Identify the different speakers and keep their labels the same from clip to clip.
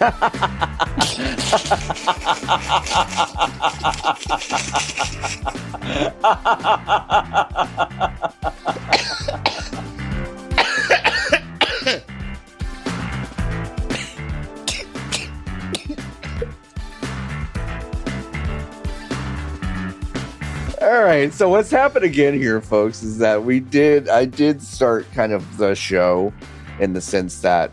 Speaker 1: All right, so what's happened again here, folks, is that I did start kind of the show in the sense that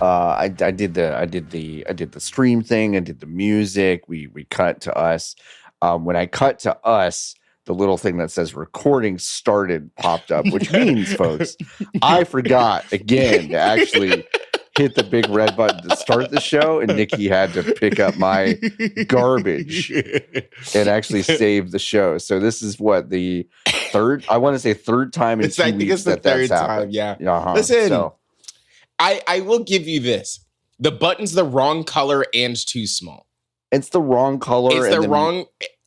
Speaker 1: I did the stream thing, I did the music, we cut to us. When I cut to us, the little thing that says recording started popped up, which means, folks, I forgot again to actually hit the big red button to start the show, and Niki had to pick up my garbage and actually save the show. So this is what the third time in 2 weeks.
Speaker 2: I think it's the third time. Yeah. Listen, so. I will give you this: the button's the wrong color and too small.
Speaker 1: It's the wrong color.
Speaker 2: It's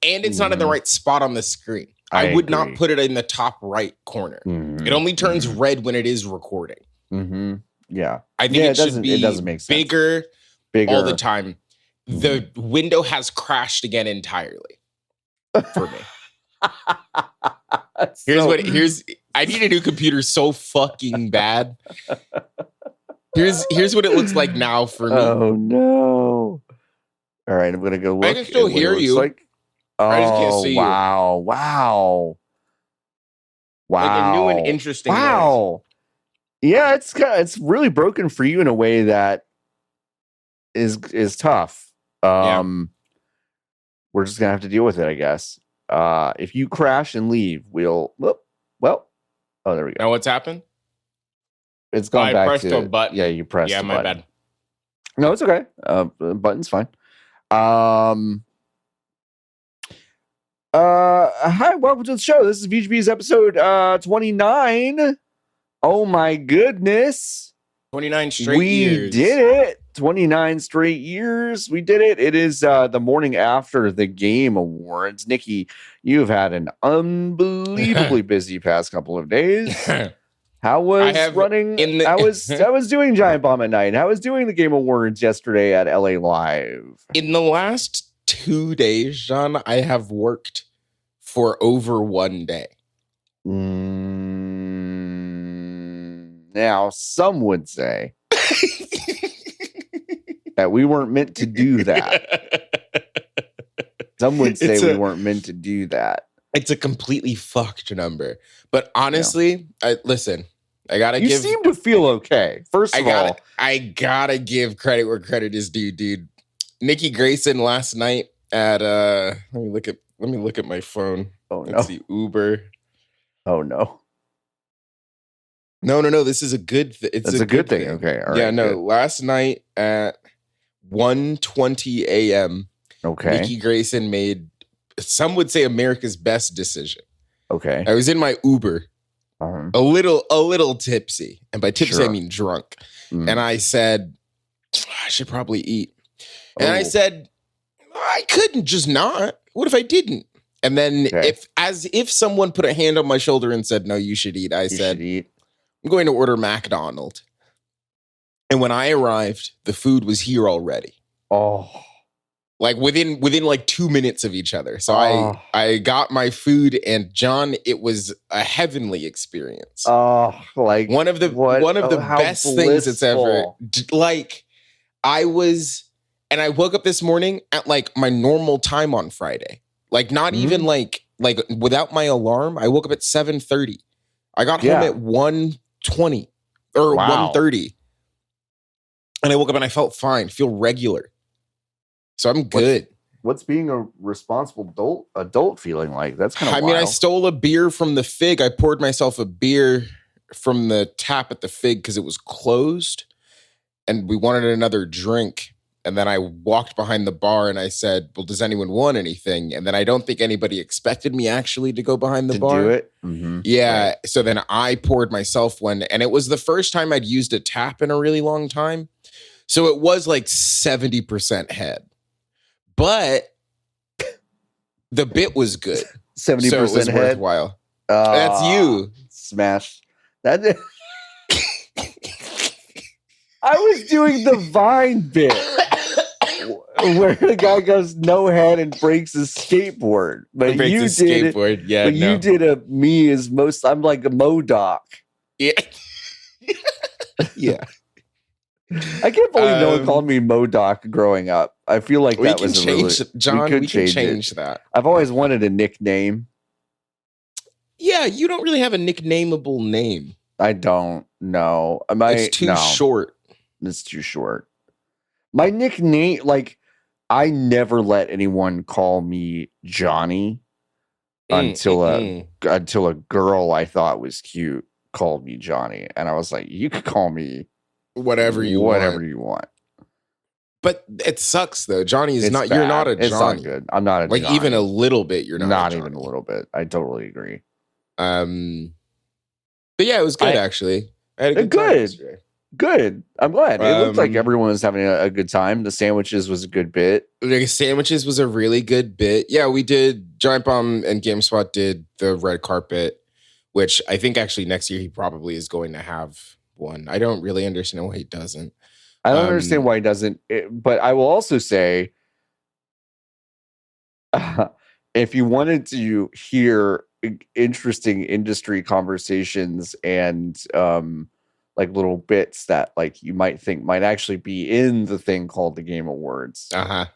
Speaker 2: and it's not in the right spot on the screen. I would not put it in the top right corner. Mm-hmm. It only turns red when it is recording.
Speaker 1: Mm-hmm. Yeah,
Speaker 2: I think it should be doesn't make sense. Bigger all the time. The window has crashed again entirely for me. I need a new computer so fucking bad. Here's what it looks like now for me.
Speaker 1: Oh no. All right, I'm gonna go look.
Speaker 2: I can still hear you.
Speaker 1: Like.
Speaker 2: I just can't see you.
Speaker 1: Wow.
Speaker 2: Like a new and interesting noise.
Speaker 1: Yeah, it's really broken for you in a way that is tough. We're just gonna have to deal with it, I guess. If you crash and leave, oh, there we go.
Speaker 2: Now what's happened?
Speaker 1: It's gone back to
Speaker 2: a button.
Speaker 1: Yeah, you pressed.
Speaker 2: Yeah, my bad.
Speaker 1: No, it's okay. The button's fine. Hi, welcome to the show. This is VGB's episode 29. Oh my goodness.
Speaker 2: 29 straight years.
Speaker 1: We did it. 29 straight years. We did it. It is the morning after the Game Awards. Niki, you've had an unbelievably busy past couple of days. How was I was doing Giant Bomb at night. How was doing the Game Awards yesterday at LA Live?
Speaker 2: In the last 2 days, John, I have worked for over 1 day.
Speaker 1: Now, some would say that we weren't meant to do that. Some would say we weren't meant to do that.
Speaker 2: It's a completely fucked number. But honestly, listen, I gotta
Speaker 1: you seem to feel okay. First of all,
Speaker 2: I gotta give credit where credit is due, dude. Nikki Grayson last night at let me look at my phone.
Speaker 1: Oh no.
Speaker 2: Let's see, Uber.
Speaker 1: Oh no.
Speaker 2: No. This is a good thing. It's
Speaker 1: a good thing. Okay. All right.
Speaker 2: Yeah, no.
Speaker 1: Good.
Speaker 2: Last night at 1:20 a.m.
Speaker 1: Okay.
Speaker 2: Nikki Grayson made, some would say, America's best decision.
Speaker 1: Okay.
Speaker 2: I was in my Uber, a little tipsy, and by tipsy I mean drunk. And I said, I should probably eat. And I said, I couldn't just not. What if I didn't? And then if someone put a hand on my shoulder and said, no, you should eat, I said, I'm going to order McDonald's. And when I arrived, the food was here already.
Speaker 1: Oh.
Speaker 2: Like within like 2 minutes of each other. So I got my food, and John, it was a heavenly experience.
Speaker 1: Oh, like
Speaker 2: one of the best things it's ever. Like I woke up this morning at like my normal time on Friday. Like not even like without my alarm. I woke up at 7:30. I got home at 1:20 or 1:30. And I woke up and I felt fine, feel regular. So I'm good.
Speaker 1: What's being a responsible adult feeling like? That's kind of wild.
Speaker 2: I mean, I stole a beer from the Fig. I poured myself a beer from the tap at the Fig because it was closed. And we wanted another drink. And then I walked behind the bar and I said, well, does anyone want anything? And then I don't think anybody expected me actually to go behind the bar.
Speaker 1: To do it? Mm-hmm.
Speaker 2: Yeah. Right. So then I poured myself one. And it was the first time I'd used a tap in a really long time. So it was like 70% head. But the bit was good.
Speaker 1: 70%
Speaker 2: so it was
Speaker 1: head?
Speaker 2: Worthwhile. That's you.
Speaker 1: Smash. That I was doing the Vine bit where the guy goes no head and breaks his skateboard. But you did
Speaker 2: skateboard. Yeah,
Speaker 1: but you did a me as most. I'm like a Modoc.
Speaker 2: Yeah. Yeah.
Speaker 1: I can't believe no one called me Modoc growing up. I feel like that was
Speaker 2: John. We can change that.
Speaker 1: I've always wanted a nickname.
Speaker 2: Yeah, you don't really have a nicknameable name.
Speaker 1: I don't know.
Speaker 2: It's too short.
Speaker 1: It's too short. My nickname, like, I never let anyone call me Johnny until a girl I thought was cute called me Johnny, and I was like, you could call me
Speaker 2: whatever you
Speaker 1: want.
Speaker 2: But it sucks though. Johnny is not. Bad. You're not a Johnny.
Speaker 1: It's not good. I'm not a
Speaker 2: like
Speaker 1: Johnny.
Speaker 2: Even a little bit. You're not
Speaker 1: even a little bit. I totally agree.
Speaker 2: But yeah, it was good actually. I had a good time yesterday.
Speaker 1: Good. I'm glad. It looked like everyone was having a good time. The sandwiches was a good bit.
Speaker 2: The sandwiches was a really good bit. Yeah, we did. Giant Bomb and GameSpot did the red carpet, which I think actually next year he probably is going to have one. I don't really understand why he doesn't.
Speaker 1: I don't understand why he doesn't. But I will also say, if you wanted to hear interesting industry conversations and like little bits that like you might think might actually be in the thing called the Game Awards. The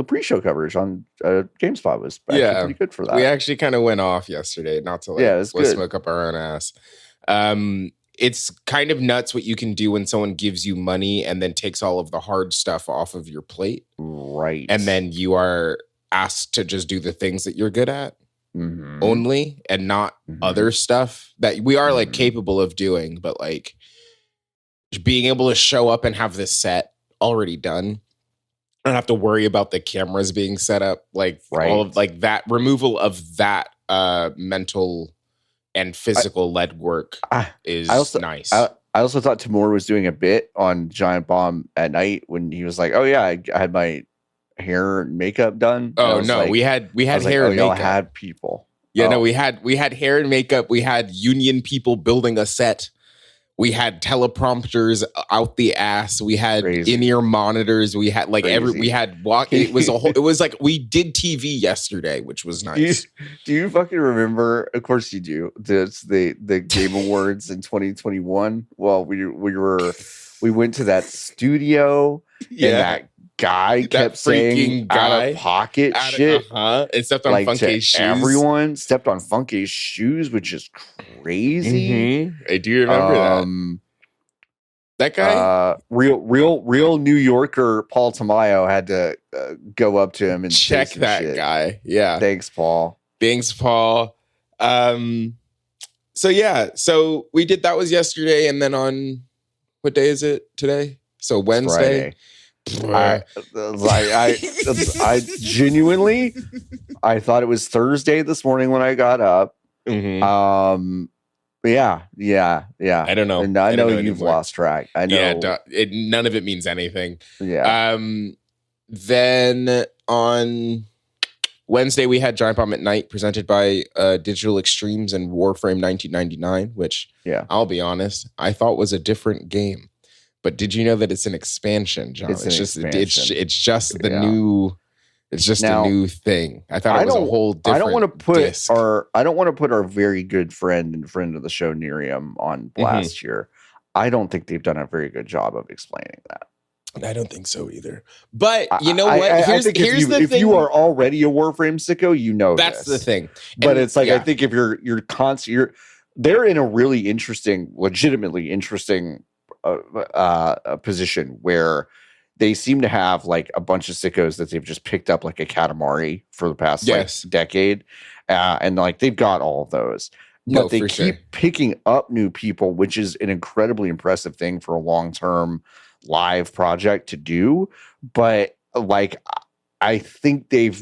Speaker 1: pre-show coverage on GameSpot was actually pretty good for that.
Speaker 2: We actually kind of went off yesterday, not to like smoke up our own ass. It's kind of nuts what you can do when someone gives you money and then takes all of the hard stuff off of your plate.
Speaker 1: Right.
Speaker 2: And then you are asked to just do the things that you're good at only and not other stuff that we are like capable of doing, but like being able to show up and have this set already done. I don't have to worry about the cameras being set up, like all of like that removal of that mental and physical lead work is nice.
Speaker 1: I also thought Timur was doing a bit on Giant Bomb at night when he was like, "Oh yeah, I had my hair and makeup done."
Speaker 2: Oh no, like, we had hair and makeup.
Speaker 1: Had people.
Speaker 2: Yeah, no, we had hair and makeup. We had union people building a set. We had teleprompters out the ass. We had in-ear monitors. We had like it was a whole. It was like we did TV yesterday, which was nice.
Speaker 1: Do you fucking remember? Of course you do. The Game Awards in 2021. Well, we went to that studio.
Speaker 2: Yeah.
Speaker 1: And that guy kept saying out of pocket shit.
Speaker 2: And stepped on Funke's shoes.
Speaker 1: Everyone stepped on Funke's shoes, which is crazy.
Speaker 2: I do remember that guy.
Speaker 1: Real New Yorker Paul Tamayo had to go up to him and
Speaker 2: check that shit. Guy. Yeah.
Speaker 1: Thanks, Paul.
Speaker 2: So we did that was yesterday, and then on what day is it today? So Wednesday.
Speaker 1: I genuinely I thought it was Thursday this morning when I got up. Yeah.
Speaker 2: I don't know.
Speaker 1: And I know you've lost track. I know.
Speaker 2: Yeah, none of it means anything.
Speaker 1: Yeah.
Speaker 2: Then on Wednesday we had Giant Bomb at Night presented by Digital Extremes and Warframe 1999, which I'll be honest, I thought was a different game. But did you know that it's an expansion, John? It's just the new. It's just a new thing. I thought it was a whole different.
Speaker 1: I don't want to put our very good friend and friend of the show Nerium on blast here. I don't think they've done a very good job of explaining that.
Speaker 2: I don't think so either. But you know what? Here's the thing.
Speaker 1: If you are already a Warframe sicko, you know
Speaker 2: that's the thing.
Speaker 1: But it's like I think if they're in a really legitimately interesting a position where they seem to have like a bunch of sickos that they've just picked up like a Katamari for the past decade, and like they've got all of those, but they keep picking up new people, which is an incredibly impressive thing for a long-term live project to do. But like I think they've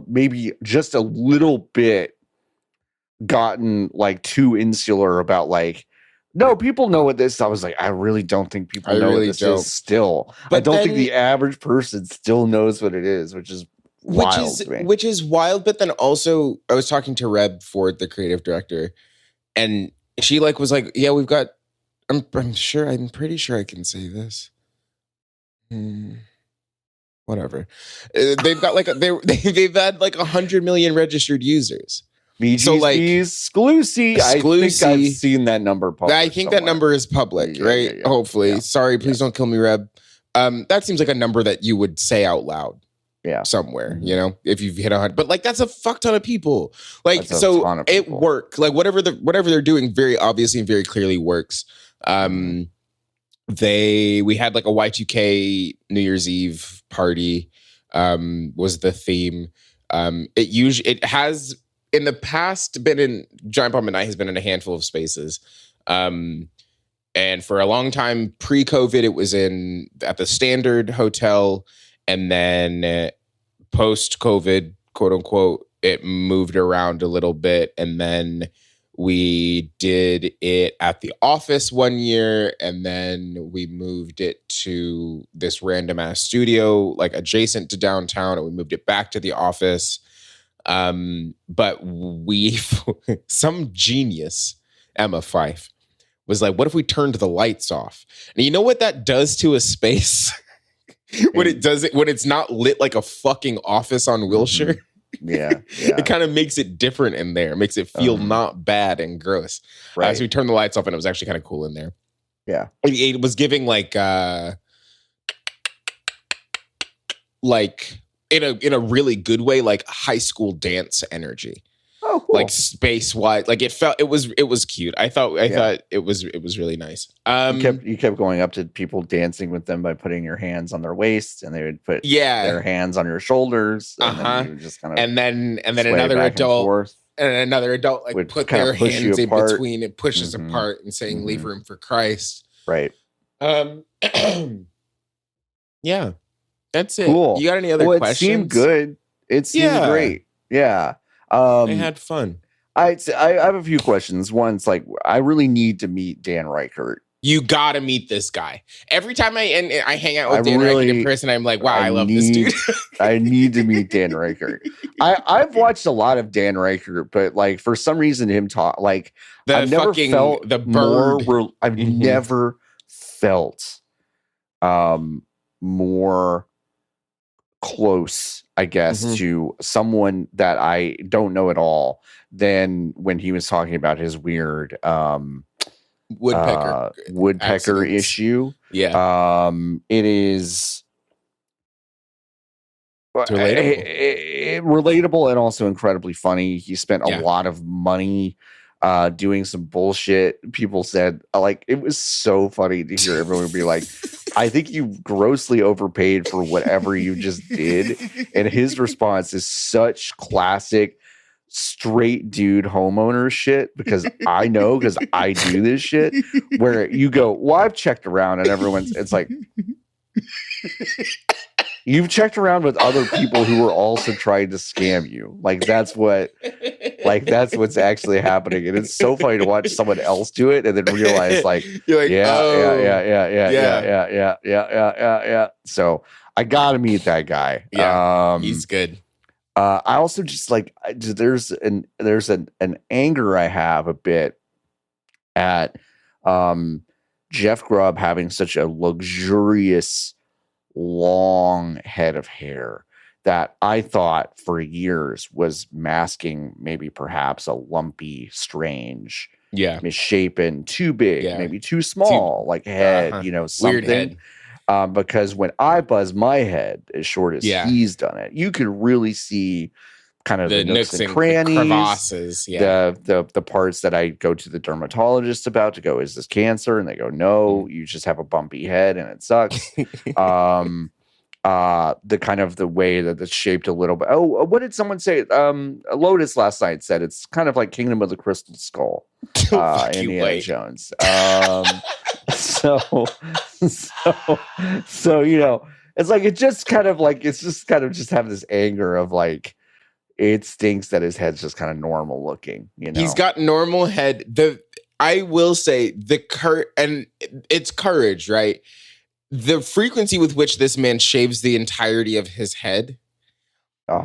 Speaker 1: maybe just a little bit gotten like too insular about like, no, people know what this is. I was like, I really don't think people know what this is still. But I don't think the average person still knows what it is, which is wild to me.
Speaker 2: Which is wild, but then also I was talking to Reb Ford, the creative director, and she like was like, yeah, we've got I'm pretty sure I can say this. Whatever. They've got they've had like 100 million registered users.
Speaker 1: BG's
Speaker 2: so like
Speaker 1: exclusive. I think I've seen that number public.
Speaker 2: I think that number is public, right? Yeah. Hopefully. Yeah. Sorry, please don't kill me, Reb. That seems like a number that you would say out loud.
Speaker 1: Yeah.
Speaker 2: Somewhere, you know, if you've hit 100, but like that's a fuck ton of people. Like, so it worked. Like whatever they're doing very obviously and very clearly works. We had like a Y2K New Year's Eve party, was the theme. It has in the past been in Giant Bomb at Night has been in a handful of spaces. And for a long time pre-COVID, it was at the Standard Hotel. And then post-COVID, quote unquote, it moved around a little bit. And then we did it at the office one year. And then we moved it to this random ass studio, like adjacent to downtown. And we moved it back to the office. But some genius, Emma Fife, was like, what if we turned the lights off? And you know what that does to a space? when it's not lit like a fucking office on Wilshire.
Speaker 1: Yeah.
Speaker 2: It kind of makes it different in there. It makes it feel not bad and gross. Right. So we turned the lights off and it was actually kind of cool in there.
Speaker 1: Yeah.
Speaker 2: It was giving like in a really good way, like high school dance energy.
Speaker 1: Oh, cool.
Speaker 2: Like space wide, like it was cute. I thought it was really nice.
Speaker 1: You kept going up to people, dancing with them by putting your hands on their waists, and they would put their hands on your shoulders, and then you would just kind of
Speaker 2: and then another adult like would put their hands in between. It pushes apart and saying leave room for Christ.
Speaker 1: Right.
Speaker 2: Yeah, that's it.
Speaker 1: Cool.
Speaker 2: You got any other questions?
Speaker 1: It seemed good. It seemed great. Yeah.
Speaker 2: I had fun.
Speaker 1: I have a few questions. One's like, I really need to meet Dan Ryckert.
Speaker 2: You gotta meet this guy. Every time I hang out with Dan Ryckert in person, I'm like, wow, I love this dude.
Speaker 1: I need to meet Dan Ryckert. I've watched a lot of Dan Ryckert, but like for some reason him talk like I've never felt
Speaker 2: the bird.
Speaker 1: I've never felt more close, I guess, to someone that I don't know at
Speaker 2: Uh-huh.
Speaker 1: all than when he was talking about his weird woodpecker issue.
Speaker 2: Yeah.
Speaker 1: It is relatable and also incredibly funny. He spent a lot of money doing some bullshit. People said, like, it was so funny to hear everyone be like, I think you grossly overpaid for whatever you just did. And his response is such classic straight dude homeowner shit, because I know, because I do this shit, where you go, well, I've checked around, and it's like, you've checked around with other people who are also trying to scam you. Like that's what's actually happening. And it's so funny to watch someone else do it and then realize like,
Speaker 2: you're like,
Speaker 1: yeah. So I gotta meet that guy.
Speaker 2: Yeah, he's good.
Speaker 1: I also just like, there's an anger I have a bit at Jeff Grubb having such a luxurious long head of hair that I thought for years was masking maybe perhaps a lumpy, strange, misshapen, too big, maybe too small, like head, something.
Speaker 2: Weird head.
Speaker 1: Because when I buzz my head as short as he's done it, you can really see kind of the nooks and crannies,
Speaker 2: the crevasses,
Speaker 1: the parts that I go to the dermatologist about to go, is this cancer? And they go, no, you just have a bumpy head and it sucks. The kind of the way that it's shaped a little bit. Oh, what did someone say? Lotus last night said it's kind of like Kingdom of the Crystal Skull, Indiana Jones. So it's like it's just kind of have this anger of like, it stinks that his head's just kind of normal looking.
Speaker 2: He's got normal head. I will say and it's courage, right? The frequency with which this man shaves the entirety of his head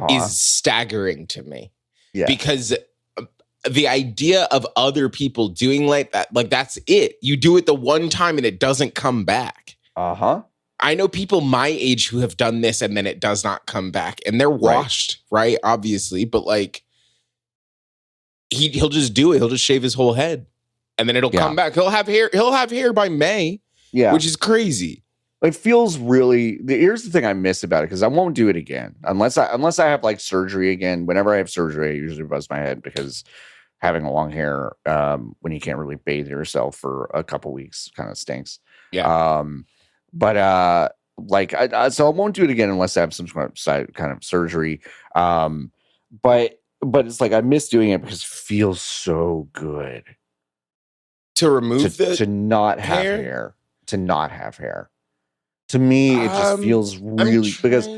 Speaker 2: is staggering to me. Yeah. Because the idea of other people doing like that, like that's it. You do it the one time and it doesn't come back. I know people my age who have done this and then it does not come back, and they're washed, right? Obviously, but like he'll just do it. He'll just shave his whole head, and then it'll come back. He'll have hair. He'll have hair by May. Yeah, which is crazy.
Speaker 1: It feels really. Here's the thing I miss about it, because I won't do it again unless I have like surgery again. Whenever I have surgery, I usually buzz my head because having long hair when you can't really bathe yourself for a couple weeks kind of stinks. Yeah. But like so I won't do it again unless I have some kind of surgery. But it's like I miss doing it because it feels so good
Speaker 2: to remove
Speaker 1: to not have hair. To not have hair. To me, it just feels really, because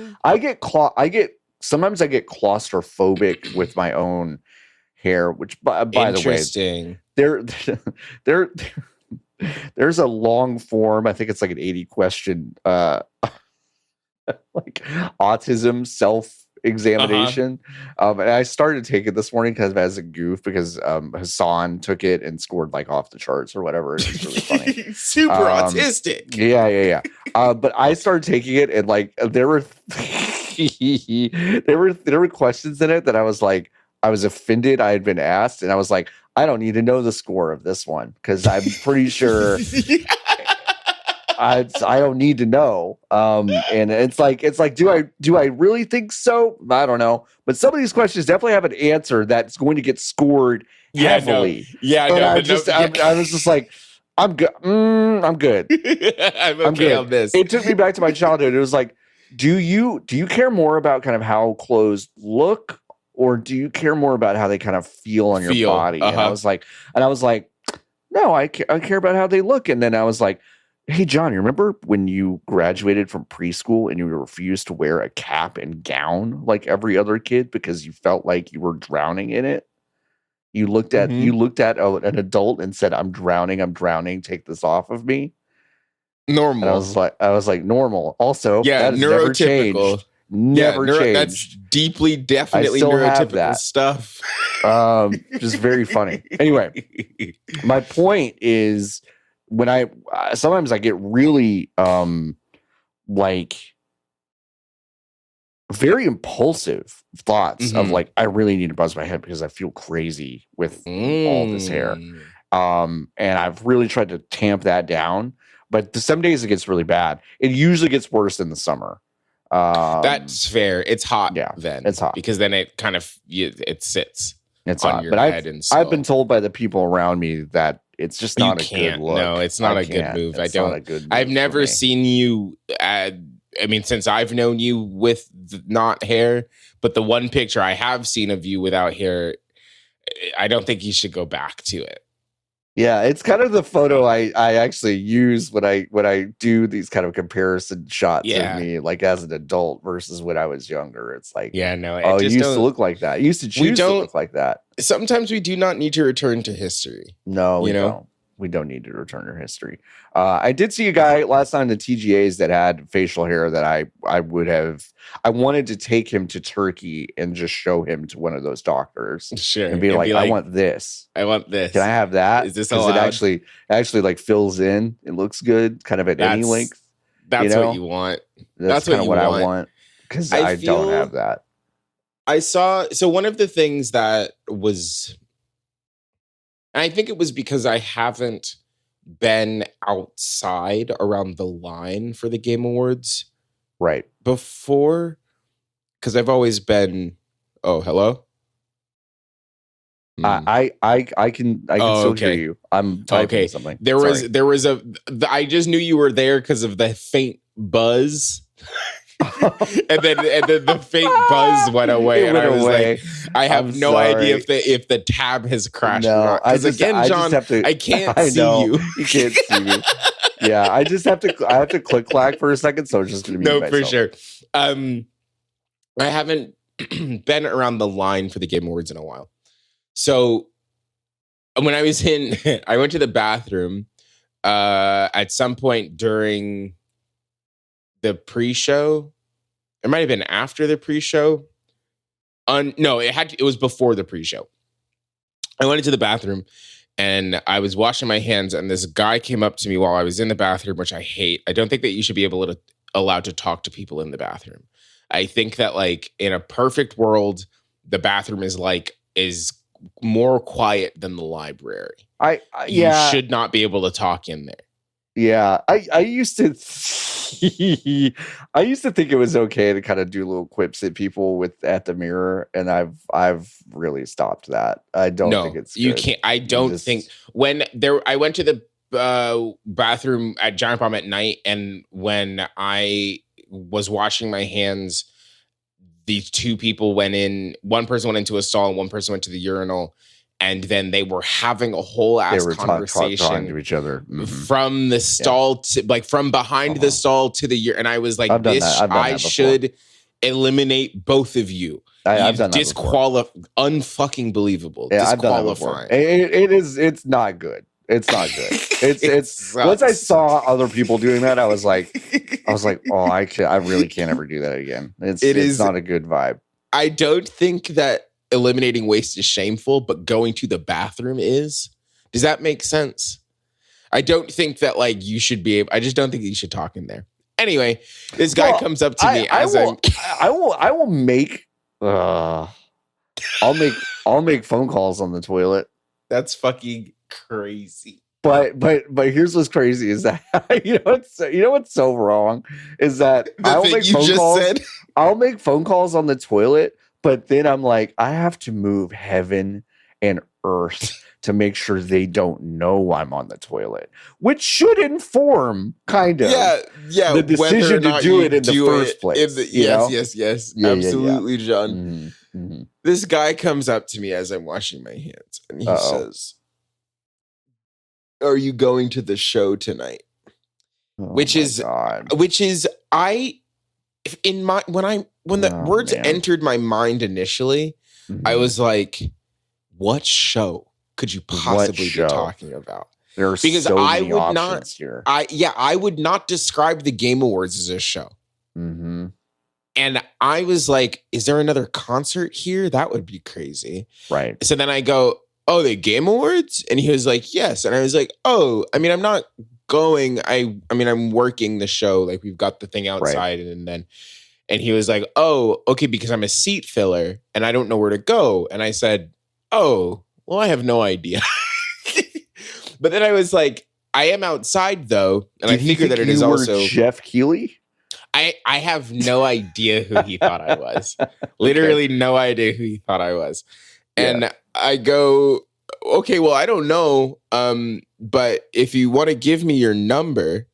Speaker 1: sometimes I get claustrophobic with my own hair, which by the way, there's a long form. I think it's like an 80 question, like autism self-examination. And I started taking it this morning because as a goof, because Hassan took it and scored like off the charts or whatever. It's really funny.
Speaker 2: Super autistic.
Speaker 1: Yeah. But I started taking it, and like there were questions in it that I was like, I was offended I had been asked, and I was like, I don't need to know the score of this one because I'm pretty sure I don't need to know. And it's like, do I really think so? I don't know. But some of these questions definitely have an answer that's going to get scored heavily. I was just like, I'm good. I'm good.
Speaker 2: I'm okay on this.
Speaker 1: It took me back to my childhood. It was like, do you care more about kind of how clothes look, or do you care more about how they kind of feel on your body? And I was like, no, I care about how they look. And then I was like, hey, John, you remember when you graduated from preschool and you refused to wear a cap and gown like every other kid because you felt like you were drowning in it? You looked at an adult and said, I'm drowning. Take this off of me.
Speaker 2: Normal.
Speaker 1: And I was like, normal. Also, that has never changed. Never changed.
Speaker 2: That's definitely neurotypical stuff.
Speaker 1: Just very funny. Anyway, my point is, when sometimes I get really like very impulsive thoughts of like, I really need to buzz my head because I feel crazy with all this hair. And I've really tried to tamp that down, but some days it gets really bad. It usually gets worse in the summer.
Speaker 2: That's fair. It's hot.
Speaker 1: Yeah,
Speaker 2: then
Speaker 1: it's hot
Speaker 2: because then it kind of it sits.
Speaker 1: It's
Speaker 2: on
Speaker 1: hot.
Speaker 2: Your
Speaker 1: but
Speaker 2: head
Speaker 1: I've been told by the people around me that it's just not a good look.
Speaker 2: No, it's not a good move. I've never seen you. I mean, since I've known you with not hair, but the one picture I have seen of you without hair, I don't think you should go back to it.
Speaker 1: Yeah, it's kind of the photo I actually use when I do these kind of comparison shots of me, like as an adult versus when I was younger. It's like,
Speaker 2: you
Speaker 1: used to look like that. You used to choose to look like that.
Speaker 2: Sometimes we do not need to return to history.
Speaker 1: No, we don't. We don't need to return to history. I did see a guy last night in the TGAs that had facial hair that I wanted to take him to Turkey and just show him to one of those doctors.
Speaker 2: Sure.
Speaker 1: And be like, I want this.
Speaker 2: I want this.
Speaker 1: Can I have that?
Speaker 2: Is this allowed?
Speaker 1: It actually like fills in. It looks good, kind of at any length.
Speaker 2: That's what you want.
Speaker 1: That's kind of what I want. Because I don't have that.
Speaker 2: So one of the things that was, and I think it was because I haven't been outside around the line for the Game Awards before, because I've always been. Oh, hello.
Speaker 1: I can still hear you. I'm typing something.
Speaker 2: There was I just knew you were there because of the faint buzz. and then the fake buzz went away, and I was like, I have no idea if the tab has crashed. No, because again, John, I can't see you.
Speaker 1: You can't see me. Yeah, I have to click clack for a second, so it's just gonna be myself.
Speaker 2: For sure. I haven't been around the line for the Game Awards in a while. So when I was I went to the bathroom at some point during the pre-show. It might have been after the pre-show. No, it was before the pre-show. I went into the bathroom and I was washing my hands, and this guy came up to me while I was in the bathroom, which I hate. I don't think that you should be allowed to talk to people in the bathroom. I think that like in a perfect world, the bathroom is more quiet than the library. You should not be able to talk in there.
Speaker 1: Yeah, I used to I used to think it was okay to kind of do little quips at people at the mirror, and I've really stopped that. I don't think it's good.
Speaker 2: You can't. I don't think I went to the bathroom at Giant Bomb at night, and when I was washing my hands, these two people went in. One person went into a stall, and one person went to the urinal. And then they were having a whole ass conversation
Speaker 1: talking to each other
Speaker 2: from the stall to like from behind the stall to the and I was like, I should eliminate both of you.
Speaker 1: I've done that
Speaker 2: unfucking believable.
Speaker 1: Yeah, disqualifying. It's not good. It's not good. It's once I saw other people doing that, I was like, oh, I really can't ever do that again. It's not a good vibe.
Speaker 2: I don't think that eliminating waste is shameful, but going to the bathroom is. Does that make sense? I don't think that like you should be able. I just don't think you should talk in there. Anyway, this guy comes up to me as
Speaker 1: I will make. I'll make phone calls on the toilet.
Speaker 2: That's fucking crazy.
Speaker 1: But here's what's crazy is that you know what's so wrong is that I'll make phone calls on the toilet. But then I'm like, I have to move heaven and earth to make sure they don't know I'm on the toilet, which should inform kind of the decision to do it in the first place.
Speaker 2: Yes. Absolutely, John. Mm-hmm. This guy comes up to me as I'm washing my hands, and he says, "Are you going to the show tonight?" When the words entered my mind initially, I was like, what show could you possibly be talking about?
Speaker 1: There are so many options here.
Speaker 2: I would not describe the Game Awards as a show.
Speaker 1: Mm-hmm.
Speaker 2: And I was like, is there another concert here? That would be crazy.
Speaker 1: Right.
Speaker 2: So then I go, oh, the Game Awards? And he was like, yes. And I was like, oh, I mean, I'm not going. I'm working the show. Like we've got the thing outside and he was like, oh, okay, because I'm a seat filler and I don't know where to go. And I said, oh, well, I have no idea. But then I was like, I am outside though. And I figured that it is also
Speaker 1: Jeff Keighley.
Speaker 2: I have no idea who he thought I was. Literally no idea who he thought I was. And I go, okay, well, I don't know. But if you want to give me your number,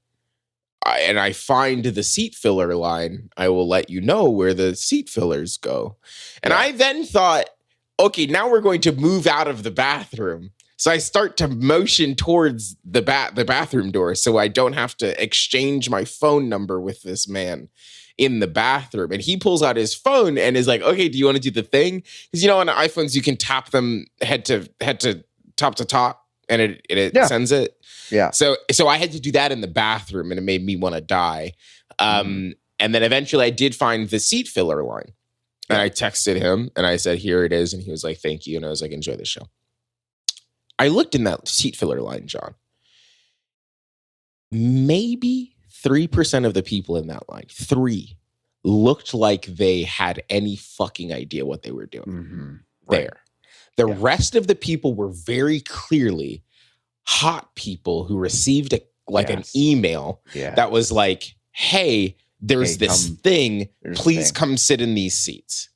Speaker 2: and I find the seat filler line, I will let you know where the seat fillers go. And I then thought, okay, now we're going to move out of the bathroom. So I start to motion towards the bathroom door so I don't have to exchange my phone number with this man in the bathroom. And he pulls out his phone and is like, okay, do you want to do the thing? Because, on iPhones, you can tap them head to top to top and it sends it.
Speaker 1: Yeah.
Speaker 2: So I had to do that in the bathroom and it made me want to die. And then eventually I did find the seat filler line and I texted him and I said, here it is. And he was like, thank you. And I was like, enjoy the show. I looked in that seat filler line, John. Maybe 3% of the people in that line, 3, looked like they had any fucking idea what they were doing.
Speaker 1: Mm-hmm.
Speaker 2: There. The rest of the people were very clearly hot people who received an email that was like, hey, there's this thing. Please come sit in these seats.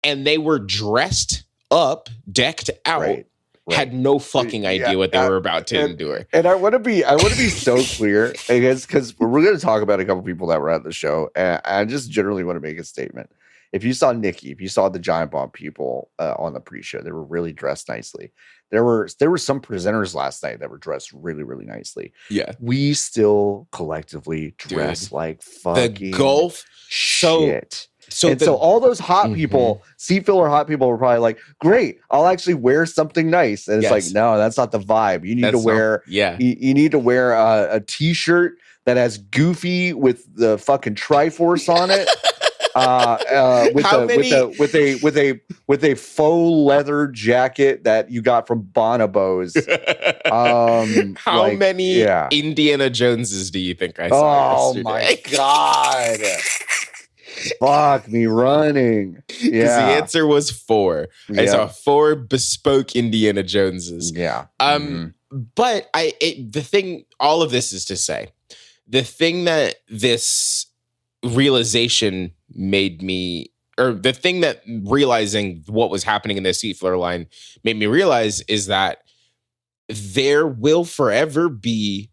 Speaker 2: And they were dressed up, decked out, had no fucking idea what they were about to endure.
Speaker 1: And I want to be so clear, I guess, because we're going to talk about a couple people that were at the show. And I just generally want to make a statement. If you saw Niki, if you saw the Giant Bomb people on the pre-show, they were really dressed nicely. There were some presenters last night that were dressed really, really nicely.
Speaker 2: Yeah.
Speaker 1: We still collectively dress like fucking
Speaker 2: the golf
Speaker 1: shit. So all those hot people, seat filler hot people were probably like, great, I'll actually wear something nice. And it's like, no, that's not the vibe. You need to wear you need to wear a t-shirt that has Goofy with the fucking Triforce on it. With a faux leather jacket that you got from Bonobos.
Speaker 2: How many Indiana Joneses do you think I saw yesterday?
Speaker 1: My God. Fuck me running.
Speaker 2: Because the answer was 4. Yeah. I saw 4 bespoke Indiana Joneses.
Speaker 1: Yeah.
Speaker 2: But all of this is to say, the thing that this realization made me, or the thing that realizing what was happening in the Seaflare line made me realize, is that there will forever be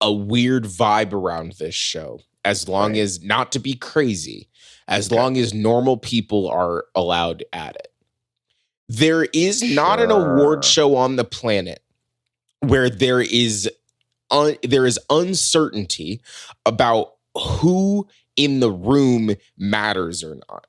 Speaker 2: a weird vibe around this show, as long as, not to be crazy, as long as normal people are allowed at it. There is not an award show on the planet where there is uncertainty about who in the room matters or not.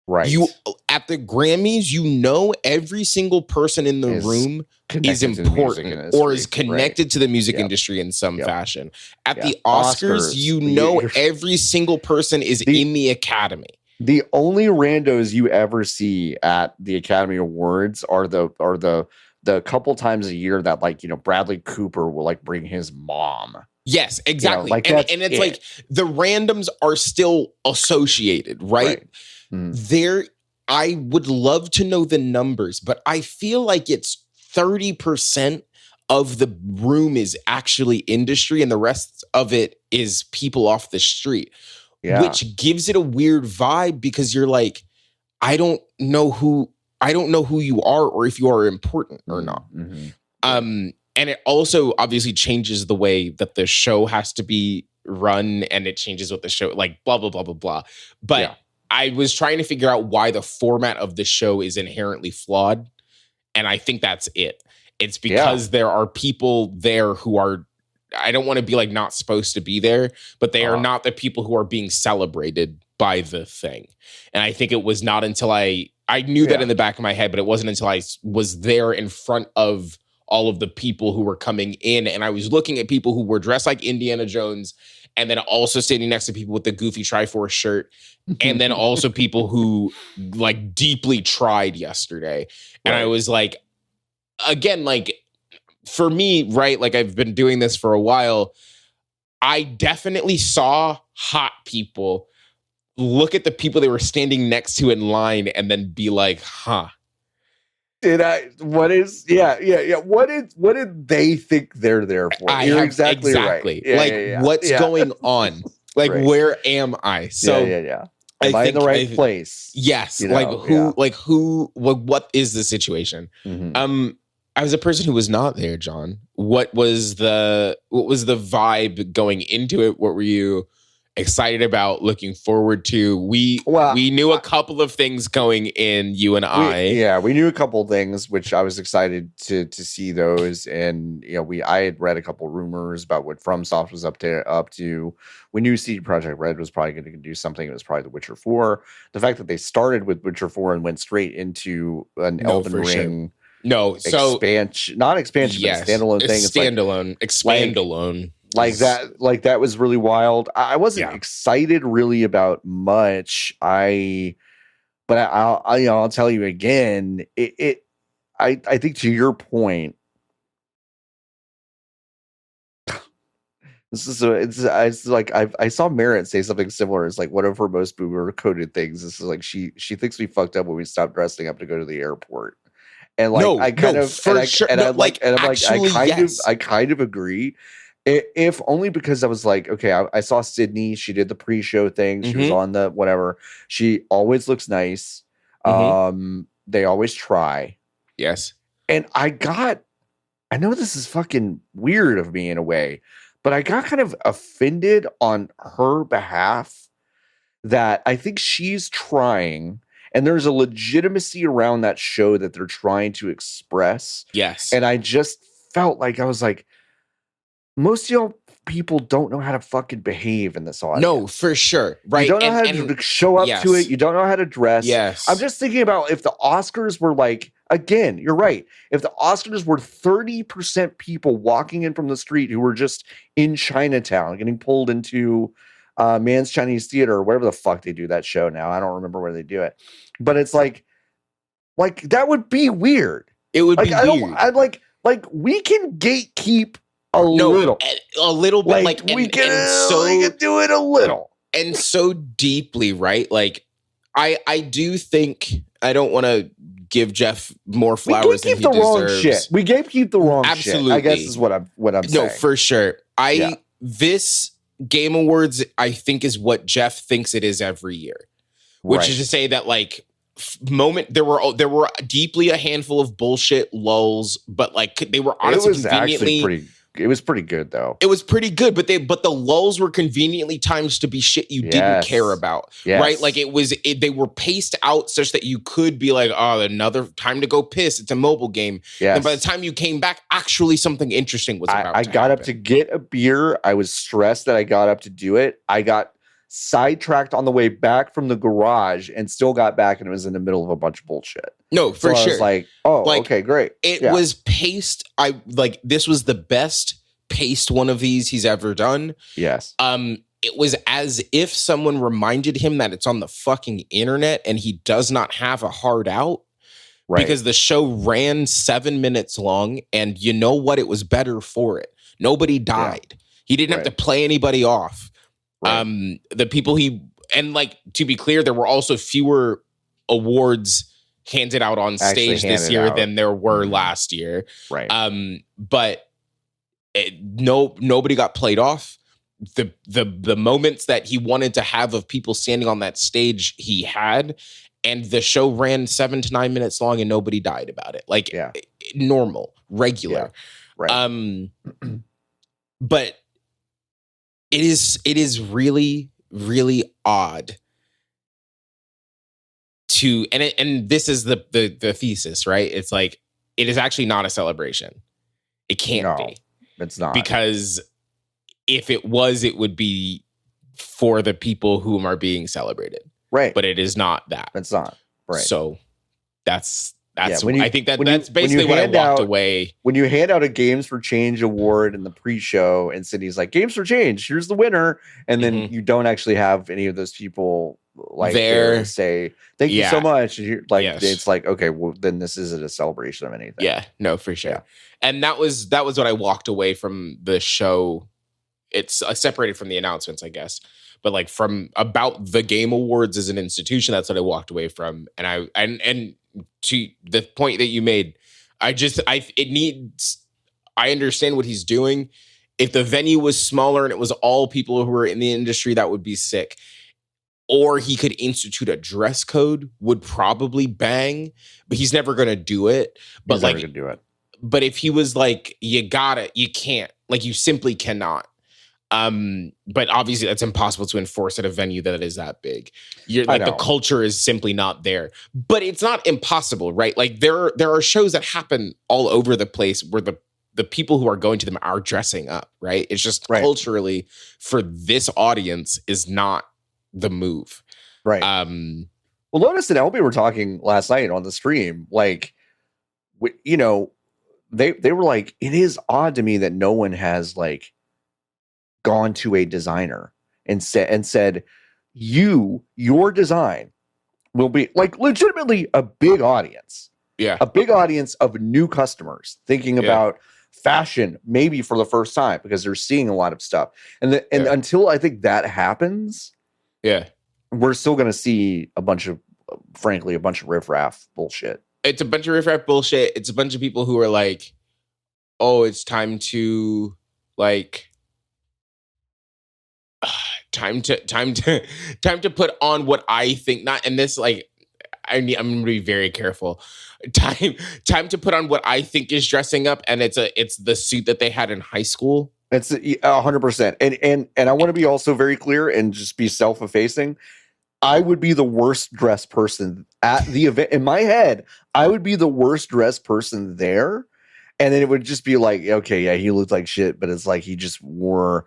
Speaker 1: Right.
Speaker 2: You at the Grammys, every single person in the room is important or is connected to the music industry in some fashion. At the Oscars, every single person is in the Academy.
Speaker 1: The only randos you ever see at the Academy Awards are the couple times a year that, like, Bradley Cooper will, like, bring his mom.
Speaker 2: Yes, exactly. And it's like the randoms are still associated, right? I would love to know the numbers, but I feel like it's 30% of the room is actually industry and the rest of it is people off the street, which gives it a weird vibe, because you're like, I don't know who you are or if you are important or not. And it also obviously changes the way that the show has to be run, and it changes what the show, like, blah, blah, blah, blah, blah. But I was trying to figure out why the format of the show is inherently flawed. And I think that's it. It's because there are people there who are, I don't want to be like not supposed to be there, but they are not the people who are being celebrated by the thing. And I think it was not until I knew that in the back of my head, but it wasn't until I was there in front of all of the people who were coming in, and I was looking at people who were dressed like Indiana Jones, and then also standing next to people with the goofy Triforce shirt, and then also people who, like, deeply tried yesterday. And I was like, again, like, for me, right, like, I've been doing this for a while, I definitely saw hot people look at the people they were standing next to in line and then be like, huh.
Speaker 1: What did they think they're there for? You're exactly right.
Speaker 2: What's going on? Like, where am I? So
Speaker 1: am I in the right place?
Speaker 2: Yes. What is the situation? I was a person who was not there, John. What was the vibe going into it? What were you excited about, looking forward to? We knew a couple of things going in, you and I.
Speaker 1: We knew a couple of things, which I was excited to see those. And I had read a couple of rumors about what FromSoft was up to. We knew CD Projekt Red was probably going to do something. It was probably The Witcher 4. The fact that they started with Witcher 4 and went straight into an Elden Ring.
Speaker 2: Sure. No, so
Speaker 1: expansion, not expansion, but standalone thing.
Speaker 2: It's standalone, expandalone.
Speaker 1: Like that was really wild. I wasn't excited really about much. I'll tell you again. I think, to your point, it's like I saw Merritt say something similar. It's like one of her most boomer coded things. This is like she thinks we fucked up when we stopped dressing up to go to the airport. And like I kind of agree. If only because I was like, okay, I saw Sydney. She did the pre-show thing. She was on the whatever. She always looks nice. They always try.
Speaker 2: Yes.
Speaker 1: And I know this is fucking weird of me in a way, but I got kind of offended on her behalf that I think she's trying. And there's a legitimacy around that show that they're trying to express.
Speaker 2: Yes.
Speaker 1: And I just felt like, I was like, most of y'all people don't know how to fucking behave in this audience.
Speaker 2: No, for sure. Right.
Speaker 1: You don't know how to show up to it. You don't know how to dress.
Speaker 2: Yes.
Speaker 1: I'm just thinking about if the Oscars were like, again, you're right. If the Oscars were 30% people walking in from the street who were just in Chinatown, getting pulled into Man's Chinese Theater, or whatever the fuck they do that show now. I don't remember where they do it, but it's like that would be weird.
Speaker 2: It would be weird.
Speaker 1: I we can gatekeep a little
Speaker 2: bit, like
Speaker 1: we can do it a little
Speaker 2: and so deeply, right? Like I do think, I don't want to give Jeff more flowers than he deserves.
Speaker 1: We gatekeep the wrong
Speaker 2: Absolutely.
Speaker 1: shit. I guess is what I'm saying.
Speaker 2: No, for sure. This Game Awards, I think, is what Jeff thinks it is every year, which is to say that like there were deeply a handful of bullshit lulls, but like they were honestly conveniently.
Speaker 1: It was pretty good though.
Speaker 2: It was pretty good, but the lulls were conveniently timed to be shit you didn't care about, right? Like they were paced out such that you could be like, oh, another time to go piss. It's a mobile game.
Speaker 1: Yes.
Speaker 2: And by the time you came back, actually something interesting was about.
Speaker 1: I got up to get a beer. I was stressed that I got up to do it. I got sidetracked on the way back from the garage and still got back, and it was in the middle of a bunch of bullshit.
Speaker 2: No, for sure.
Speaker 1: I was like, okay, great.
Speaker 2: It was paced. This was the best paced one of these he's ever done.
Speaker 1: Yes.
Speaker 2: It was as if someone reminded him that it's on the fucking internet and he does not have a hard out. Right. Because the show ran 7 minutes long, and you know what? It was better for it. Nobody died. He didn't have to play anybody off. Right. The people to be clear, there were also fewer awards handed out on stage this year than there were last year.
Speaker 1: Right.
Speaker 2: But nobody got played off. The moments that he wanted to have of people standing on that stage, he had, and the show ran 7 to 9 minutes long, and nobody died about it. Like normal, regular.
Speaker 1: Yeah. Right.
Speaker 2: But it is really, really odd to, and this is the thesis, right? It's like, it is actually not a celebration. It can't be.
Speaker 1: It's not.
Speaker 2: Because if it was, it would be for the people whom are being celebrated.
Speaker 1: Right.
Speaker 2: But it is not that.
Speaker 1: It's not. Right.
Speaker 2: So that's I think that's basically what I walked away.
Speaker 1: When you hand out a Games for Change award in the pre-show and Sydney's like, Games for Change, here's the winner. And then you don't actually have any of those people like there to say, thank you so much. And you're like, it's like, okay, well, then this isn't a celebration of anything.
Speaker 2: Yeah, no, for sure. Yeah. And that was what I walked away from the show. It's separated from the announcements, I guess. But like from about the Game Awards as an institution, that's what I walked away from. And and to the point that you made, I understand what he's doing. If the venue was smaller and it was all people who were in the industry, that would be sick. Or he could institute a dress code, would probably bang, but he's never going to do it. But he's never going to do it. But if he was like, you can't, like you simply cannot. But obviously that's impossible to enforce at a venue that is that big. The culture is simply not there. But it's not impossible, right? Like there are shows that happen all over the place where the people who are going to them are dressing up, right? It's just culturally for this audience is not the move.
Speaker 1: Right. Well, Lotus and LB were talking last night on the stream, like, they were like, it is odd to me that no one has like gone to a designer and said, your design will be like legitimately a big audience.
Speaker 2: Yeah.
Speaker 1: A big audience of new customers thinking about fashion, maybe for the first time, because they're seeing a lot of stuff. And until I think that happens, we're still going to see a bunch of riffraff bullshit.
Speaker 2: It's a bunch of riffraff bullshit. It's a bunch of people who are like, oh, it's time to like, time to put on what I think, not, and this like, I'm gonna be very careful. Time to put on what I think is dressing up, and it's the suit that they had in high school.
Speaker 1: It's 100%. And I want to be also very clear and just be self-effacing. I would be the worst dressed person at the event. In my head, I would be the worst dressed person there. And then it would just be like, okay, yeah, he looked like shit, but it's like he just wore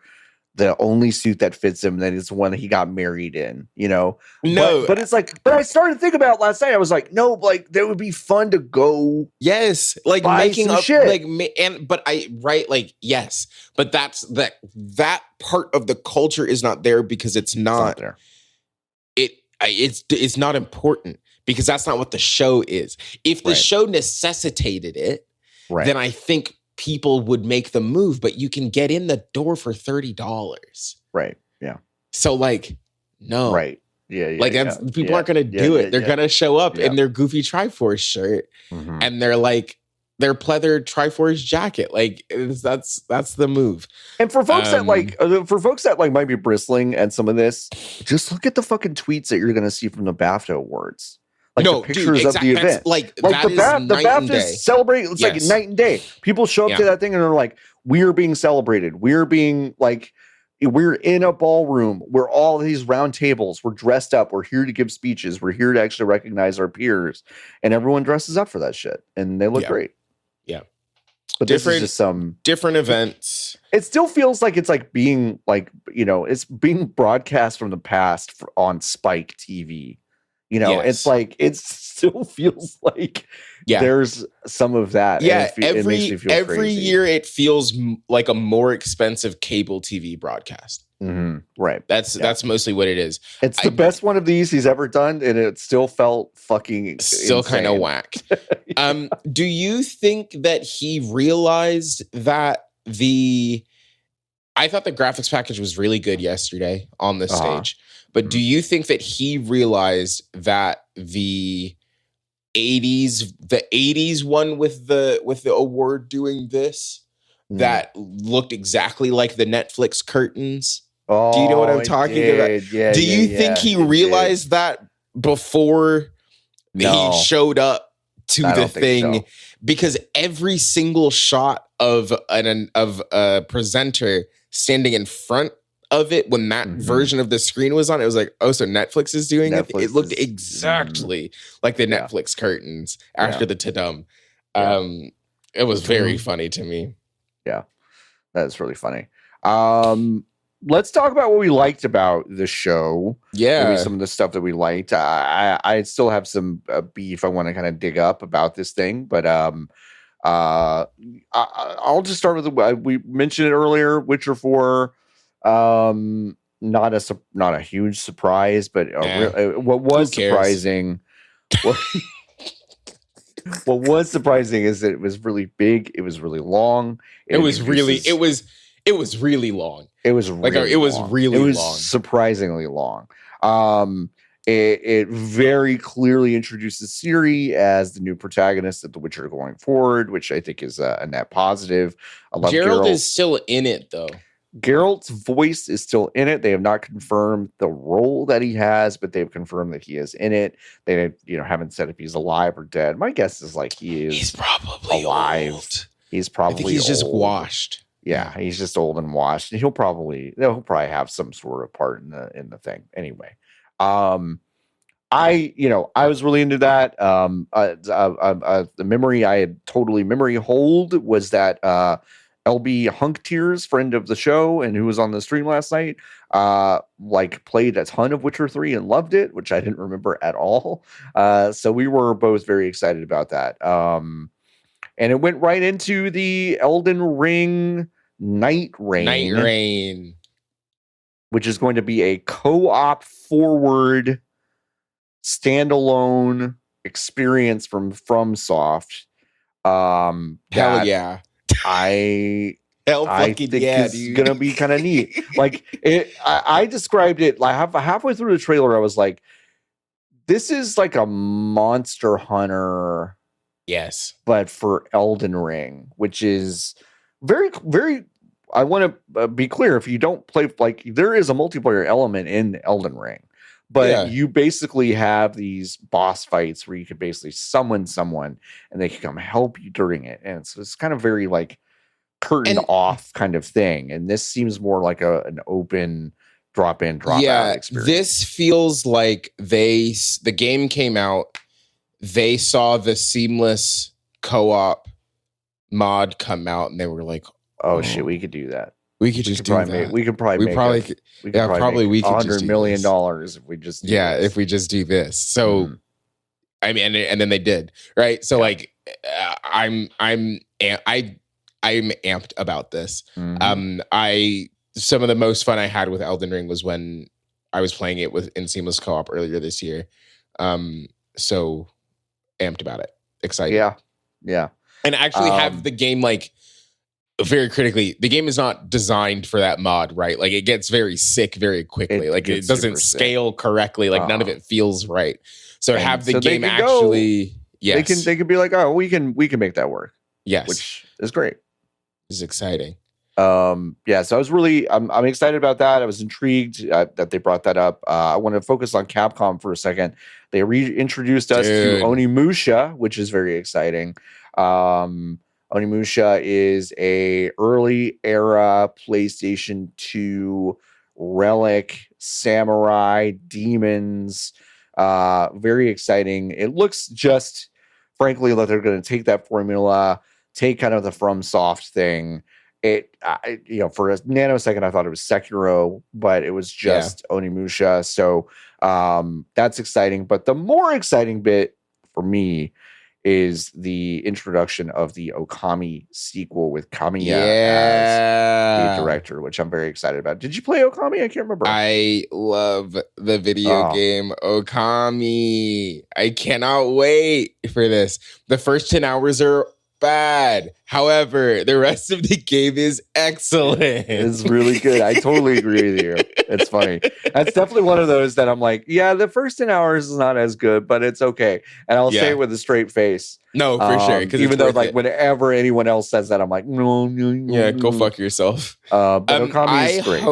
Speaker 1: the only suit that fits him, that is one that he got married in, you know?
Speaker 2: No.
Speaker 1: But it's like, but I started thinking about it last night. I was like, no, like that would be fun to go.
Speaker 2: Yes. Like making up
Speaker 1: shit.
Speaker 2: Yes. But that part of the culture is not there because it's not there. It's not important because that's not what the show is. If the show necessitated it, then I think people would make the move, but you can get in the door for $30.
Speaker 1: Right. Yeah.
Speaker 2: So like, no.
Speaker 1: Right. Yeah.
Speaker 2: Like people aren't going to do it. They're going to show up in their goofy Triforce shirt and they're like, their pleather Triforce jacket. Like that's the move.
Speaker 1: And for folks that might be bristling at some of this, just look at the fucking tweets that you're going to see from the BAFTA awards. Like the pictures of the event.
Speaker 2: Like the BAFTA
Speaker 1: celebrate. It's like night and day. People show up to that thing and they're like, we're being celebrated. We're being like, we're in a ballroom. We're all these round tables. We're dressed up. We're here to give speeches. We're here to actually recognize our peers. And everyone dresses up for that shit. And they look great.
Speaker 2: Yeah.
Speaker 1: But this is just some
Speaker 2: different events.
Speaker 1: It still feels like it's like being like, you know, it's being broadcast from the past on Spike TV. You know, it's like, it still feels like there's some of that.
Speaker 2: Yeah,
Speaker 1: it makes me feel
Speaker 2: every
Speaker 1: crazy.
Speaker 2: year it feels like a more expensive cable TV broadcast.
Speaker 1: Right.
Speaker 2: That's mostly what it is.
Speaker 1: It's the best one of these he's ever done, and it still felt fucking
Speaker 2: still kind of whack. Do you think that he realized that I thought the graphics package was really good yesterday on the stage, but do you think that he realized that the 80s one with the award doing this that looked exactly like the Netflix curtains?
Speaker 1: Oh,
Speaker 2: do you know what I'm talking about?
Speaker 1: Yeah,
Speaker 2: do you think he realized that before he showed up to the thing? So. Because every single shot of a presenter standing in front of it when that version of the screen was on, it was like, oh, so Netflix is doing it. It looked exactly like the Netflix curtains after the Tadum. It was very funny to me.
Speaker 1: Yeah, that's really funny. Let's talk about what we liked about the show.
Speaker 2: Yeah,
Speaker 1: maybe some of the stuff that we liked. I still have some beef I want to kind of dig up about this thing, but I'll just start with we mentioned it earlier. Witcher 4, not a huge surprise, but what was surprising. What was surprising is that it was really big. It was really long.
Speaker 2: It was really long.
Speaker 1: It was really long. Surprisingly long. It very clearly introduces Ciri as the new protagonist of The Witcher going forward, which I think is a net positive. I love
Speaker 2: Geralt is still in it, though.
Speaker 1: Geralt's voice is still in it. They have not confirmed the role that he has, but they've confirmed that he is in it. They haven't said if he's alive or dead. My guess is like he's
Speaker 2: probably
Speaker 1: alive.
Speaker 2: Old.
Speaker 1: He's probably
Speaker 2: I think he's
Speaker 1: old.
Speaker 2: Just washed.
Speaker 1: Yeah, he's just old and washed. And he'll probably have some sort of part in the thing. Anyway. I was really into that. The memory I had totally memory hold was that LB Hunktears, friend of the show and who was on the stream last night, played a ton of Witcher 3 and loved it, which I didn't remember at all. So we were both very excited about that. And it went right into the Elden Ring Nightreign, which is going to be a co-op forward standalone experience from FromSoft.
Speaker 2: Hell yeah.
Speaker 1: I think it's gonna be kind of neat. Like I described it like halfway through the trailer. I was like, "This is like a Monster Hunter,
Speaker 2: yes,
Speaker 1: but for Elden Ring, which is very, very." I want to be clear: if you don't play, like, there is a multiplayer element in Elden Ring, but you basically have these boss fights where you could basically summon someone and they can come help you during it, and it's kind of very like curtain off kind of thing. And this seems more like an open drop in, drop out experience.
Speaker 2: This feels like the game came out, they saw the seamless co-op mod come out, and they were like,
Speaker 1: oh shit, we could do that.
Speaker 2: We could just do that.
Speaker 1: We could probably make $100 million if we just do this.
Speaker 2: If we just do this. So I mean, and then they did, right? So like, I'm amped about this. Some of the most fun I had with Elden Ring was when I was playing it in seamless co-op earlier this year. So amped about it, excited.
Speaker 1: Yeah.
Speaker 2: And actually have the game like very critically. The game is not designed for that mod, right? Like it gets very sick very quickly. It doesn't scale correctly. Like none of it feels right. So have the game actually. Yes,
Speaker 1: they can be like, oh, we can make that work.
Speaker 2: Yes,
Speaker 1: which is great.
Speaker 2: This is exciting.
Speaker 1: So I was really I'm excited about that. I was intrigued that they brought that up. I want to focus on Capcom for a second. They reintroduced us to Onimusha, which is very exciting. Onimusha is a early era PlayStation 2 relic samurai demons. Very exciting. It looks just frankly like they're going to take that formula, take kind of the FromSoft thing. For a nanosecond, I thought it was Sekiro, but it was just Onimusha. So that's exciting. But the more exciting bit for me is the introduction of the Okami sequel with Kamiya as the director, which I'm very excited about. Did you play Okami? I can't remember.
Speaker 2: I love the video game Okami. I cannot wait for this. The first 10 hours are bad. However, the rest of the game is excellent.
Speaker 1: It's really good. I totally agree with you. It's funny. That's definitely one of those that I'm like, yeah, the first 10 hours is not as good, but it's okay. And I'll say it with a straight face.
Speaker 2: No, for sure.
Speaker 1: Because even though whenever anyone else says that, I'm like, no.
Speaker 2: Yeah, go fuck yourself.
Speaker 1: But Okami is great.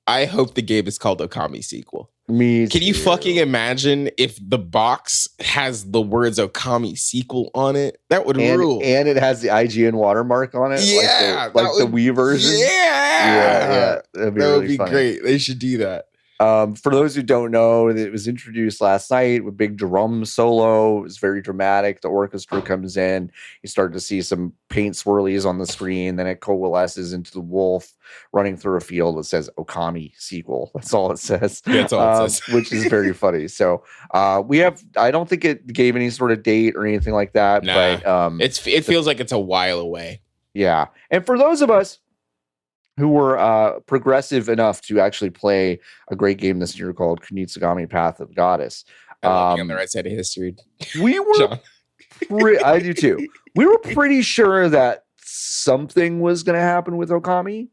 Speaker 2: I hope the game is called Okami Sequel.
Speaker 1: Me
Speaker 2: Can you fucking imagine if the box has the words Okami Sequel on it? That would rule.
Speaker 1: And it has the IGN watermark on it.
Speaker 2: Yeah.
Speaker 1: Like the Wii version.
Speaker 2: Yeah.
Speaker 1: That'd be really funny.
Speaker 2: Great. They should do that.
Speaker 1: For those who don't know, it was introduced last night with big drum solo. It was very dramatic. The orchestra comes in. You start to see some paint swirlies on the screen. Then it coalesces into the wolf running through a field that says Okami Sequel. That's all it says.
Speaker 2: That's all it says.
Speaker 1: Which is very funny. So I don't think it gave any sort of date or anything like that.
Speaker 2: Nah,
Speaker 1: but
Speaker 2: it feels like it's a while away.
Speaker 1: Yeah. And for those of us who were progressive enough to actually play a great game this year called Kunitsugami Path of the Goddess.
Speaker 2: I love on the right side of history.
Speaker 1: We were, I do too. We were pretty sure that something was going to happen with Okami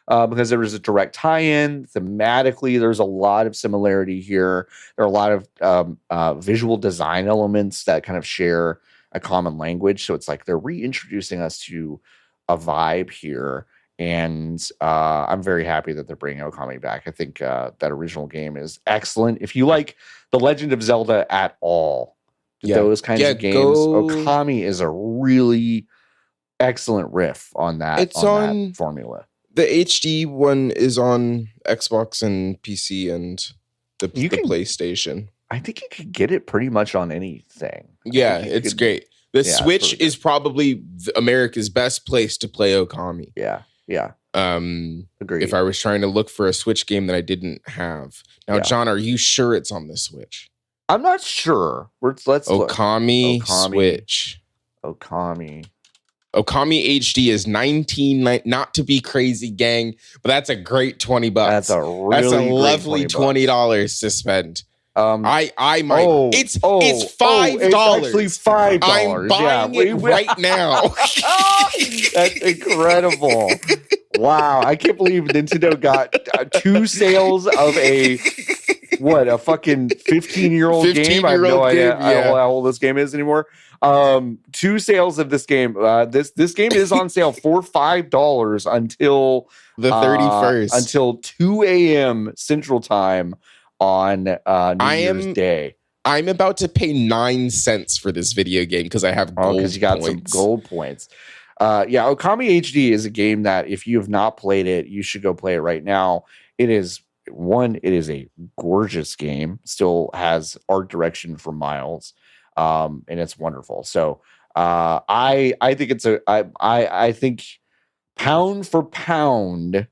Speaker 1: because there was a direct tie-in. Thematically, there's a lot of similarity here. There are a lot of visual design elements that kind of share a common language. So it's like they're reintroducing us to a vibe here. And I'm very happy that they're bringing Okami back. I think that original game is excellent. If you like The Legend of Zelda at all, those kinds of games, Okami is a really excellent riff on that, that formula.
Speaker 2: The HD one is on Xbox and PC and the PlayStation.
Speaker 1: I think you could get it pretty much on anything.
Speaker 2: Yeah, it's great. The Switch is probably America's best place to play Okami.
Speaker 1: Yeah. Agreed.
Speaker 2: If I was trying to look for a Switch game that I didn't have. Now, John, are you sure it's on the Switch?
Speaker 1: I'm not sure. Let's look.
Speaker 2: Okami Switch.
Speaker 1: Okami
Speaker 2: HD is $19. Not to be crazy, gang, but that's a great $20.
Speaker 1: That's a
Speaker 2: lovely $20 to spend. I might. It's $5.
Speaker 1: It's actually $5.
Speaker 2: I'm buying it right now.
Speaker 1: That's incredible. Wow, I can't believe Nintendo got 2 sales of a fucking 15-year-old game. I have no idea how old this game is anymore. 2 sales of this game. This game is on sale for $5 until
Speaker 2: the 31st,
Speaker 1: until 2 a.m. Central Time on New Year's Day.
Speaker 2: I'm about to pay 9 cents for this video game because I have gold
Speaker 1: because you got some gold points. Okami HD is a game that if you have not played it, you should go play it right now. It is a gorgeous game. Still has art direction for miles, and it's wonderful. So I think I think pound for pound,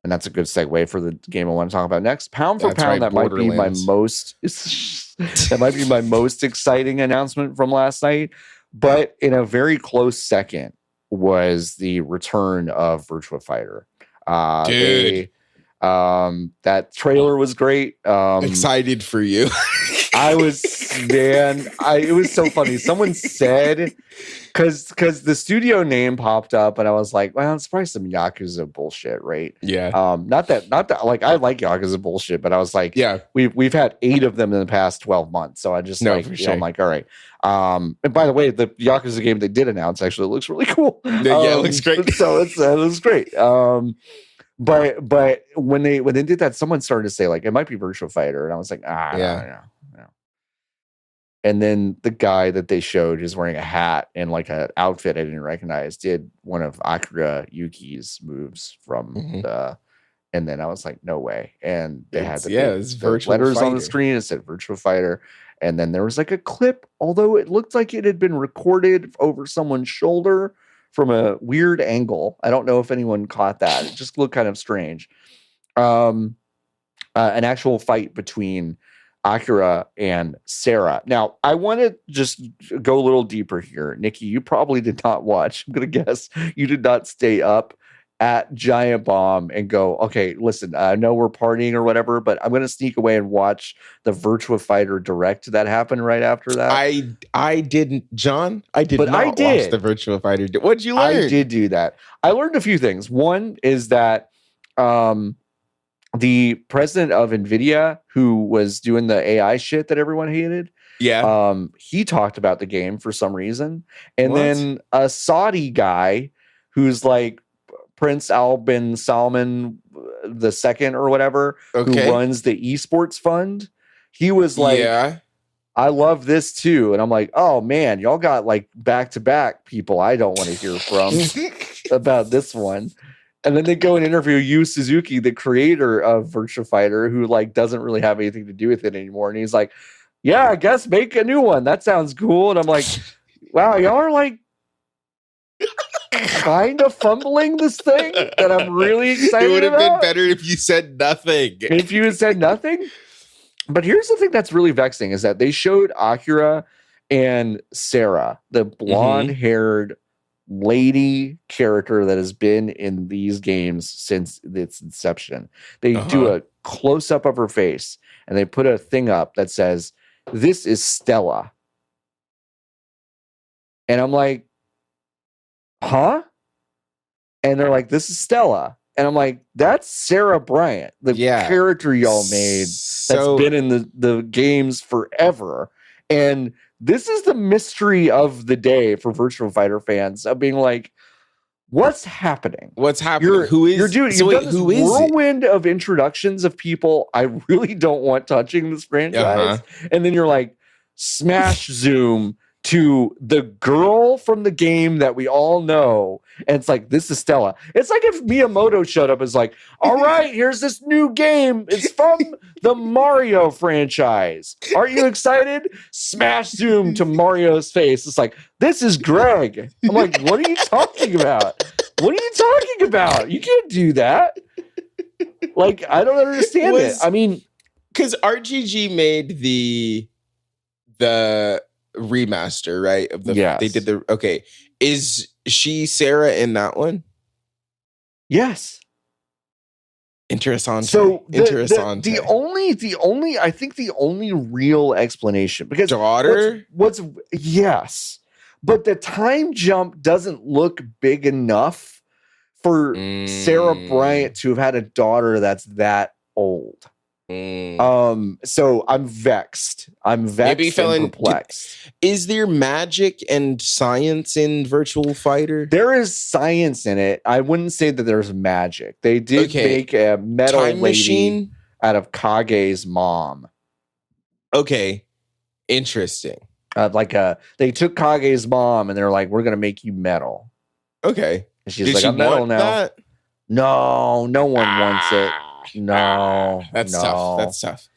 Speaker 1: and that's a good segue for the game I want to talk about next. Pound for pound, that might be my most that might be my most exciting announcement from last night. But in a very close second was the return of Virtua Fighter.
Speaker 2: Dude,
Speaker 1: that trailer was great.
Speaker 2: Excited for you.
Speaker 1: I was, man. It was so funny. Someone said, because the studio name popped up, and I was like, well, it's probably some Yakuza bullshit, right?
Speaker 2: Yeah.
Speaker 1: Not that. Like, I like Yakuza bullshit, but I was like,
Speaker 2: yeah,
Speaker 1: we've had 8 of them in the past 12 months, so I just for sure. I'm like, all right. And by the way, the Yakuza game they did announce actually looks really cool.
Speaker 2: Yeah, it looks great.
Speaker 1: So it looks great. But when they did that, someone started to say like it might be Virtua Fighter, and I was like, no. And then the guy that they showed is wearing a hat and like an outfit I didn't recognize did one of Akira Yuki's moves from the, and then I was like, no way. And they had the letters on the screen. It said Virtua Fighter. And then there was like a clip, although it looked like it had been recorded over someone's shoulder from a weird angle. I don't know if anyone caught that. It just looked kind of strange. An actual fight between Akira and Sarah. Now, I want to just go a little deeper here. Niki, you probably did not watch. I'm going to guess you did not stay up at Giant Bomb and go, okay, listen, I know we're partying or whatever, but I'm going to sneak away and watch the Virtua Fighter Direct that happened right after that.
Speaker 2: I didn't, John. I did not watch the Virtua Fighter. What'd you learn?
Speaker 1: I did do that. I learned a few things. One is that the president of NVIDIA, who was doing the AI shit that everyone hated, he talked about the game for some reason. And then a Saudi guy who's like Prince Al bin Salman II or whatever, who runs the esports fund, he was like, I love this too. And I'm like, oh man, y'all got like back-to-back people I don't want to hear from about this one. And then they go and interview Yu Suzuki, the creator of Virtua Fighter, who like doesn't really have anything to do with it anymore. And he's like, yeah, I guess make a new one. That sounds cool. And I'm like, wow, y'all are like kind of fumbling this thing that I'm really excited about. It would have been
Speaker 2: better if you said nothing.
Speaker 1: If you had said nothing. But here's the thing that's really vexing is that they showed Akira and Sarah, the blonde-haired lady character that has been in these games since its inception. They do a close-up of her face, and they put a thing up that says, "This is Stella." And I'm like, huh? And they're like, "This is Stella." And I'm like, that's Sarah Bryant, the character y'all made that's been in the games forever. And this is the mystery of the day for Virtua Fighter fans of being like, what's happening?
Speaker 2: What's happening? You've done this
Speaker 1: whirlwind of introductions of people I really don't want touching this franchise. And then you're like, smash zoom to the girl from the game that we all know. And it's like, this is Stella. It's like if Miyamoto showed up and was like, all right, here's this new game. It's from the Mario franchise. Aren't you excited? Smash zoom to Mario's face. It's like, this is Greg. I'm like, what are you talking about? What are you talking about? You can't do that. Like, I don't understand it. I mean,
Speaker 2: because RGG made the remaster, right? Of the they did the is she Sarah in that one?
Speaker 1: Yes.
Speaker 2: Interesting.
Speaker 1: So the only I think the only real explanation, because
Speaker 2: daughter
Speaker 1: what's yes, but the time jump doesn't look big enough for Sarah Bryant to have had a daughter that's that old. So I'm vexed. I'm vexed and perplexed.
Speaker 2: Is there magic and science in Virtua Fighter?
Speaker 1: There is science in it. I wouldn't say that there's magic. They did make a metal
Speaker 2: time machine
Speaker 1: out of Kage's mom.
Speaker 2: Okay, interesting.
Speaker 1: They took Kage's mom and they're like, "We're gonna make you metal."
Speaker 2: Okay,
Speaker 1: and she's like, "I'm metal now." That? No, no one wants it. No,
Speaker 2: that's tough. That's tough.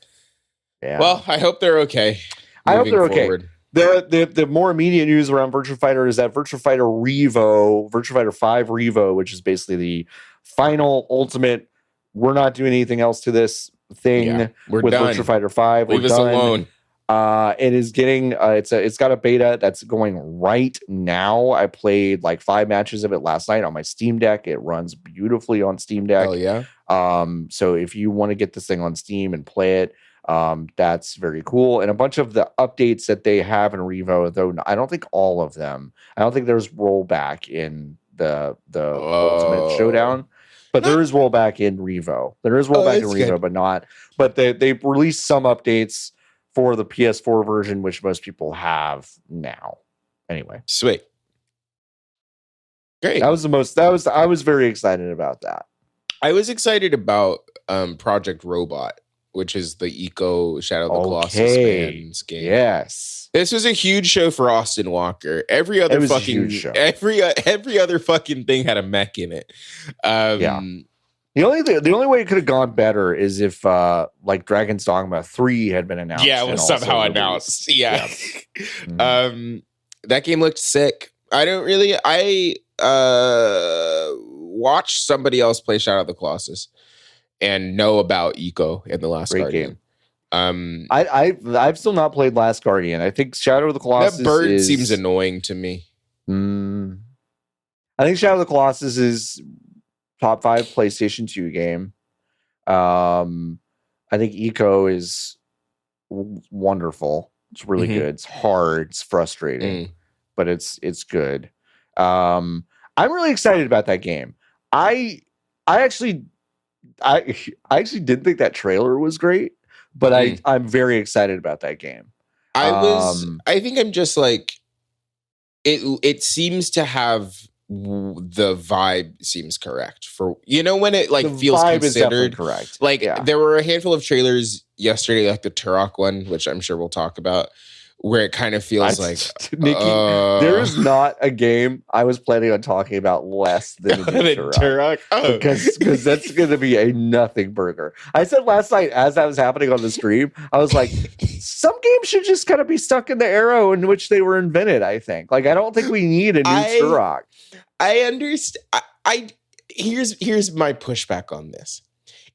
Speaker 1: Yeah.
Speaker 2: Well, I hope they're okay.
Speaker 1: I hope they're okay. The more immediate news around Virtua Fighter is that Virtua Fighter 5 Revo, which is basically the final ultimate, we're not doing anything else to this thing
Speaker 2: we're
Speaker 1: with
Speaker 2: done.
Speaker 1: Virtua Fighter 5.
Speaker 2: Leave us alone.
Speaker 1: It is getting it's got a beta that's going right now. I played like 5 matches of it last night on my Steam Deck. It runs beautifully on Steam Deck.
Speaker 2: Hell yeah.
Speaker 1: So if you want to get this thing on Steam and play it, that's very cool. And a bunch of the updates that they have in Revo, though I don't think all of them. I don't think there's rollback in the Ultimate Showdown, but there is rollback in Revo. There is rollback in Revo, good. But not. But they released some updates for the PS4 version, which most people have now. Anyway,
Speaker 2: sweet, great.
Speaker 1: I was very excited about that.
Speaker 2: I was excited about Project Robot, which is the Eco Shadow of the Colossus fans game.
Speaker 1: Yes,
Speaker 2: this was a huge show for Austin Walker. Every other fucking thing had a mech in it. The only way it could have gone better is if like Dragon's Dogma 3 had been announced. Yeah, it was somehow announced. Yeah. That game looked sick. I watched somebody else play Shadow of the Colossus and know about Eco in the Last Guardian.
Speaker 1: Game. I've still not played Last Guardian. I think Shadow of the Colossus.
Speaker 2: That bird seems annoying to me.
Speaker 1: I think Shadow of the Colossus is top 5 PlayStation 2 game. I think Eco is wonderful. It's really good. It's hard. It's frustrating, but it's good. I'm really excited about that game. I actually didn't think that trailer was great, but I'm very excited about that game.
Speaker 2: I think I'm just like it seems to have the vibe seems correct for when it like feels considered
Speaker 1: correct.
Speaker 2: Like there were a handful of trailers yesterday, like the Turok one, which I'm sure we'll talk about, where it kind of feels like
Speaker 1: Niki, there is not a game I was planning on talking about less than
Speaker 2: Turok.
Speaker 1: Because that's going to be a nothing burger. I said last night as that was happening on the stream, I was like, some games should just kind of be stuck in the era in which they were invented. I think, like, I don't think we need a new Turok.
Speaker 2: I understand. Here's my pushback on this.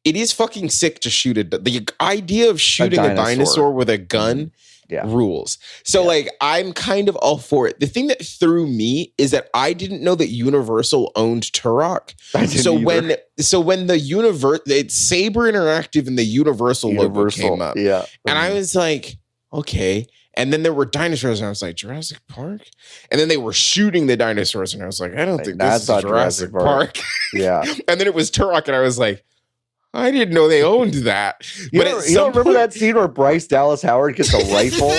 Speaker 2: It is fucking sick to shoot the idea of shooting a dinosaur with a gun. Rules. So like I'm kind of all for it. The thing that threw me is that I didn't know that Universal owned Turok. When the Saber Interactive and the Universal logo came up. And I was like, okay. And then there were dinosaurs and I was like, Jurassic Park? And then they were shooting the dinosaurs and I was like, I don't think this is Jurassic Park.
Speaker 1: Yeah.
Speaker 2: And then it was Turok and I was like, I didn't know they owned that.
Speaker 1: You don't remember that scene where Bryce Dallas Howard gets a rifle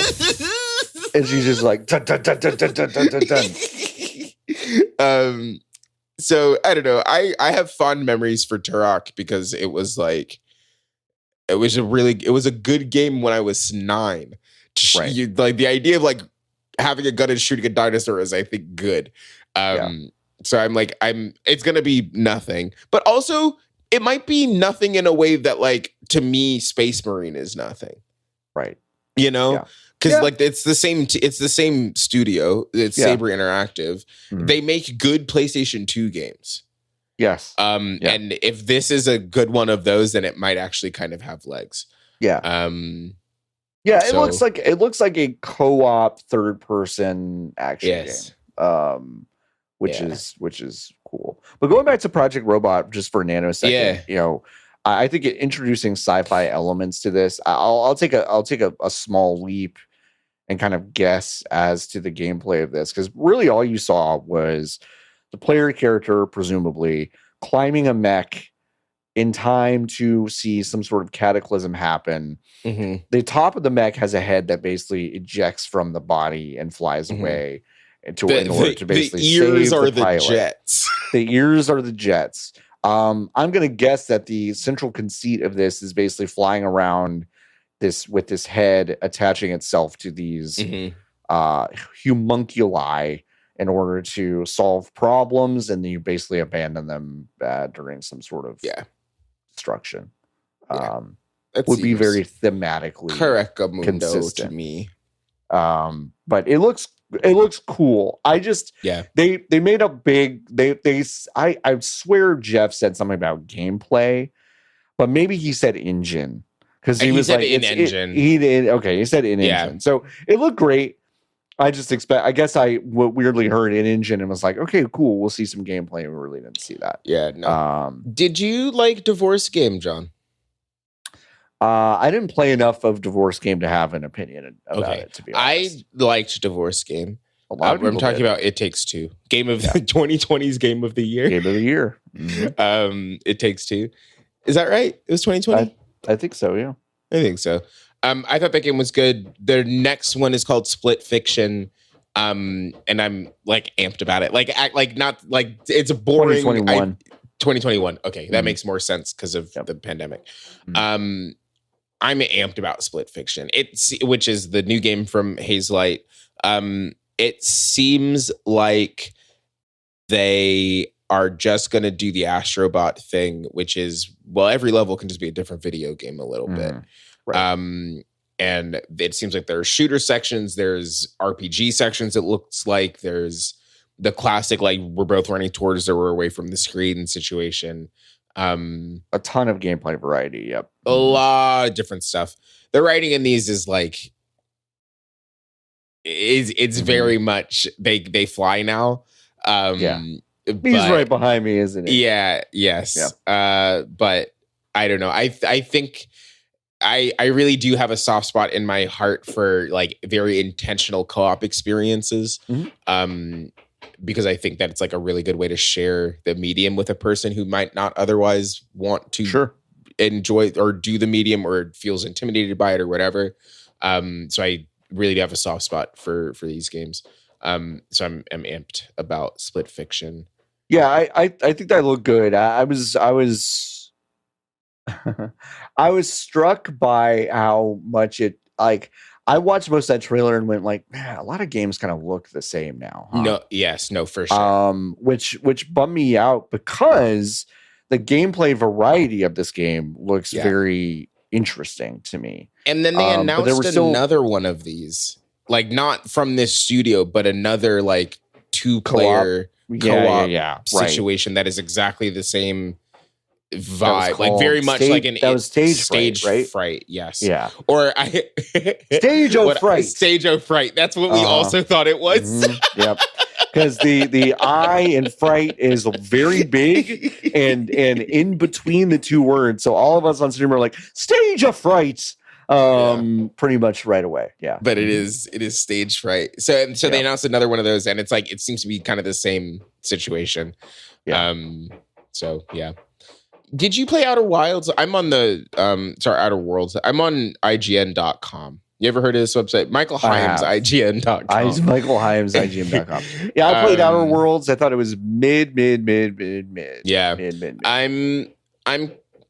Speaker 1: and she's just like dun, dun, dun, dun, dun, dun, dun, dun.
Speaker 2: So I don't know. I have fond memories for Turok because it was a good game when I was 9. Right. Like the idea of like having a gun and shooting a dinosaur is, I think, good. So I'm like, it's gonna be nothing, but also it might be nothing in a way that, like, to me, Space Marine is nothing.
Speaker 1: Right.
Speaker 2: Because like it's the same studio. It's Saber Interactive. They make good PlayStation 2 games.
Speaker 1: Yes.
Speaker 2: And if this is a good one of those, then it might actually kind of have legs.
Speaker 1: Yeah. It looks like a co-op third-person action game. Which is cool. But going back to Project Robot just for a nanosecond, I think introducing sci-fi elements to this, I'll take a small leap and kind of guess as to the gameplay of this, because really all you saw was the player character presumably climbing a mech in time to see some sort of cataclysm happen. The top of the mech has a head that basically ejects from the body and flies away. In order to basically
Speaker 2: the ears
Speaker 1: save
Speaker 2: are
Speaker 1: the pilot.
Speaker 2: Jets.
Speaker 1: The ears are the jets. I'm going to guess that the central conceit of this is basically flying around with this head attaching itself to these homunculi in order to solve problems, and then you basically abandon them during some sort of destruction. Would be very thematically
Speaker 2: correct
Speaker 1: consistent
Speaker 2: to me.
Speaker 1: But it looks cool. I just they made a big I swear Jeff said something about gameplay, but maybe he said engine because he was
Speaker 2: said
Speaker 1: like
Speaker 2: in engine.
Speaker 1: He did okay. He said in engine, so it looked great. I guess I weirdly heard in engine and was like, okay, cool. We'll see some gameplay, and we really didn't see that.
Speaker 2: Yeah. No. Did you like Divorce Game, John?
Speaker 1: I didn't play enough of Divorce Game to have an opinion about it. To be honest,
Speaker 2: I liked Divorce Game.
Speaker 1: A lot of people
Speaker 2: I'm talking about It Takes Two, game of the 2020's Game of the Year.
Speaker 1: Game of the Year. Mm-hmm.
Speaker 2: It Takes Two. Is that right? It was 2020.
Speaker 1: I think so. Yeah,
Speaker 2: I think so. I thought that game was good. Their next one is called Split Fiction. And I'm like amped about it. Not like it's a boring 2021. Okay, that makes more sense because of the pandemic. I'm amped about Split Fiction. Which is the new game from Hazelight. It seems like they are just going to do the Astro Bot thing, which is, well, every level can just be a different video game a little bit. Right. And it seems like there are shooter sections, there's RPG sections, it looks like there's the classic, like, we're both running towards or we're away from the screen situation.
Speaker 1: A ton of gameplay variety, yep.
Speaker 2: A lot of different stuff. The writing in these is like, it's very much, they fly now.
Speaker 1: He's right behind me, isn't he?
Speaker 2: Yeah, yes. Yeah. But I don't know. I think I really do have a soft spot in my heart for like very intentional co-op experiences. Because I think that it's like a really good way to share the medium with a person who might not otherwise want to enjoy or do the medium or feels intimidated by it or whatever. So I really do have a soft spot for these games. So I'm amped about Split Fiction.
Speaker 1: Yeah, I think that looked good. I was I was struck by how much it, like, I watched most of that trailer and went like, man, a lot of games kind of look the same now. Huh?
Speaker 2: No, for sure.
Speaker 1: Which bummed me out because the gameplay variety of this game looks very interesting to me.
Speaker 2: And then they announced another one of these, like not from this studio, but another like 2-player co-op situation that is exactly the same vibe, like very much like an
Speaker 1: stage
Speaker 2: fright. Yes.
Speaker 1: Yeah.
Speaker 2: Or
Speaker 1: Stage
Speaker 2: of Fright. That's what we also thought it was.
Speaker 1: Yep. Because the I in fright is very big and in between the two words. So all of us on stream are like, Stage of Fright. Pretty much right away. Yeah.
Speaker 2: But it is Stage Fright. So they announced another one of those, and it's like it seems to be kind of the same situation. Yeah. So yeah. Did you play Outer Wilds? I'm on the Outer Worlds. I'm on IGN.com. You ever heard of this website? Michael Himes, IGN.com.
Speaker 1: Michael Himes, IGN.com. Yeah, I played Outer Worlds. I thought it was mid.
Speaker 2: Yeah.
Speaker 1: Mid.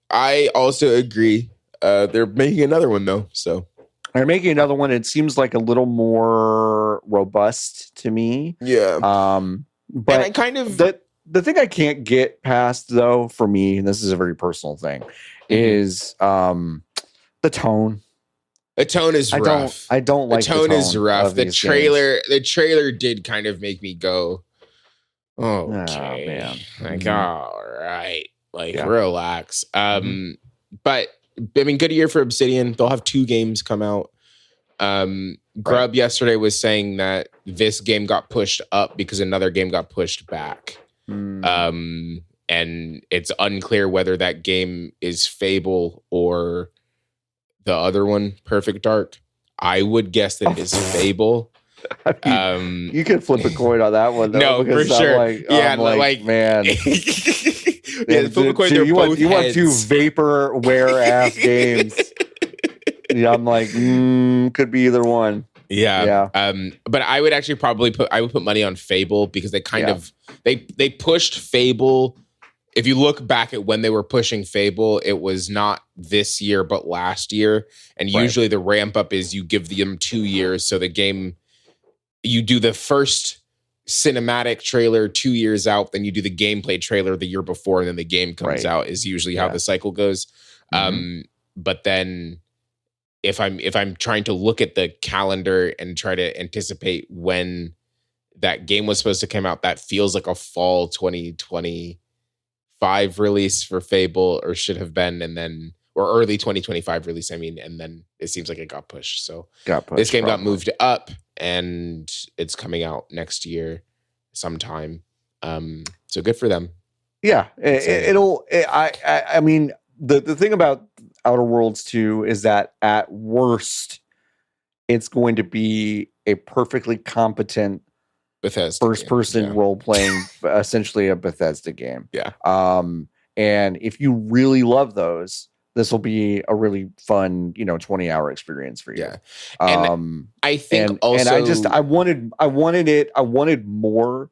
Speaker 2: I also agree. They're making another one though. So
Speaker 1: they're making another one. It seems like a little more robust to me.
Speaker 2: Yeah.
Speaker 1: But
Speaker 2: and I kind of
Speaker 1: the thing I can't get past though, for me, and this is a very personal thing, is the tone.
Speaker 2: The tone is rough.
Speaker 1: I don't like
Speaker 2: the tone is rough. The trailer did kind of make me go, okay, man. Like, all right. Like, relax. But I mean, good year for Obsidian. They'll have 2 games come out. Grub yesterday was saying that this game got pushed up because another game got pushed back. And it's unclear whether that game is Fable or the other one, Perfect Dark. I would guess that it is Fable.
Speaker 1: You could flip a coin on that one, though.
Speaker 2: No, for sure.
Speaker 1: I'm like, man.
Speaker 2: Yeah, flip a coin.
Speaker 1: You want 2 vaporware ass games. Yeah, I'm like, could be either one.
Speaker 2: Yeah. But I would actually put money on Fable because they kind of they pushed Fable. If you look back at when they were pushing Fable, it was not this year, but last year. And usually the ramp up is you give them 2 years. So the game, you do the first cinematic trailer 2 years out, then you do the gameplay trailer the year before, and then the game comes out is usually how the cycle goes. But then if I'm trying to look at the calendar and try to anticipate when that game was supposed to come out, that feels like a fall 2025 release for Fable, or should have been, and then or early 2025 release. I mean, and then it seems like it got pushed. So this game got moved up, and it's coming out next year sometime. So good for them.
Speaker 1: Yeah, I mean, the thing about Outer Worlds 2 is that at worst, it's going to be a perfectly competent
Speaker 2: Bethesda
Speaker 1: first-person role-playing, essentially a Bethesda game.
Speaker 2: Yeah.
Speaker 1: And if you really love those, this will be a really fun, 20-hour experience for you.
Speaker 2: Yeah. And I think also,
Speaker 1: and I wanted more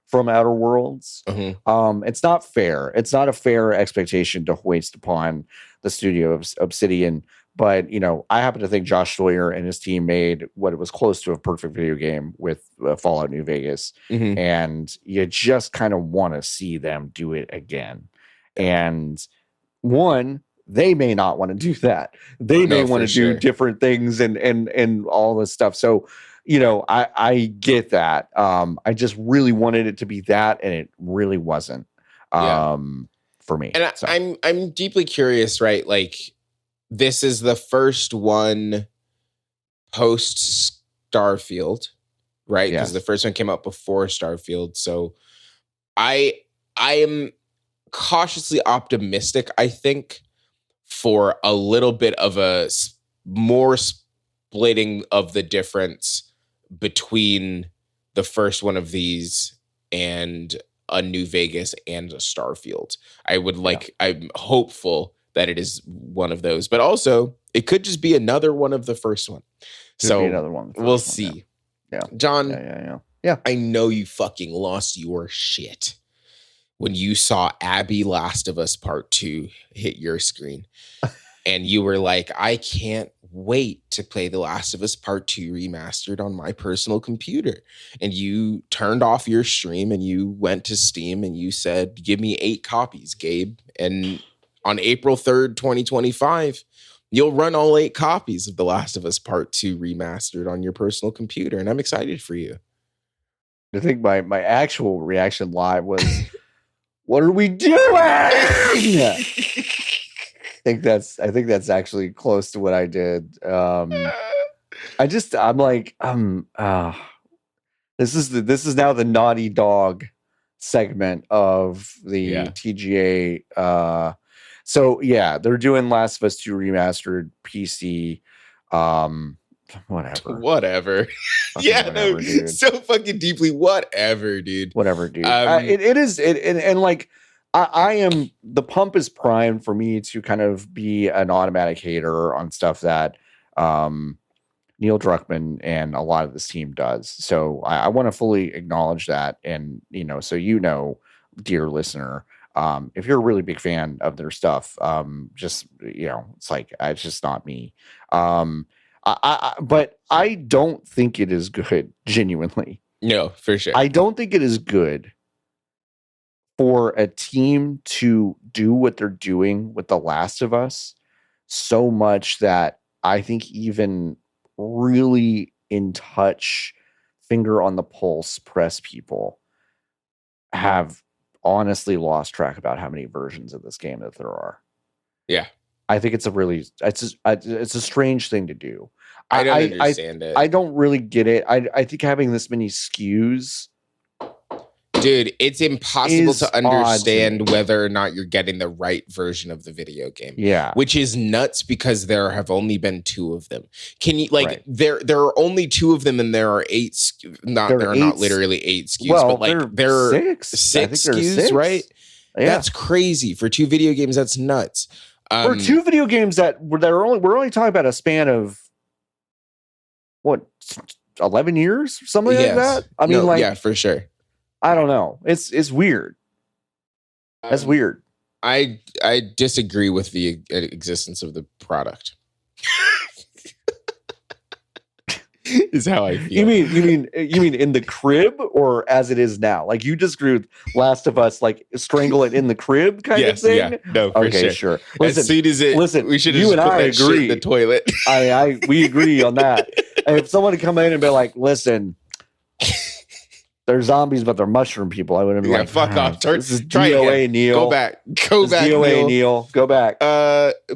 Speaker 1: from Outer Worlds.
Speaker 2: Mm-hmm.
Speaker 1: It's not fair. It's not a fair expectation to hoist upon the studio of Obsidian. But, I happen to think Josh Sawyer and his team made what it was close to a perfect video game with Fallout New Vegas.
Speaker 2: Mm-hmm.
Speaker 1: And you just kind of want to see them do it again. And they may not want to do that. They may want to do different things and all this stuff. So, I get that. I just really wanted it to be that, and it really wasn't for me.
Speaker 2: And so. I'm deeply curious, right? Like, this is the first one post Starfield, right? Because the first one came out before Starfield. So I am cautiously optimistic, I think, for a little bit of a more splitting of the difference between the first one of these and a New Vegas and a Starfield. I'm hopeful that it is one of those, but also it could just be another one of the first one. So
Speaker 1: another one.
Speaker 2: We'll see.
Speaker 1: Yeah.
Speaker 2: John.
Speaker 1: Yeah.
Speaker 2: I know you fucking lost your shit when you saw Abby Last of Us Part 2 hit your screen. And you were like, I can't wait to play The Last of Us Part 2 remastered on my personal computer. And you turned off your stream and you went to Steam and you said, give me 8 copies, Gabe. And on April 3rd, 2025, you'll run all 8 copies of The Last of Us Part 2 remastered on your personal computer. And I'm excited for you.
Speaker 1: I think my actual reaction live was, what are we doing? I think that's actually close to what I did. I'm like, this is now the Naughty Dog segment of the TGA. So yeah, they're doing Last of Us 2 remastered PC. Whatever.
Speaker 2: Yeah, whatever, dude. So fucking deeply. Whatever, dude.
Speaker 1: It is. And like, I am, the pump is primed for me to kind of be an automatic hater on stuff that Neil Druckmann and a lot of this team does. So I want to fully acknowledge that. And, so, dear listener, if you're a really big fan of their stuff, just, it's like, it's just not me. But I don't think it is good, genuinely.
Speaker 2: No, for sure.
Speaker 1: I don't think it is good for a team to do what they're doing with The Last of Us so much that I think even really in touch, finger on the pulse press people have honestly lost track about how many versions of this game that there are.
Speaker 2: Yeah.
Speaker 1: I think it's a strange thing to do.
Speaker 2: I don't understand it.
Speaker 1: I don't really get it. I think having this many SKUs,
Speaker 2: dude, it's impossible to understand whether or not you're getting the right version of the video game.
Speaker 1: Yeah.
Speaker 2: Which is nuts because there have only been 2 of them. Can you there are only 2 of them and there are 8 there are not literally 8 SKUs, but like there are 6 SKUs, right? Yeah. That's crazy. For 2 video games, that's nuts.
Speaker 1: For 2 video games we're only talking about a span of what, 11 years, something like that. I mean,
Speaker 2: yeah, for sure.
Speaker 1: I don't know. It's weird. That's weird.
Speaker 2: I disagree with the existence of the product. is how I feel.
Speaker 1: You mean in the crib or as it is now? Like you just grew Last of Us, like strangle it in the crib kind of thing?
Speaker 2: Yeah. No, for
Speaker 1: sure.
Speaker 2: Listen, as soon as we should have
Speaker 1: you
Speaker 2: just
Speaker 1: and
Speaker 2: put
Speaker 1: I
Speaker 2: that shit
Speaker 1: agree.
Speaker 2: in the toilet.
Speaker 1: We agree on that. And if someone had come in and be like, listen, they're zombies, but they're mushroom people, I would have been like,
Speaker 2: fuck off.
Speaker 1: This is
Speaker 2: try
Speaker 1: DOA,
Speaker 2: again.
Speaker 1: Neil.
Speaker 2: Go back,
Speaker 1: DOA, Neil. Go back.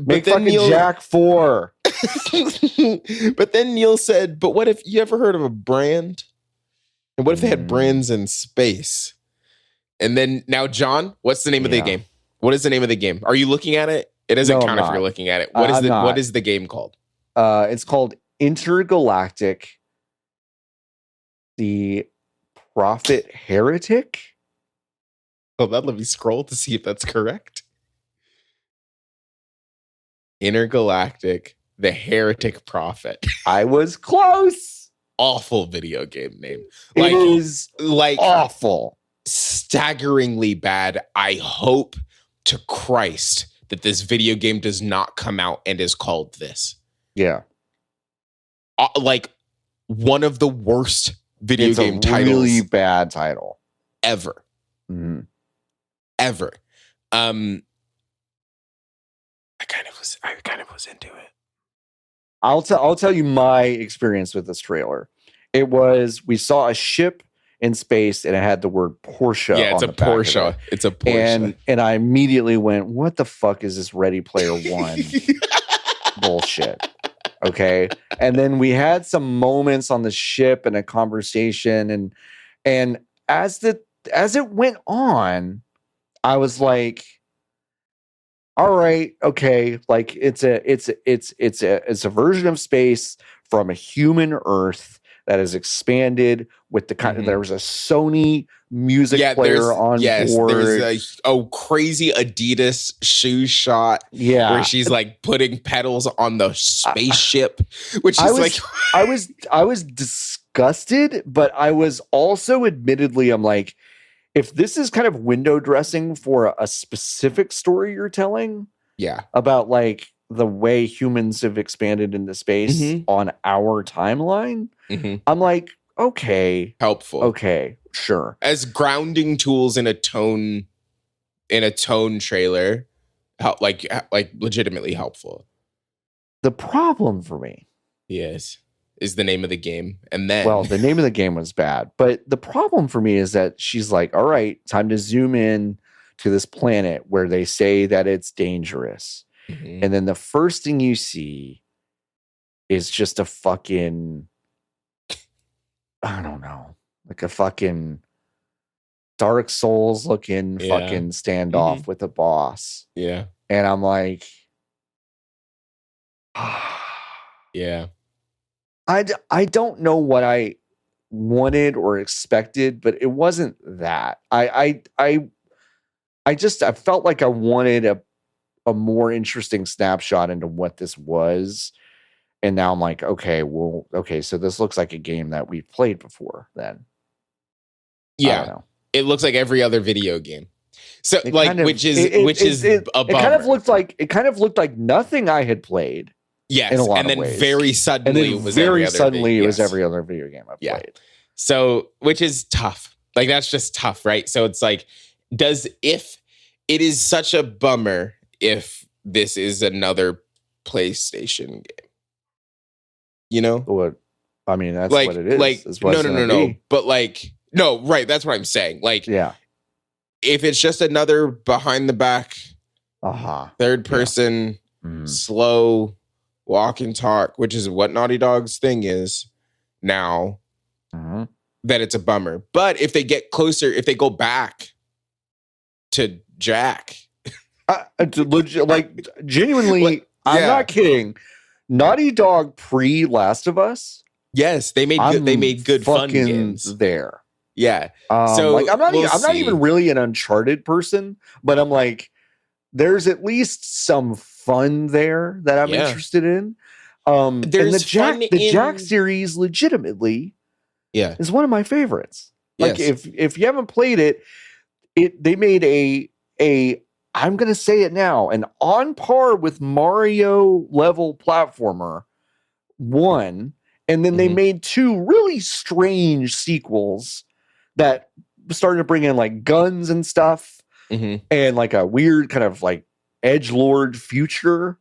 Speaker 1: Make fucking
Speaker 2: Neil,
Speaker 1: Jack 4.
Speaker 2: But then Neil said, but what if you ever heard of a brand? And what if they had brands in space? And then now, John, what's the name of the game? What is the name of the game? Are you looking at it? It doesn't count if you're looking at it. What is the game called?
Speaker 1: It's called Intergalactic, the Prophet Heretic.
Speaker 2: Hold on, let me scroll to see if that's correct. Intergalactic, the Heretic Prophet.
Speaker 1: I was close.
Speaker 2: Awful video game name.
Speaker 1: It is awful.
Speaker 2: Staggeringly bad. I hope to Christ that this video game does not come out and is called this.
Speaker 1: Yeah.
Speaker 2: Like one of the worst video game titles.
Speaker 1: Really bad title.
Speaker 2: Ever.
Speaker 1: Mm-hmm.
Speaker 2: Ever. I kind of was into it.
Speaker 1: I'll tell you my experience with this trailer. It was, we saw a ship in space and it had the word Porsche.
Speaker 2: Yeah, it's a Porsche. It's a Porsche.
Speaker 1: And I immediately went, what the fuck is this Ready Player One bullshit? Okay. And then we had some moments on the ship and a conversation and as it went on, I was like, all right, okay, like it's a version of space from a human Earth that is expanded with the kind of, there was a Sony music player on board.
Speaker 2: There's a crazy Adidas shoe shot where she's like putting pedals on the spaceship, which is
Speaker 1: I was disgusted, but I was also admittedly, I'm like, if this is kind of window dressing for a specific story you're telling, about like the way humans have expanded into space on our timeline, I'm like, okay,
Speaker 2: helpful,
Speaker 1: okay, sure,
Speaker 2: as grounding tools in a tone trailer, like legitimately helpful.
Speaker 1: The problem for me,
Speaker 2: is the name of the game. And then,
Speaker 1: well, the name of the game was bad, but the problem for me is that she's like, all right, time to zoom in to this planet where they say that it's dangerous. And then the first thing you see is just a fucking, I don't know, like a fucking Dark Souls looking fucking standoff with a boss.
Speaker 2: Yeah.
Speaker 1: And I'm like,
Speaker 2: yeah.
Speaker 1: I don't know what I wanted or expected, but it wasn't that. I felt like I wanted a more interesting snapshot into what this was. And now I'm like, okay, so this looks like a game that we've played before then.
Speaker 2: Yeah. It looks like every other video game. So it like, which is a bummer.
Speaker 1: It kind of looked like nothing I had played.
Speaker 2: Yes,
Speaker 1: in a lot
Speaker 2: and then
Speaker 1: of ways.
Speaker 2: very suddenly, it was
Speaker 1: every other video game I've played.
Speaker 2: So, which is tough. Like that's just tough, right? So it's like, if it is such a bummer if this is another PlayStation game, you know?
Speaker 1: What? I mean, that's like, what it is.
Speaker 2: Like, no. But like, no, right? That's what I'm saying. Like, if it's just another behind the back, third person, slow walk and talk, which is what Naughty Dog's thing is now, that it's a bummer. But if they get closer, if they go back to Jack,
Speaker 1: like genuinely, I'm not kidding. Naughty Dog pre Last of Us,
Speaker 2: yes, they made good fun games
Speaker 1: there.
Speaker 2: Yeah,
Speaker 1: so like I'm not even really an Uncharted person, but I'm like, there's at least some fun there that I'm interested in. And the Jack series legitimately is one of my favorites. Like if you haven't played it, they made a I'm gonna say it now, an on par with Mario level platformer 1 And then they made 2 really strange sequels that started to bring in like guns and stuff and like a weird kind of like edgelord future.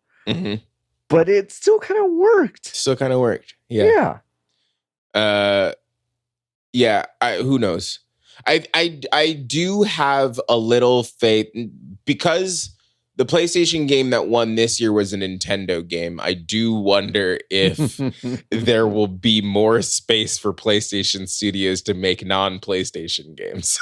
Speaker 1: But it still kind of worked.
Speaker 2: Yeah. Yeah. Who knows? I do have a little faith because the PlayStation game that won this year was a Nintendo game. I do wonder if there will be more space for PlayStation Studios to make non-PlayStation games.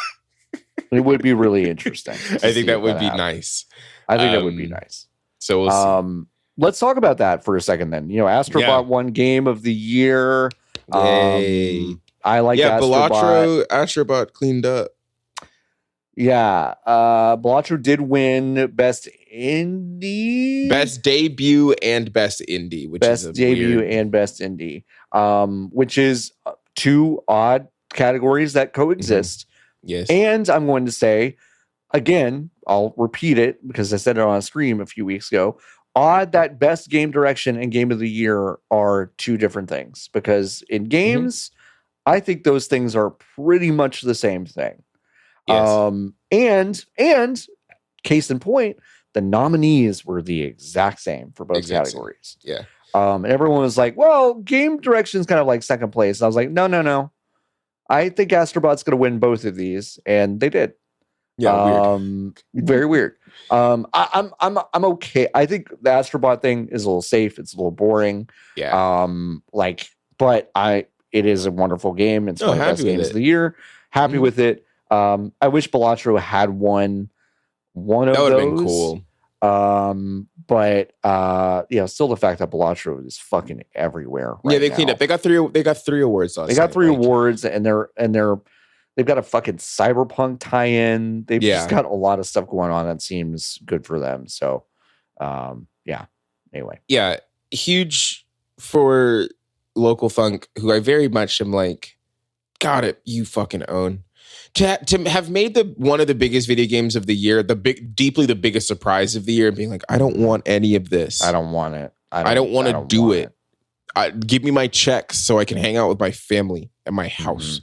Speaker 1: It would be really interesting.
Speaker 2: I think that would be nice.
Speaker 1: I think that would be nice.
Speaker 2: So we'll see.
Speaker 1: Let's talk about that for a second then. Astro Bot won Game of the Year.
Speaker 2: Yay.
Speaker 1: I like Astro Bot.
Speaker 2: Astro Bot cleaned up.
Speaker 1: Yeah. Balatro did win Best Indie.
Speaker 2: Best Debut and Best Indie, which
Speaker 1: Best
Speaker 2: is
Speaker 1: Debut and Best Indie, which is 2 odd categories that coexist.
Speaker 2: Yes.
Speaker 1: And I'm going to say, again, I'll repeat it because I said it on a stream a few weeks ago. Odd that Best Game Direction and Game of the Year are 2 different things, because in games, I think those things are pretty much the same thing.
Speaker 2: Yes.
Speaker 1: And case in point, the nominees were the exact same for both categories.
Speaker 2: Yeah.
Speaker 1: And everyone was like, well, game direction is kind of like second place. And I was like, no. I think Astrobot's going to win both of these. And they did.
Speaker 2: Yeah.
Speaker 1: Very weird. I'm okay. I think the Astrobot thing is a little safe. It's a little boring.
Speaker 2: Yeah.
Speaker 1: But it is a wonderful game. It's one of the best games of the year. Happy with it. I wish Balatro had won one of those. That would have been cool. But still the fact that Balatro is fucking everywhere. Right
Speaker 2: they cleaned up. They got three awards.
Speaker 1: They got 3 awards, and they've got a fucking cyberpunk tie-in. They've just got a lot of stuff going on that seems good for them. So, anyway.
Speaker 2: Yeah, huge for Local Funk, who I very much am like, got it, you fucking own. To have made one of the biggest video games of the year, deeply the biggest surprise of the year, and being like, I don't want any of this.
Speaker 1: I don't want it.
Speaker 2: I don't want to do it. Give me my checks so I can hang out with my family at my house.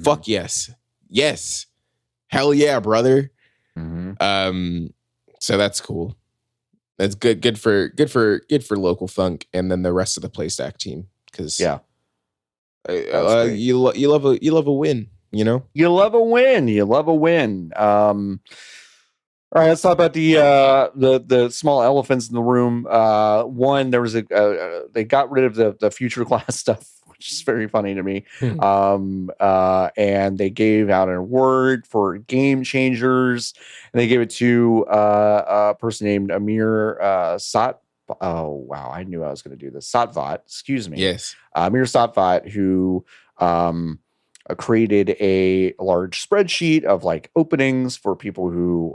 Speaker 2: Fuck yes. Yes. Hell yeah, brother. So that's cool. That's good. Good for Local Funk, and then the rest of the PlayStack team. Because you love a win. You
Speaker 1: love a win. All right, let's talk about the small elephants in the room. One, there was they got rid of the future class stuff, which is very funny to me. And they gave out an award for game changers, and they gave it to a person named Amir Sat. Oh wow, I knew I was going to do this. Satvat, excuse me.
Speaker 2: Yes,
Speaker 1: Amir Satvat, who created a large spreadsheet of like openings for people who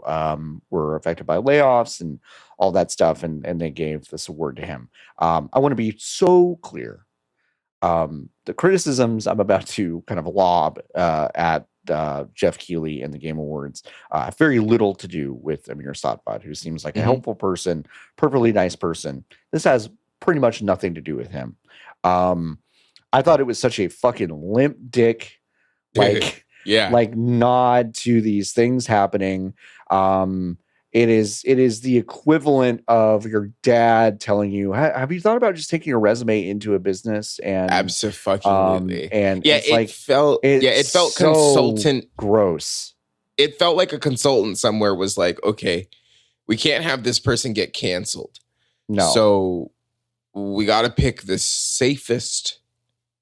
Speaker 1: were affected by layoffs and all that stuff, and they gave this award to him. I want to be so clear. The criticisms I'm about to kind of lob at Jeff Keighley and the Game Awards have very little to do with Amir Satvat, who seems like a helpful person, perfectly nice person. This has pretty much nothing to do with him. I thought it was such a fucking limp dick, like nod to these things happening. It is the equivalent of your dad telling you, have you thought about just taking your resume into a business? And
Speaker 2: absolutely.
Speaker 1: And
Speaker 2: it felt so consultant
Speaker 1: gross.
Speaker 2: It felt like a consultant somewhere was like, okay, we can't have this person get canceled.
Speaker 1: No.
Speaker 2: So we got to pick the safest,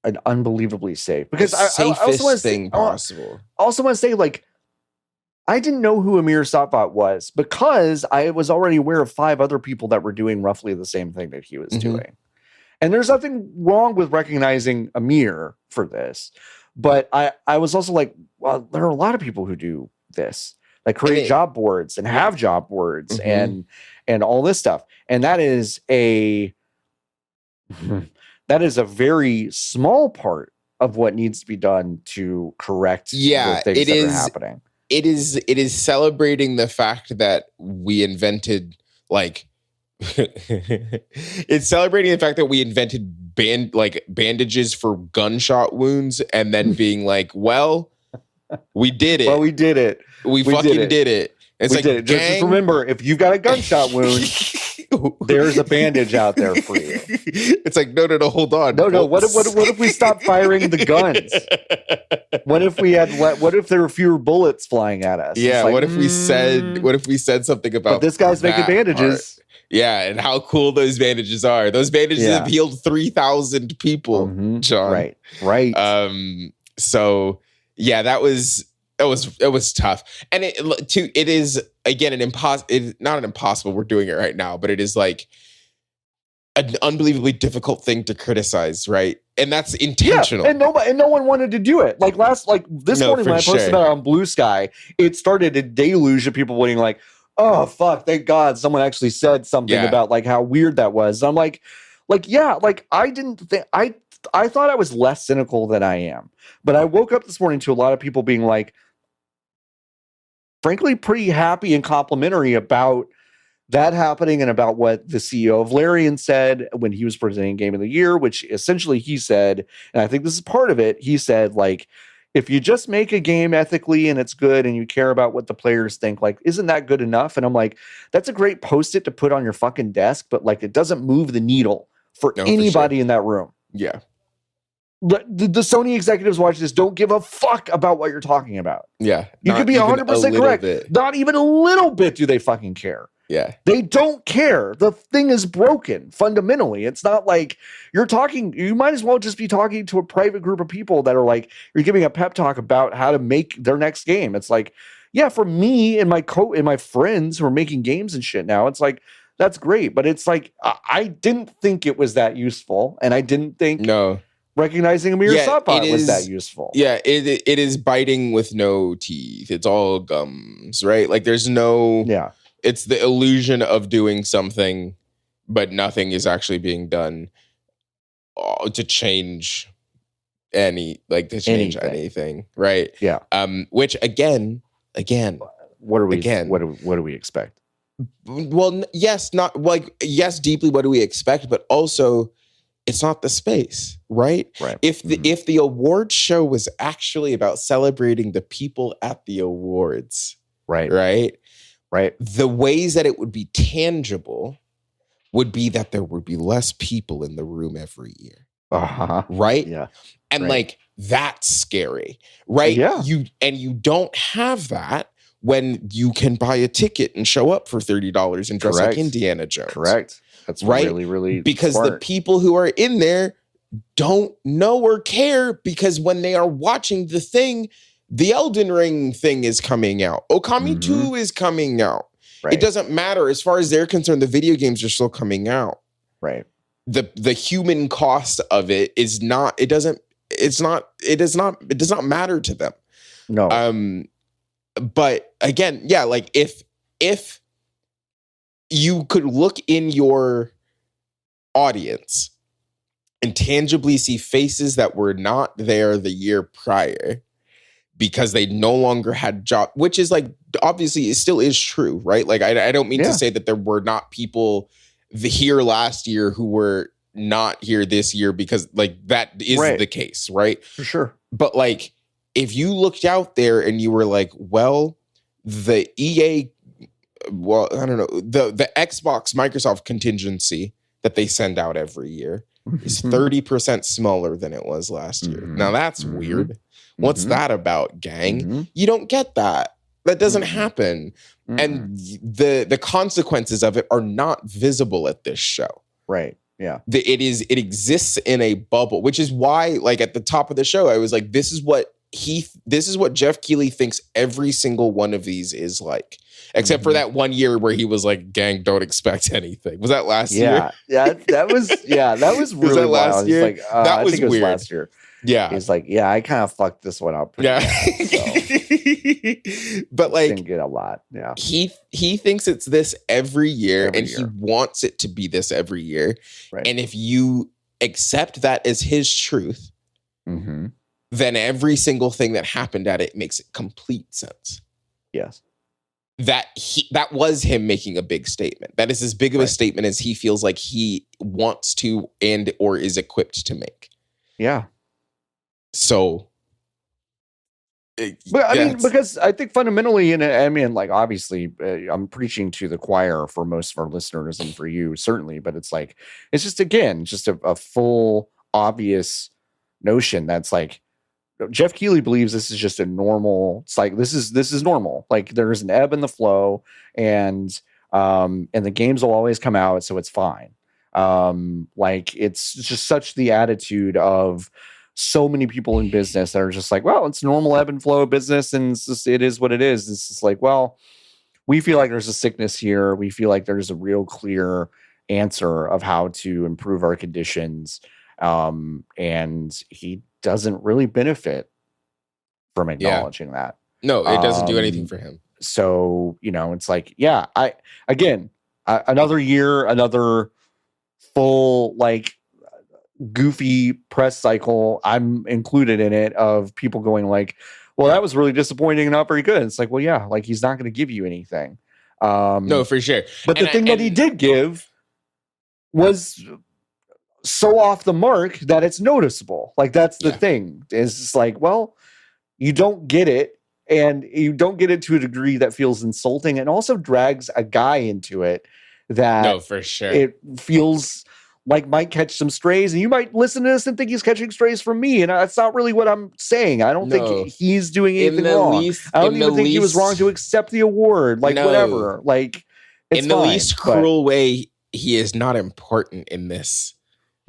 Speaker 1: an unbelievably safe, because
Speaker 2: safest thing possible.
Speaker 1: I also want to say, like, I didn't know who Amir Satvat was because I was already aware of 5 other people that were doing roughly the same thing that he was doing. And there's nothing wrong with recognizing Amir for this. But I was also like, well, there are a lot of people who do this, like create job boards and have job boards and all this stuff. And that is a very small part of what needs to be done to correct the things that are happening.
Speaker 2: It is celebrating the fact that we invented, like, it's celebrating the fact that we invented bandages for gunshot wounds, and then being like, well, we did it.
Speaker 1: Well, we did it.
Speaker 2: We fucking did it. It's like,
Speaker 1: did it. Just remember, if you've got a gunshot wound, there's a bandage out there for you.
Speaker 2: It's like, no, hold on.
Speaker 1: No. What if we stopped firing the guns? What if there were fewer bullets flying at us?
Speaker 2: Yeah. Like, what if we said something about,
Speaker 1: but this guy's making bandages.
Speaker 2: Part. Yeah. And how cool those bandages are. Those bandages have healed 3,000 people, John.
Speaker 1: Right.
Speaker 2: So yeah, it was tough. And it is, again, not an impossible, we're doing it right now, but it is like an unbelievably difficult thing to criticize, right? And that's intentional.
Speaker 1: Yeah, and no one wanted to do it. This morning when I posted about it on Blue Sky, it started a deluge of people being like, oh fuck, thank God someone actually said something about like how weird that was. And I'm like I didn't think I thought I was less cynical than I am. But I woke up this morning to a lot of people being like, frankly, pretty happy and complimentary about that happening and about what the CEO of Larian said when he was presenting Game of the Year, which essentially he said, and I think this is part of it, he said, like, if you just make a game ethically and it's good and you care about what the players think, like, isn't that good enough? And I'm like, that's a great post-it to put on your fucking desk, but like, it doesn't move the needle for anybody in that room.
Speaker 2: Yeah.
Speaker 1: The Sony executives watching this don't give a fuck about what you're talking about.
Speaker 2: Yeah.
Speaker 1: You could be 100% correct. Bit. Not even a little bit do they fucking care.
Speaker 2: Yeah.
Speaker 1: They don't care. The thing is broken fundamentally. It's not like you might as well just be talking to a private group of people that are like, you're giving a pep talk about how to make their next game. It's like, yeah, for me and my friends who are making games and shit now, it's like, that's great. But it's like, I didn't think it was that useful. And I didn't think recognizing Amir Sapot was that useful.
Speaker 2: Yeah, it is biting with no teeth. It's all gums, right? Like there's no... Yeah. It's the illusion of doing something, but nothing is actually being done to change anything, right?
Speaker 1: Yeah.
Speaker 2: Which again,
Speaker 1: what do we expect?
Speaker 2: Well, yes, deeply. What do we expect? But also, it's not the space, right?
Speaker 1: Right.
Speaker 2: If the award show was actually about celebrating the people at the awards, right. The ways that it would be tangible would be that there would be less people in the room every year. Right?
Speaker 1: Yeah.
Speaker 2: And like that's scary. Right?
Speaker 1: Yeah.
Speaker 2: You don't have that when you can buy a ticket and show up for $30 and dress like Indiana Jones.
Speaker 1: Correct. That's really, really
Speaker 2: because
Speaker 1: smart.
Speaker 2: The people who are in there don't know or care, because when they are watching the thing, the Elden Ring thing is coming out. Okami 2 is coming out. Right. It doesn't matter. As far as they're concerned, the video games are still coming out.
Speaker 1: Right.
Speaker 2: The human cost of it is not, it does not matter to them.
Speaker 1: No.
Speaker 2: But again, yeah, like if you could look in your audience and tangibly see faces that were not there the year prior, because they no longer had job, which is like, obviously it still is true, right? Like, I don't mean to say that there were not people here last year who were not here this year, because like that is the case, right?
Speaker 1: For sure.
Speaker 2: But like, if you looked out there and you were like, well, the EA, well, I don't know, the Xbox Microsoft contingency that they send out every year is 30% smaller than it was last year. Now that's weird. What's that about, gang? You don't get that. That doesn't happen. And the consequences of it are not visible at this show.
Speaker 1: Right. Yeah.
Speaker 2: It exists in a bubble, which is why, like, at the top of the show, I was like, this is what Jeff Keighley thinks every single one of these is like. Except for that 1 year where he was like, gang, don't expect anything. Was that last year?
Speaker 1: Yeah, that was really
Speaker 2: was that last
Speaker 1: wild.
Speaker 2: year?
Speaker 1: Like,
Speaker 2: that was
Speaker 1: I think it
Speaker 2: weird.
Speaker 1: was last year.
Speaker 2: Yeah.
Speaker 1: He's like, yeah, I kind of fucked this one up. Pretty bad, so.
Speaker 2: But like,
Speaker 1: didn't get a lot. Yeah.
Speaker 2: He thinks it's this every year, he wants it to be this every year.
Speaker 1: Right.
Speaker 2: And if you accept that as his truth, then every single thing that happened at it makes complete sense.
Speaker 1: Yes.
Speaker 2: that was him making a big statement. That is as big of a statement as he feels like he wants to and or is equipped to make.
Speaker 1: Yeah.
Speaker 2: So,
Speaker 1: but I mean, because I think fundamentally, and I mean, like, obviously, I'm preaching to the choir for most of our listeners and for you certainly, but it's like, it's just, again, just a full obvious notion that's like, Jeff Keighley believes this is just a normal, it's like, this is normal. Like, there's an ebb and the flow, and the games will always come out, so it's fine. Like, it's just such the attitude of so many people in business that are just like, well, it's normal ebb and flow of business, and it is what it is. It's just like, well, we feel like there's a sickness here. We feel like there's a real clear answer of how to improve our conditions. And he doesn't really benefit from acknowledging that.
Speaker 2: No, it doesn't do anything for him.
Speaker 1: So, it's like, yeah, another year, another full, like, goofy press cycle, I'm included in it, of people going like, well, that was really disappointing and not very good. It's like, well, yeah, like, he's not going to give you anything.
Speaker 2: No, for sure.
Speaker 1: But the thing that he did give was so off the mark that it's noticeable. Like, that's the thing. It's just like, well, you don't get it, and you don't get it to a degree that feels insulting, and also drags a guy into it that,
Speaker 2: no, for sure,
Speaker 1: it feels like might catch some strays, and you might listen to this and think he's catching strays from me, and that's not really what I'm saying. I don't think he's doing anything wrong. I don't even think he was wrong to accept the award. Like, whatever. Like, it's
Speaker 2: in the least cruel way, he is not important in this.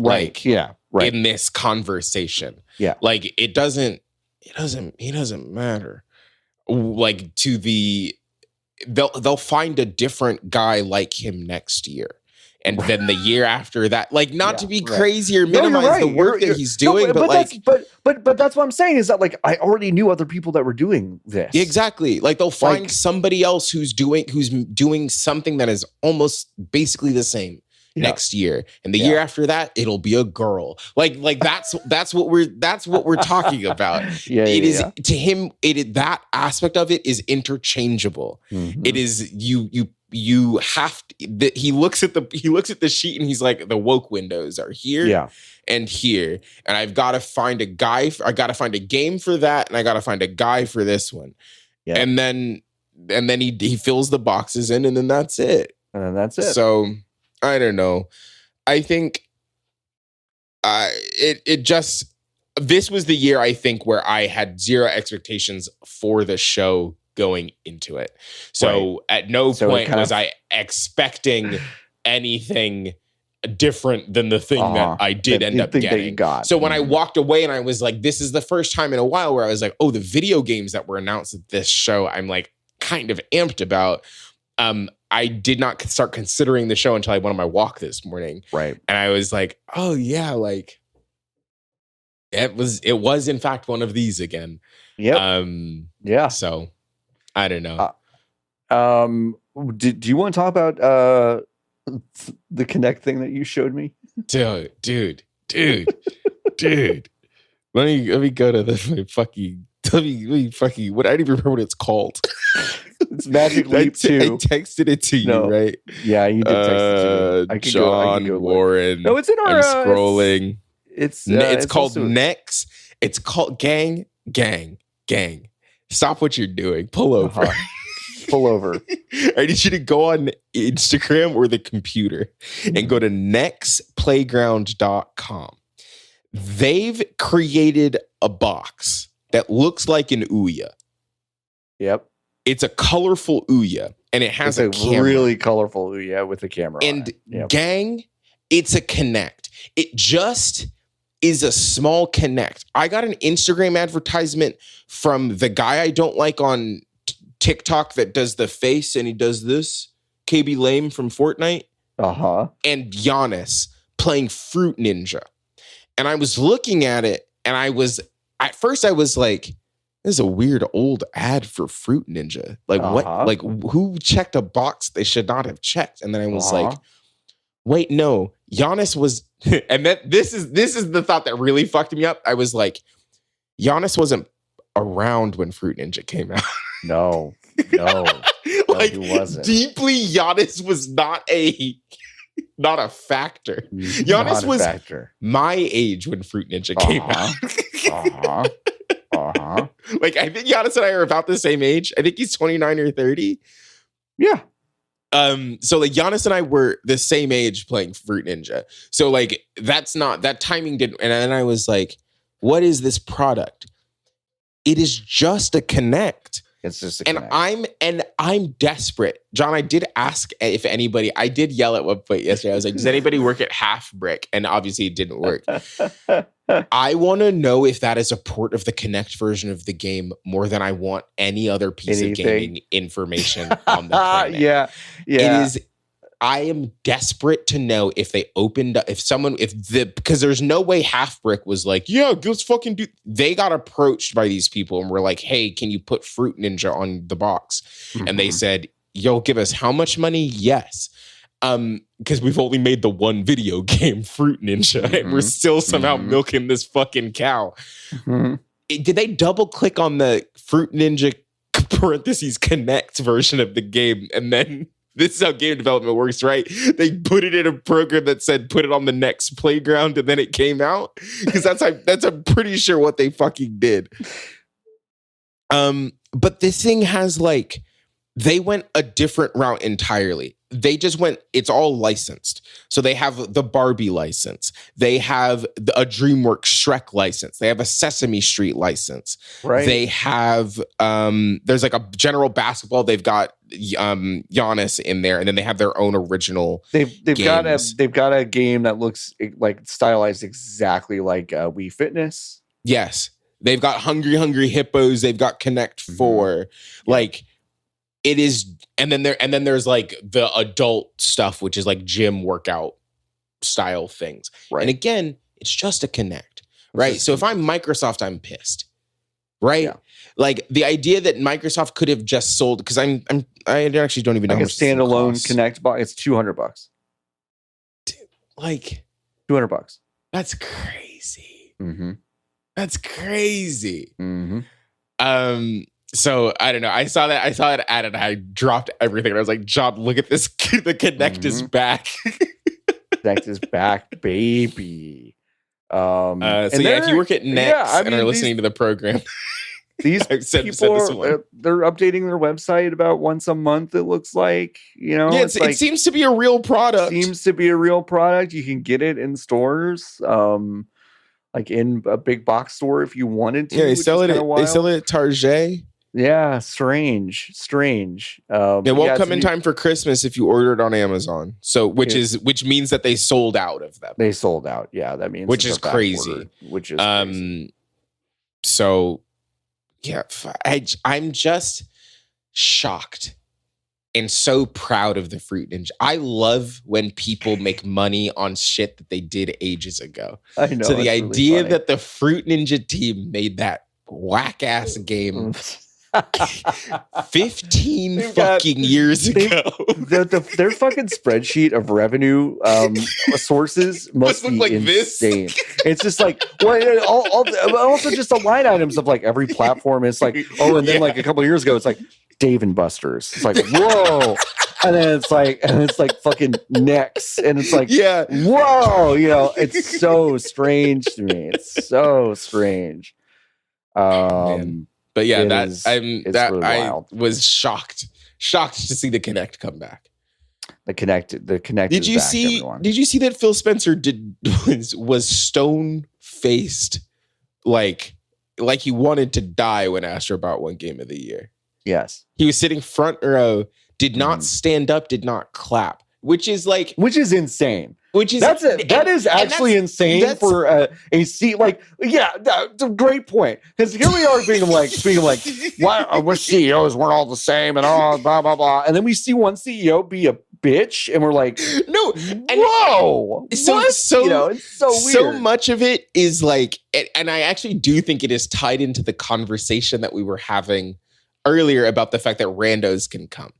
Speaker 1: Right.
Speaker 2: Like,
Speaker 1: yeah. Right.
Speaker 2: In this conversation.
Speaker 1: Yeah.
Speaker 2: Like, he doesn't matter. Like, they'll find a different guy like him next year. And then the year after that, like, not to be crazy or minimize the work that he's doing, but
Speaker 1: that's what I'm saying, is that, like, I already knew other people that were doing this.
Speaker 2: Exactly. Like, they'll find somebody else who's doing something that is almost basically the same next year, and the year after that, it'll be a girl. Like that's what we're talking about. To him, that aspect of it is interchangeable. Mm-hmm. It is you have to, he looks at the sheet and he's like, the woke windows are here and here, and I've got to find a guy. I got to find a game for that, and I got to find a guy for this one. Yeah. And then he fills the boxes in, and then that's it. So I don't know. I think this was the year, I think, where I had zero expectations for the show going into it. So at no point was I expecting anything different than the thing that I did end up getting. So when I walked away and I was like, this is the first time in a while where I was like, oh, the video games that were announced at this show, I'm like kind of amped about. I did not start considering the show until I went on my walk this morning. Right. And I was like, oh yeah, like it was in fact one of these again. Yeah. Yeah. So I don't know.
Speaker 1: Do you want to talk about the Kinect thing that you showed me?
Speaker 2: Dude. Let me go to the fucking what, I don't even remember what it's called.
Speaker 1: It's Magic Leap 2.
Speaker 2: I texted it to you, right?
Speaker 1: Yeah, you did text it to me.
Speaker 2: John Warren.
Speaker 1: No, it's in our...
Speaker 2: I'm scrolling. It's called
Speaker 1: also...
Speaker 2: Next. It's called Gang. Stop what you're doing. Pull over.
Speaker 1: Pull over.
Speaker 2: I need you to go on Instagram or the computer and go to nextplayground.com. They've created a box that looks like an Ouya. Yep. It's a colorful Ouya, and it has a camera.
Speaker 1: Really colorful Ouya with a camera.
Speaker 2: And Gang, it's a Kinect. It just is a small Kinect. I got an Instagram advertisement from the guy I don't like on TikTok that does the face, and he does this. KB Lame from Fortnite. And Giannis playing Fruit Ninja. And I was looking at it, and at first I was like, this is a weird old ad for Fruit Ninja. Like what? Like who checked a box they should not have checked? And then I was like, wait, no. Giannis was, and then this is the thought that really fucked me up. I was like, Giannis wasn't around when Fruit Ninja came out.
Speaker 1: No.
Speaker 2: like,
Speaker 1: who wasn't?
Speaker 2: Deeply, Giannis was not a factor. Giannis was my age when Fruit Ninja came out. Like, I think Giannis and I are about the same age. I think he's 29 or 30.
Speaker 1: Yeah.
Speaker 2: So like Giannis and I were the same age playing Fruit Ninja. So like that timing didn't. And then I was like, what is this product? It is just a Kinect.
Speaker 1: It's just a Kinect.
Speaker 2: And I'm desperate. John, I did ask if anybody, I did yell at one point yesterday. I was like, does anybody work at Half Brick? And obviously it didn't work. I want to know if that is a port of the Kinect version of the game more than I want any other piece of gaming information on the planet.
Speaker 1: Yeah.
Speaker 2: It is. I am desperate to know if they opened up, because there's no way Half Brick was like, yeah, let's fucking do. They got approached by these people and were like, hey, can you put Fruit Ninja on the box? Mm-hmm. And they said, yo, give us how much money? Yes. Because we've only made the one video game, Fruit Ninja, and we're still somehow milking this fucking cow. Did they double click on the Fruit Ninja parentheses Kinect version of the game? And then this is how game development works, right? They put it in a program that said put it on the next playground, and then it came out, because that's I'm pretty sure what they fucking did. But this thing has like, they went a different route entirely. They just went, it's all licensed. So they have the Barbie license. They have a DreamWorks Shrek license. They have a Sesame Street license.
Speaker 1: Right.
Speaker 2: They have, there's like a general basketball. They've got Giannis in there, and then they have their own original
Speaker 1: They've got a game that looks like stylized exactly like Wii Fitness.
Speaker 2: Yes. They've got Hungry Hippos. They've got Connect 4. Like, it is, and then there's like the adult stuff, which is like gym workout style things. Right. And again, it's just a Kinect, right? So if I'm Microsoft, I'm pissed, right? Yeah. Like the idea that Microsoft could have just sold, because I actually don't even know.
Speaker 1: Like a standalone Kinect box, it's $200.
Speaker 2: Like
Speaker 1: $200.
Speaker 2: That's crazy.
Speaker 1: Mm-hmm.
Speaker 2: That's crazy.
Speaker 1: Mm-hmm.
Speaker 2: So I don't know. I saw it added. I dropped everything, and I was like, "John, look at this. The Kinect is back.
Speaker 1: Kinect is back, baby."
Speaker 2: So yeah, if you work at Next and are listening to the program,
Speaker 1: these people they're updating their website about once a month. It looks like,
Speaker 2: Yeah, it seems to be a real product.
Speaker 1: You can get it in stores. Like in a big box store if you wanted to.
Speaker 2: Yeah, they sell it at Target.
Speaker 1: Yeah, strange. It
Speaker 2: won't come in time for Christmas if you order it on Amazon. So which means that they sold out of them.
Speaker 1: They sold out. Yeah, that means
Speaker 2: which is crazy.
Speaker 1: Crazy.
Speaker 2: So yeah, I'm just shocked and so proud of the Fruit Ninja. I love when people make money on shit that they did ages ago.
Speaker 1: I know.
Speaker 2: So the idea that the Fruit Ninja team made that whack ass game 15 fucking years ago.
Speaker 1: Their fucking spreadsheet of revenue sources must be like insane. It's just like, also just the line items of like every platform. It's like, and then like a couple of years ago, it's like Dave and Buster's. It's like, whoa. And then it's like fucking Nex. And it's like, whoa, it's so strange to me. It's so strange.
Speaker 2: But yeah,
Speaker 1: really
Speaker 2: I was shocked to see the Kinect come back.
Speaker 1: The Kinect.
Speaker 2: Did you see? Everyone. Did you see that Phil Spencer was stone faced, like he wanted to die when Astro Bot won Game of the Year?
Speaker 1: Yes,
Speaker 2: he was sitting front row, did not stand up, did not clap, which is
Speaker 1: insane. That is actually insane for a seat. Like, yeah, that's a great point. Because here we are being like, why we're CEOs weren't all the same and all blah blah blah, and then we see one CEO be a bitch, and we're like,
Speaker 2: no,
Speaker 1: whoa.
Speaker 2: So
Speaker 1: it's so weird.
Speaker 2: So much of it is like, and I actually do think it is tied into the conversation that we were having earlier about the fact that randos can come.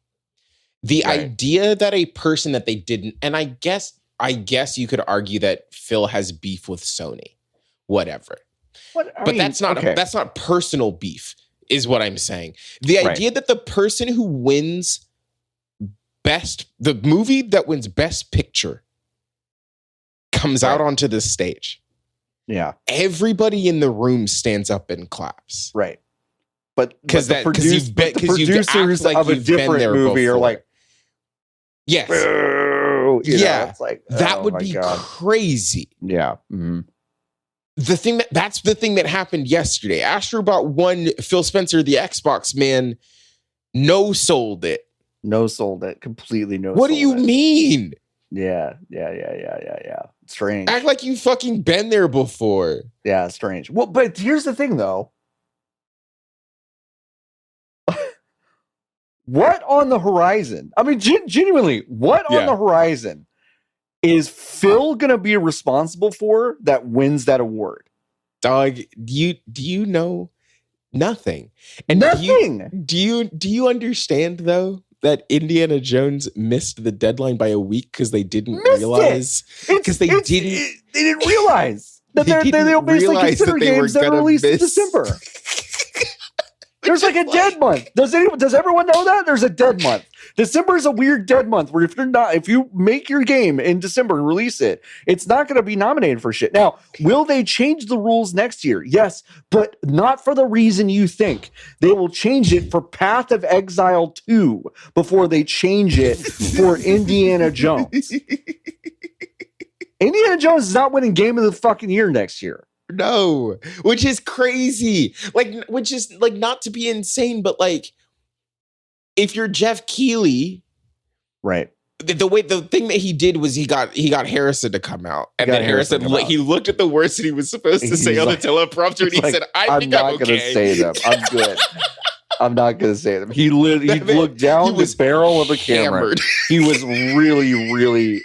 Speaker 2: The idea that a person that they didn't, and I guess you could argue that Phil has beef with Sony, whatever. That's not personal beef, is what I'm saying. The idea that the person who wins the movie that wins Best Picture comes out onto this stage.
Speaker 1: Yeah.
Speaker 2: Everybody in the room stands up and claps.
Speaker 1: Right. But
Speaker 2: because the producers
Speaker 1: of a different movie are like,
Speaker 2: yes,
Speaker 1: it's like
Speaker 2: that would be crazy.
Speaker 1: Yeah. Mm-hmm.
Speaker 2: That's the thing that happened yesterday. Astro Bot won. Phil Spencer, the Xbox man, no-sold it.
Speaker 1: No-sold it. Completely no-sold it.
Speaker 2: What do you mean?
Speaker 1: Yeah. Strange.
Speaker 2: Act like you fucking been there before.
Speaker 1: Yeah, strange. Well, but here's the thing, though. What on the horizon? I mean, genuinely, what on the horizon is Phil going to be responsible for that wins that award?
Speaker 2: Dog, do you know nothing? And
Speaker 1: nothing.
Speaker 2: Do you understand though that Indiana Jones missed the deadline by a week because they didn't realize because they
Speaker 1: didn't realize that they'll basically consider games that are released in December. There's like a dead month. Does everyone know that? There's a dead month. December is a weird dead month where if you make your game in December and release it, it's not going to be nominated for shit. Now, will they change the rules next year? Yes, but not for the reason you think. They will change it for Path of Exile 2 before they change it for Indiana Jones. Indiana Jones is not winning Game of the fucking Year next year.
Speaker 2: No, which is crazy. Which is not to be insane, but like, if you're Jeff Keighley,
Speaker 1: right?
Speaker 2: The thing that he did was he got Harrison to come out, and then Harrison he looked at the words that he was supposed to say on the teleprompter, and he said, "I'm not going to
Speaker 1: say them. I'm good. I'm not going to say them." He looked down the barrel of a camera.
Speaker 2: Hammered.
Speaker 1: He was really.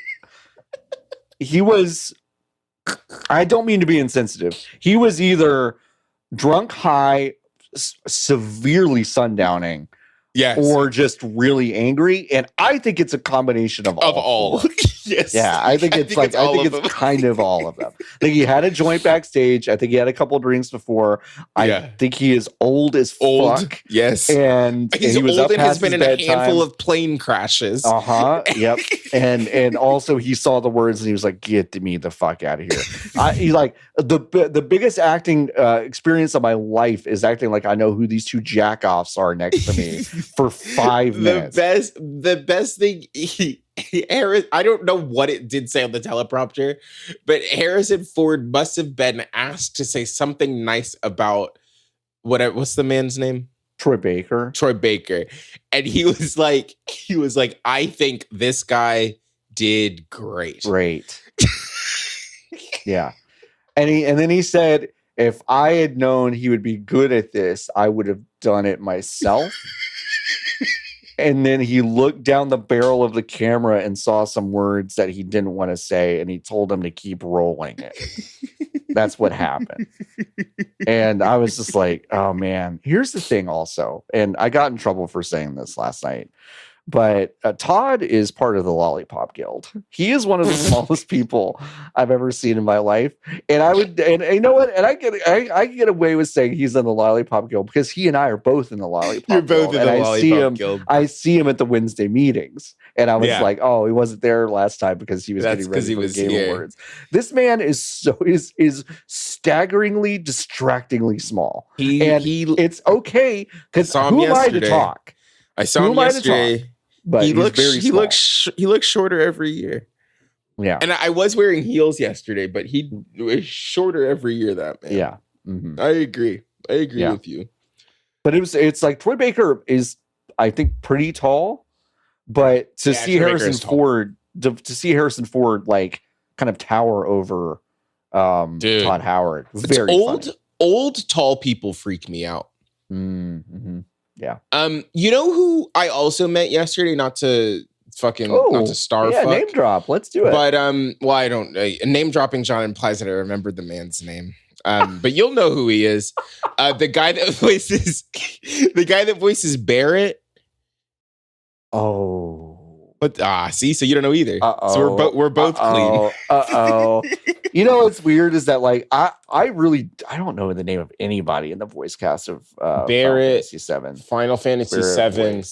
Speaker 1: He was. I don't mean to be insensitive. He was either drunk, high, severely sundowning, or just really angry. And I think it's a combination of all.
Speaker 2: Yes.
Speaker 1: Yeah, I think it's kind of all of them. I think he had a joint backstage. I think he had a couple of drinks before. I think he is old as fuck.
Speaker 2: Yes.
Speaker 1: And
Speaker 2: he was
Speaker 1: old
Speaker 2: and has been in a handful of plane crashes.
Speaker 1: Yep. And also he saw the words and he was like, "Get me the fuck out of here." He's like, the biggest acting experience of my life is acting like I know who these two jackoffs are next to me for 5 minutes.
Speaker 2: The best thing I don't know what it did say on the teleprompter, but Harrison Ford must have been asked to say something nice about what's the man's name?
Speaker 1: Troy Baker.
Speaker 2: And he was like, I think this guy did great.
Speaker 1: Yeah. And then he said, if I had known he would be good at this, I would have done it myself. And then he looked down the barrel of the camera and saw some words that he didn't want to say, and he told him to keep rolling it. That's what happened. And I was just like, oh, man. Here's the thing also, and I got in trouble for saying this last night, but Todd is part of the Lollipop Guild. He is one of the smallest people I've ever seen in my life. And you know what? And I get away with saying he's in the Lollipop Guild because he and I are both in the Lollipop Guild.
Speaker 2: You're both in the Lollipop Guild.
Speaker 1: I see him at the Wednesday meetings. And I was like, oh, he wasn't there last time because he was getting ready for the Game Awards. This man is staggeringly, distractingly small. It's okay because who am I to talk?
Speaker 2: I saw him yesterday. But he looks shorter every year.
Speaker 1: Yeah.
Speaker 2: And I was wearing heels yesterday, but he was shorter every year, that man.
Speaker 1: Yeah. Mm-hmm.
Speaker 2: I agree with you.
Speaker 1: But it's like Troy Baker is, I think, pretty tall, but to see Harrison Ford like kind of tower over Todd Howard. Very
Speaker 2: old tall people freak me out.
Speaker 1: Mm-hmm. Yeah.
Speaker 2: You know who I also met yesterday? Not to star fuck.
Speaker 1: Name drop. Let's do it.
Speaker 2: But I don't. Name dropping John implies that I remembered the man's name. But you'll know who he is. The guy that voices Barrett.
Speaker 1: Oh,
Speaker 2: But see, so you don't know either. So we're both clean.
Speaker 1: You know what's weird is that like I don't know the name of anybody in the voice cast of
Speaker 2: Barrett,
Speaker 1: Final Fantasy VII.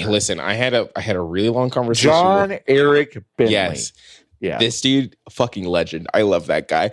Speaker 2: Listen, I had a really long conversation.
Speaker 1: John Eric Bentley.
Speaker 2: Yes. Yeah. This dude, fucking legend. I love that guy.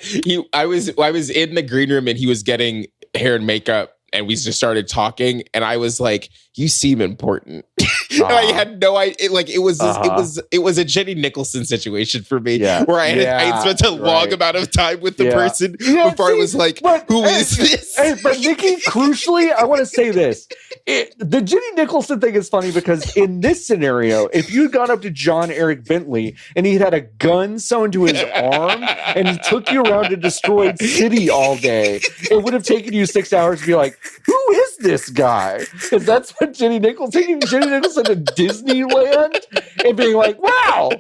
Speaker 2: I was in the green room and he was getting hair and makeup and we just started talking and I was like, you seem important. And I had no idea. Like it was a Jenny Nicholson situation for me where I had spent a long amount of time with the person before I was like, who is this?
Speaker 1: But Niki, crucially, I want to say this. The Jenny Nicholson thing is funny because in this scenario, if you'd gone up to John Eric Bentley and he had a gun sewn to his arm and he took you around a destroyed city all day, it would have taken you 6 hours to be like, who is this guy? Because that's what Jenny Nicholson to Disneyland and being like, wow,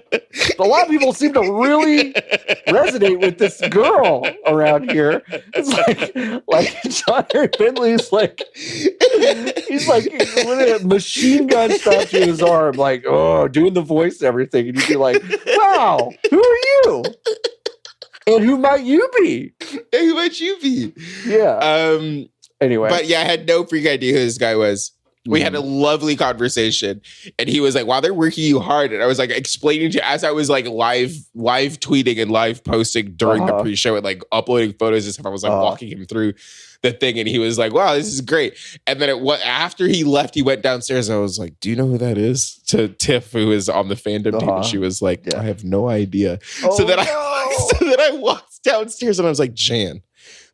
Speaker 1: a lot of people seem to really resonate with this girl around here. It's like John Eric Bentley's like, he's like with a machine gun strapped to his arm, like, oh, doing the voice and everything. And you'd be like, wow, who are you? And who might you be? Yeah. Anyway.
Speaker 2: But yeah, I had no freak idea who this guy was. We had a lovely conversation and he was like, wow, they're working you hard. And I was like explaining to, as I was like live tweeting and live posting during the pre-show and like uploading photos and stuff, I was like walking him through the thing. And he was like, wow, this is great. And then after he left, he went downstairs. I was like, do you know who that is? To Tiff, who is on the fandom team. And she was like, I have no idea. So then I walked downstairs and I was like, Jan,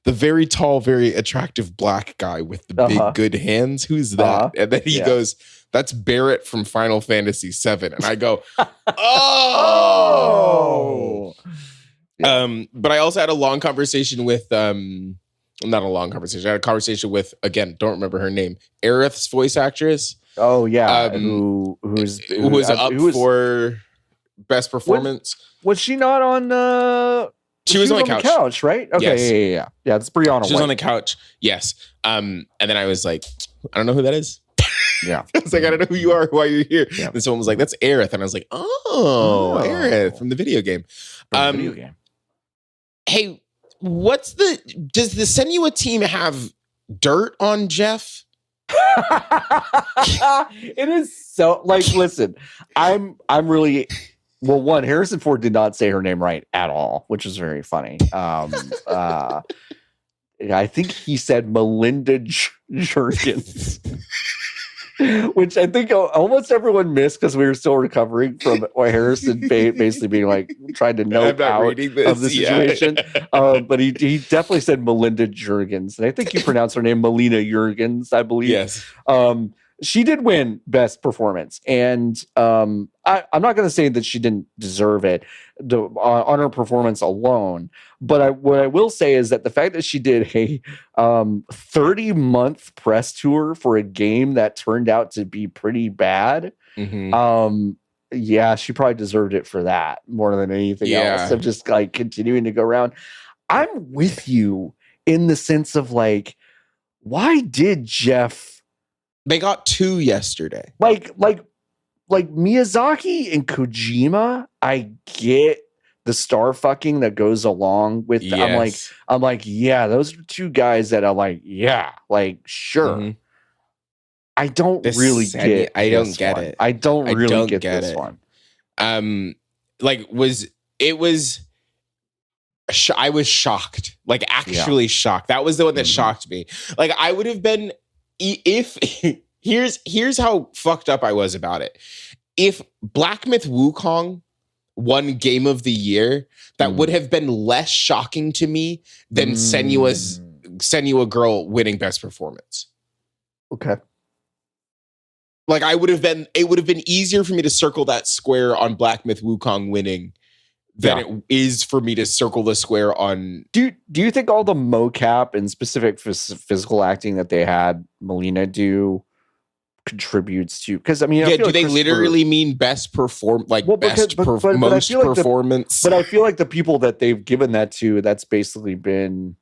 Speaker 2: the very tall, very attractive black guy with the big, good hands. Who's that? And then he goes, that's Barrett from Final Fantasy VII. And I go, oh. But I also had a long conversation with, not a long conversation. I had a conversation with, again, don't remember her name, Aerith's voice actress.
Speaker 1: Oh, yeah. Who was up
Speaker 2: for best performance.
Speaker 1: Was she not on...
Speaker 2: She was on the
Speaker 1: couch, right? Okay,
Speaker 2: yes.
Speaker 1: yeah. It's Brianna.
Speaker 2: She was on the couch, yes. And then I was like, I don't know who that is.
Speaker 1: Yeah,
Speaker 2: I was like, I don't know who you are. Why you're here? Yeah. And someone was like, that's Aerith, and I was like, oh, Aerith from the video game. Hey, does the Senua team have dirt on Jeff?
Speaker 1: It is so like. Listen, I'm really. Well, one, Harrison Ford did not say her name right at all, which is very funny. I think he said Melinda Jurgens, which I think almost everyone missed because we were still recovering from Harrison basically being like trying to note out of the situation. But he definitely said Melinda Jurgens, and I think you pronounce her name Melina Jurgens, I believe.
Speaker 2: Yes.
Speaker 1: She did win best performance, and I'm not going to say that she didn't deserve it on her performance alone. But what I will say is that the fact that she did a 30-month press tour for a game that turned out to be pretty bad, yeah, she probably deserved it for that more than anything else. Of just like continuing to go around. I'm with you in the sense of like, why did Jeff?
Speaker 2: They got 2 yesterday.
Speaker 1: Like Miyazaki and Kojima, I get the star fucking that goes along with
Speaker 2: yes.
Speaker 1: I'm like, yeah, those are 2 guys that are like, yeah, like sure. I don't really get it.
Speaker 2: I don't get it.
Speaker 1: I don't really get this one.
Speaker 2: I was shocked. Like actually shocked. That was the one that shocked me. Like I would have been if here's how fucked up I was about it. If Black Myth Wukong won Game of the Year, that would have been less shocking to me than Senua Girl winning Best Performance.
Speaker 1: Okay.
Speaker 2: Like it would have been easier for me to circle that square on Black Myth Wukong winning than it is for me to circle the square on.
Speaker 1: Do you think all the mocap and specific physical acting that they had Melina do contributes to? Because I mean, I feel
Speaker 2: do they literally mean best perform best performance?
Speaker 1: But I feel like the people that they've given that to, that's basically been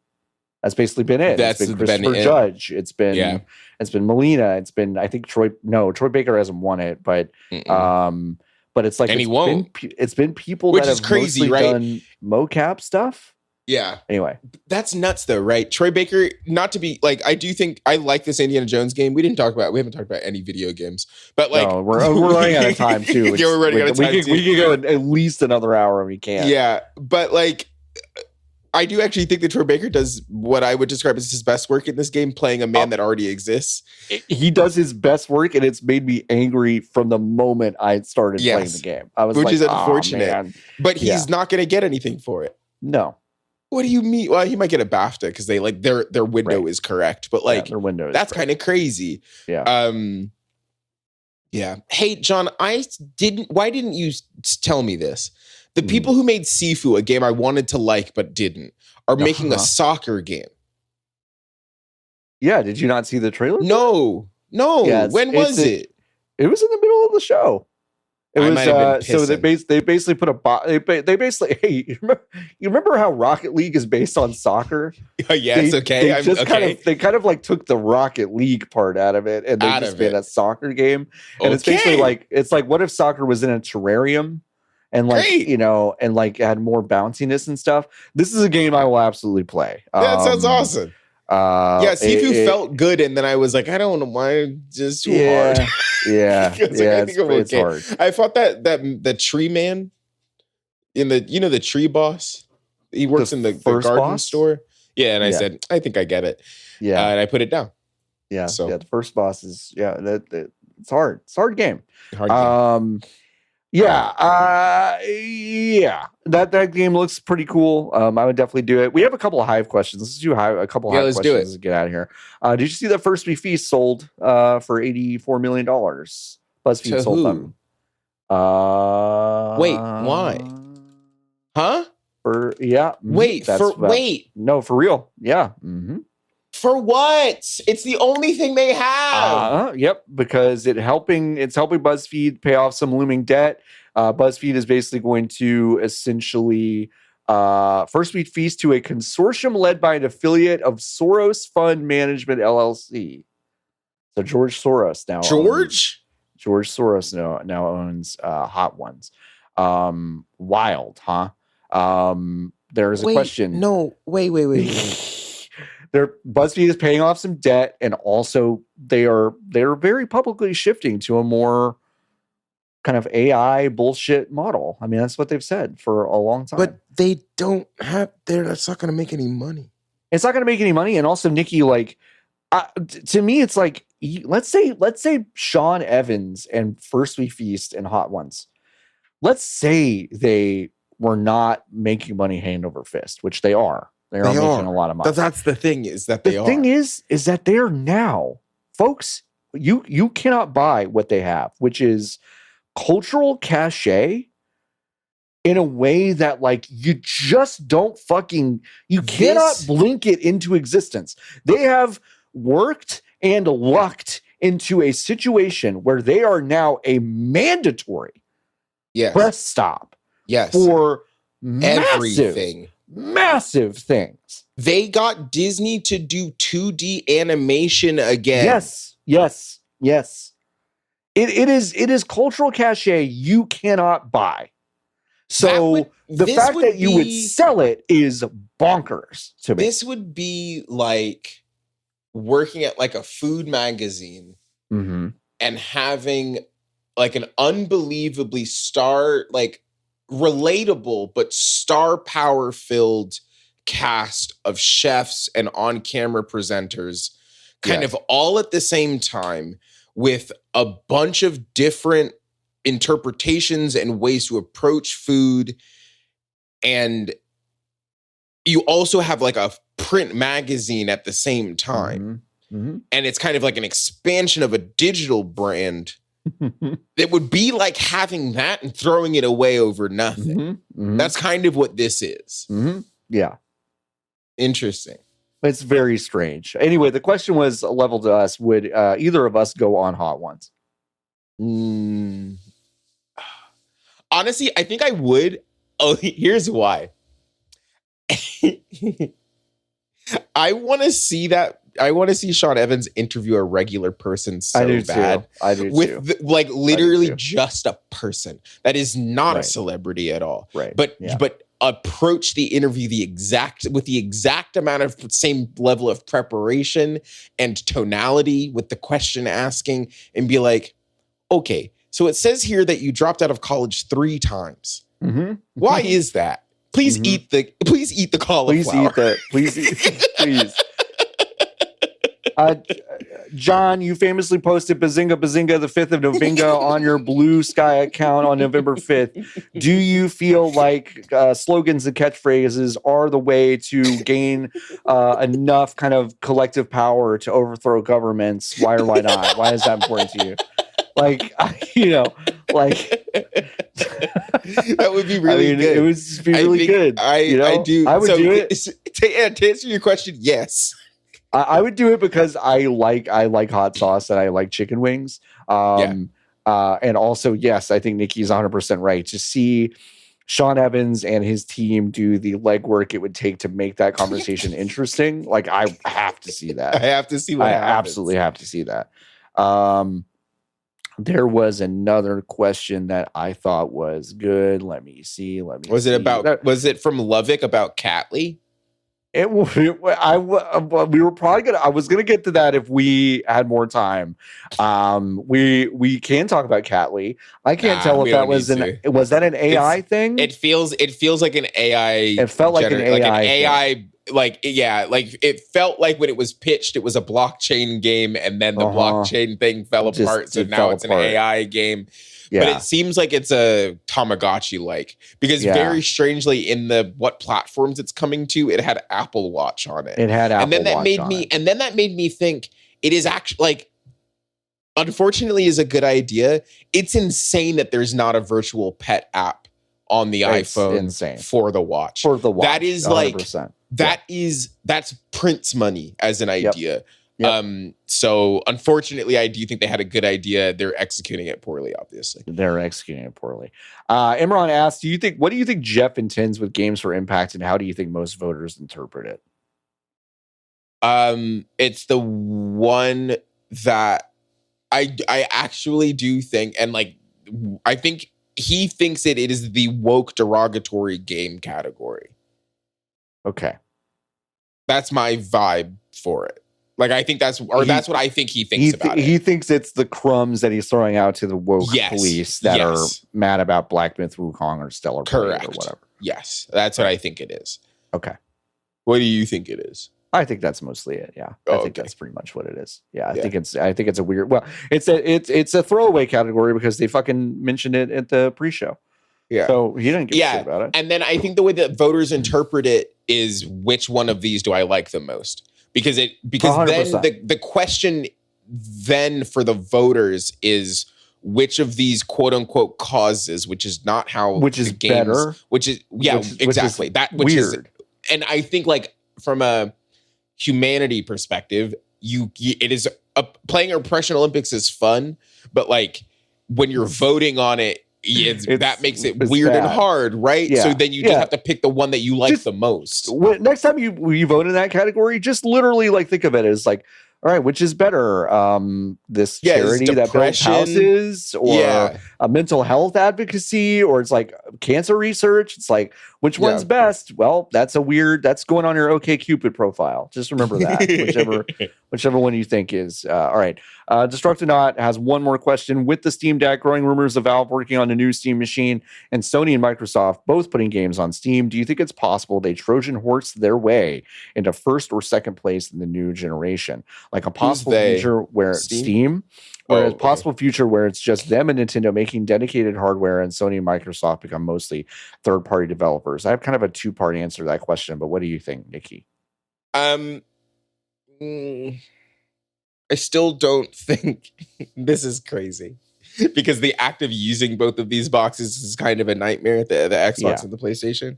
Speaker 1: it. It's been Christopher Judge. It's been Melina. It's been I think Troy Baker hasn't won it, but but it's like
Speaker 2: and
Speaker 1: it's been people
Speaker 2: which
Speaker 1: that
Speaker 2: is
Speaker 1: have
Speaker 2: crazy,
Speaker 1: mostly
Speaker 2: right?
Speaker 1: done mocap stuff.
Speaker 2: Yeah.
Speaker 1: Anyway,
Speaker 2: that's nuts though, right? Troy Baker, not to be like, I do think I like this Indiana Jones game. We haven't talked about any video games, but like,
Speaker 1: no, we're running out of time too.
Speaker 2: Yeah, we're running out of time.
Speaker 1: We could go at least another hour if we can.
Speaker 2: Yeah, but like, I do actually think that Troy Baker does what I would describe as his best work in this game, playing a man that already exists.
Speaker 1: He does his best work, and it's made me angry from the moment I started playing the game. I was
Speaker 2: which
Speaker 1: like,
Speaker 2: is unfortunate,
Speaker 1: man.
Speaker 2: But he's not going to get anything for it.
Speaker 1: No.
Speaker 2: What do you mean? Well, he might get a BAFTA because they like their window is correct, but like
Speaker 1: their window
Speaker 2: that's kind of crazy.
Speaker 1: Yeah.
Speaker 2: Yeah. Hey, John, why didn't you tell me this? The people who made Sifu, a game I wanted to like but didn't, are making a soccer game.
Speaker 1: Yeah. Did you not see the trailer?
Speaker 2: No. Yeah, when was it?
Speaker 1: It was in the middle of the show. It was so they basically put they basically, hey, you remember how Rocket League is based on soccer?
Speaker 2: Yes, okay.
Speaker 1: They kind of like took the Rocket League part out of it and they just made a soccer game. And it's basically like what if soccer was in a terrarium and like and like had more bounciness and stuff. This is a game I will absolutely play.
Speaker 2: That sounds awesome. Sifu felt good, and then I was like, I don't know why it's just too hard.
Speaker 1: Yeah, it's hard.
Speaker 2: I thought that the tree man in the tree boss, he works in the garden store. Yeah, and I said, I think I get it. Yeah, and I put it down.
Speaker 1: Yeah, so the first boss is it's hard. It's a hard game. That game looks pretty cool. I would definitely do it. We have a couple of Hive questions. Let's do a couple of Hive questions to get out of here. Did you see that First We Feast sold for $84 million? BuzzFeed sold them.
Speaker 2: Wait, why? Huh?
Speaker 1: No, for real. Yeah. Mm-hmm.
Speaker 2: For what? It's the only thing they have.
Speaker 1: Yep, because it's helping BuzzFeed pay off some looming debt. BuzzFeed is basically going to essentially First We Feast to a consortium led by an affiliate of Soros Fund Management LLC. So George Soros now owns Hot Ones. Wild, huh? There's a question.
Speaker 2: No, wait.
Speaker 1: BuzzFeed is paying off some debt, and also they're very publicly shifting to a more kind of AI bullshit model. I mean, that's what they've said for a long time.
Speaker 2: But that's not going to make any money.
Speaker 1: It's not going to make any money. And also, Niki, like, to me, it's like, let's say Sean Evans and First We Feast and Hot Ones. Let's say they were not making money hand over fist, which they are. They are making a lot of money.
Speaker 2: But that's the thing is that they are.
Speaker 1: The thing is that they're now, folks, you cannot buy what they have, which is cultural cachet in a way that like you just don't you cannot blink it into existence. They have worked and lucked into a situation where they are now a mandatory press stop for massive things.
Speaker 2: They got Disney to do 2D animation again.
Speaker 1: Yes. It is cultural cachet you cannot buy. So the fact that you would sell it is bonkers to me.
Speaker 2: This would be like working at like a food magazine and having like an unbelievably relatable but star power filled cast of chefs and on-camera presenters kind of all at the same time with a bunch of different interpretations and ways to approach food. And you also have like a print magazine at the same time. And it's kind of like an expansion of a digital brand. It would be like having that and throwing it away over nothing. That's kind of what this is.
Speaker 1: Yeah.
Speaker 2: Interesting.
Speaker 1: It's very strange. Anyway, the question was leveled to us. Would either of us go on Hot Ones?
Speaker 2: Honestly, I think I would. Oh, here's why. I want to see that. Sean Evans interview a regular person so bad.
Speaker 1: I do
Speaker 2: with
Speaker 1: too.
Speaker 2: Literally just a person that is not a celebrity at all.
Speaker 1: Right.
Speaker 2: But approach the interview with the exact amount of same level of preparation and tonality with the question asking, and be like, okay, so it says here that you dropped out of college 3 times. Mm-hmm. Why is that? Please eat the cauliflower.
Speaker 1: Please. John, you famously posted Bazinga Bazinga the 5th of November on your Blue Sky account on November 5th. Do you feel like slogans and catchphrases are the way to gain enough kind of collective power to overthrow governments? Why or why not? Why is that important to you? Like,
Speaker 2: that would be really good.
Speaker 1: It would be really good.
Speaker 2: I do.
Speaker 1: I would do it.
Speaker 2: To answer your question, yes.
Speaker 1: I would do it because I like hot sauce and I like chicken wings. And also, yes, I think Nikki's 100% right. To see Sean Evans and his team do the legwork it would take to make that conversation interesting, like, I have to see that.
Speaker 2: I have to see what happens.
Speaker 1: Absolutely have to see that. There was another question that I thought was good. Let me see.
Speaker 2: Was it from Lovick about Catley?
Speaker 1: We were probably gonna. I was gonna get to that if we had more time. We can talk about Catley. I can't tell if that was an AI thing.
Speaker 2: It feels like an AI.
Speaker 1: It felt like an AI.
Speaker 2: It felt like when it was pitched, it was a blockchain game, and then the blockchain thing fell apart. So now it's an AI game. Yeah. But it seems like it's a Tamagotchi because very strangely in what platforms it's coming to, it had Apple Watch on it.
Speaker 1: And then that
Speaker 2: made me think it is actually unfortunately is a good idea. It's insane that there's not a virtual pet app on the iPhone for the watch. That is 100%. That's Prince money as an idea. Yep. So unfortunately, I do think they had a good idea. They're executing it poorly, obviously.
Speaker 1: They're executing it poorly. Imran asked, what do you think Jeff intends with Games for Impact, and how do you think most voters interpret it?
Speaker 2: It's the one that I actually do think, and I think he thinks it is the woke derogatory game category.
Speaker 1: Okay.
Speaker 2: That's my vibe for it. I think that's what I think he thinks about it.
Speaker 1: He thinks it's the crumbs that he's throwing out to the woke police that are mad about Black Myth Wukong or Stellar Blade or whatever.
Speaker 2: Yes, that's what I think it is.
Speaker 1: Okay.
Speaker 2: What do you think it is?
Speaker 1: I think that's mostly it. Yeah, I think that's pretty much what it is. Yeah, I think it's a weird. Well, it's a throwaway category because they fucking mentioned it at the pre-show.
Speaker 2: Yeah.
Speaker 1: So he didn't give a shit about it.
Speaker 2: And then I think the way that voters interpret it is, which one of these do I like the most? Because then 100%. the question then for the voters is, which of these quote unquote causes, which is not how
Speaker 1: the games, better,
Speaker 2: exactly that which weird. Is, and I think from a humanity perspective, it is playing Oppression Olympics is fun, but when you're voting on it, that makes it weird and hard, right? Yeah. So then you just have to pick the one that you like the most.
Speaker 1: Next time you vote in that category, just literally think of it as all right, which is better? This charity that builds houses, or a mental health advocacy, or it's cancer research. It's which one's best? Well, that's going on your OkCupid profile. Just remember that, whichever one you think is all right. Destructonaut has one more question. With the Steam Deck, growing rumors of Valve working on a new Steam machine, and Sony and Microsoft both putting games on Steam, do you think it's possible they Trojan horse their way into first or second place in the new generation? A possible future where Steam possible future where it's just them and Nintendo making dedicated hardware, and Sony and Microsoft become mostly third-party developers. I have kind of a two-part answer to that question, but what do you think, Nikki?
Speaker 2: I still don't think this is crazy, because the act of using both of these boxes is kind of a nightmare. The Xbox and the PlayStation.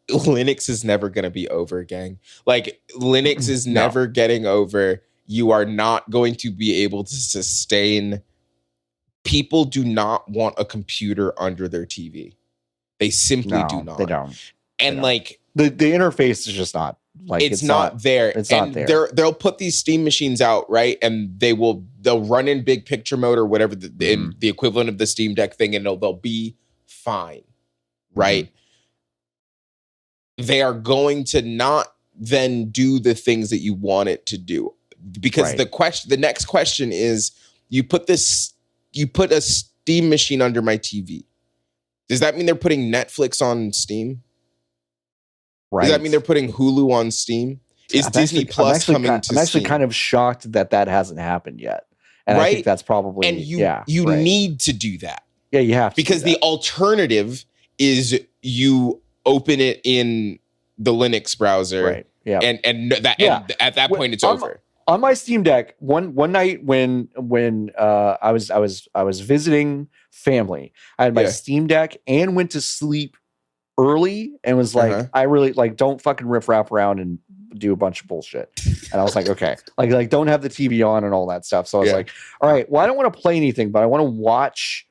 Speaker 2: Linux is never going to be over, gang. Linux is never getting over. You are not going to be able to sustain. People do not want a computer under their TV. They simply do not.
Speaker 1: They don't.
Speaker 2: And
Speaker 1: the interface is just not Like
Speaker 2: it's not there.
Speaker 1: It's
Speaker 2: and
Speaker 1: not there.
Speaker 2: They'll put these Steam machines out, right? And they'll run in big picture mode or whatever the equivalent of the Steam Deck thing, and they'll be fine, right? They are going to not then do the things that you want it to do, because the next question is, you put a Steam machine under my TV. Does that mean they're putting Netflix on Steam? Right. Does that mean they're putting Hulu on Steam? Is Disney Plus coming to Steam?
Speaker 1: I'm actually kind of shocked that hasn't happened yet. And I think that's probably...
Speaker 2: And you need to do that.
Speaker 1: Yeah, you have to.
Speaker 2: Because the alternative is you open it in the Linux browser.
Speaker 1: Right. Yeah.
Speaker 2: And at that point it's over.
Speaker 1: On my Steam Deck, one night when I was visiting family, I had my Steam Deck and went to sleep early and was like, I really don't fucking riff-raff around and do a bunch of bullshit. And I was like, okay, like don't have the TV on and all that stuff. So I was like, all right, well, I don't want to play anything, but I want to watch.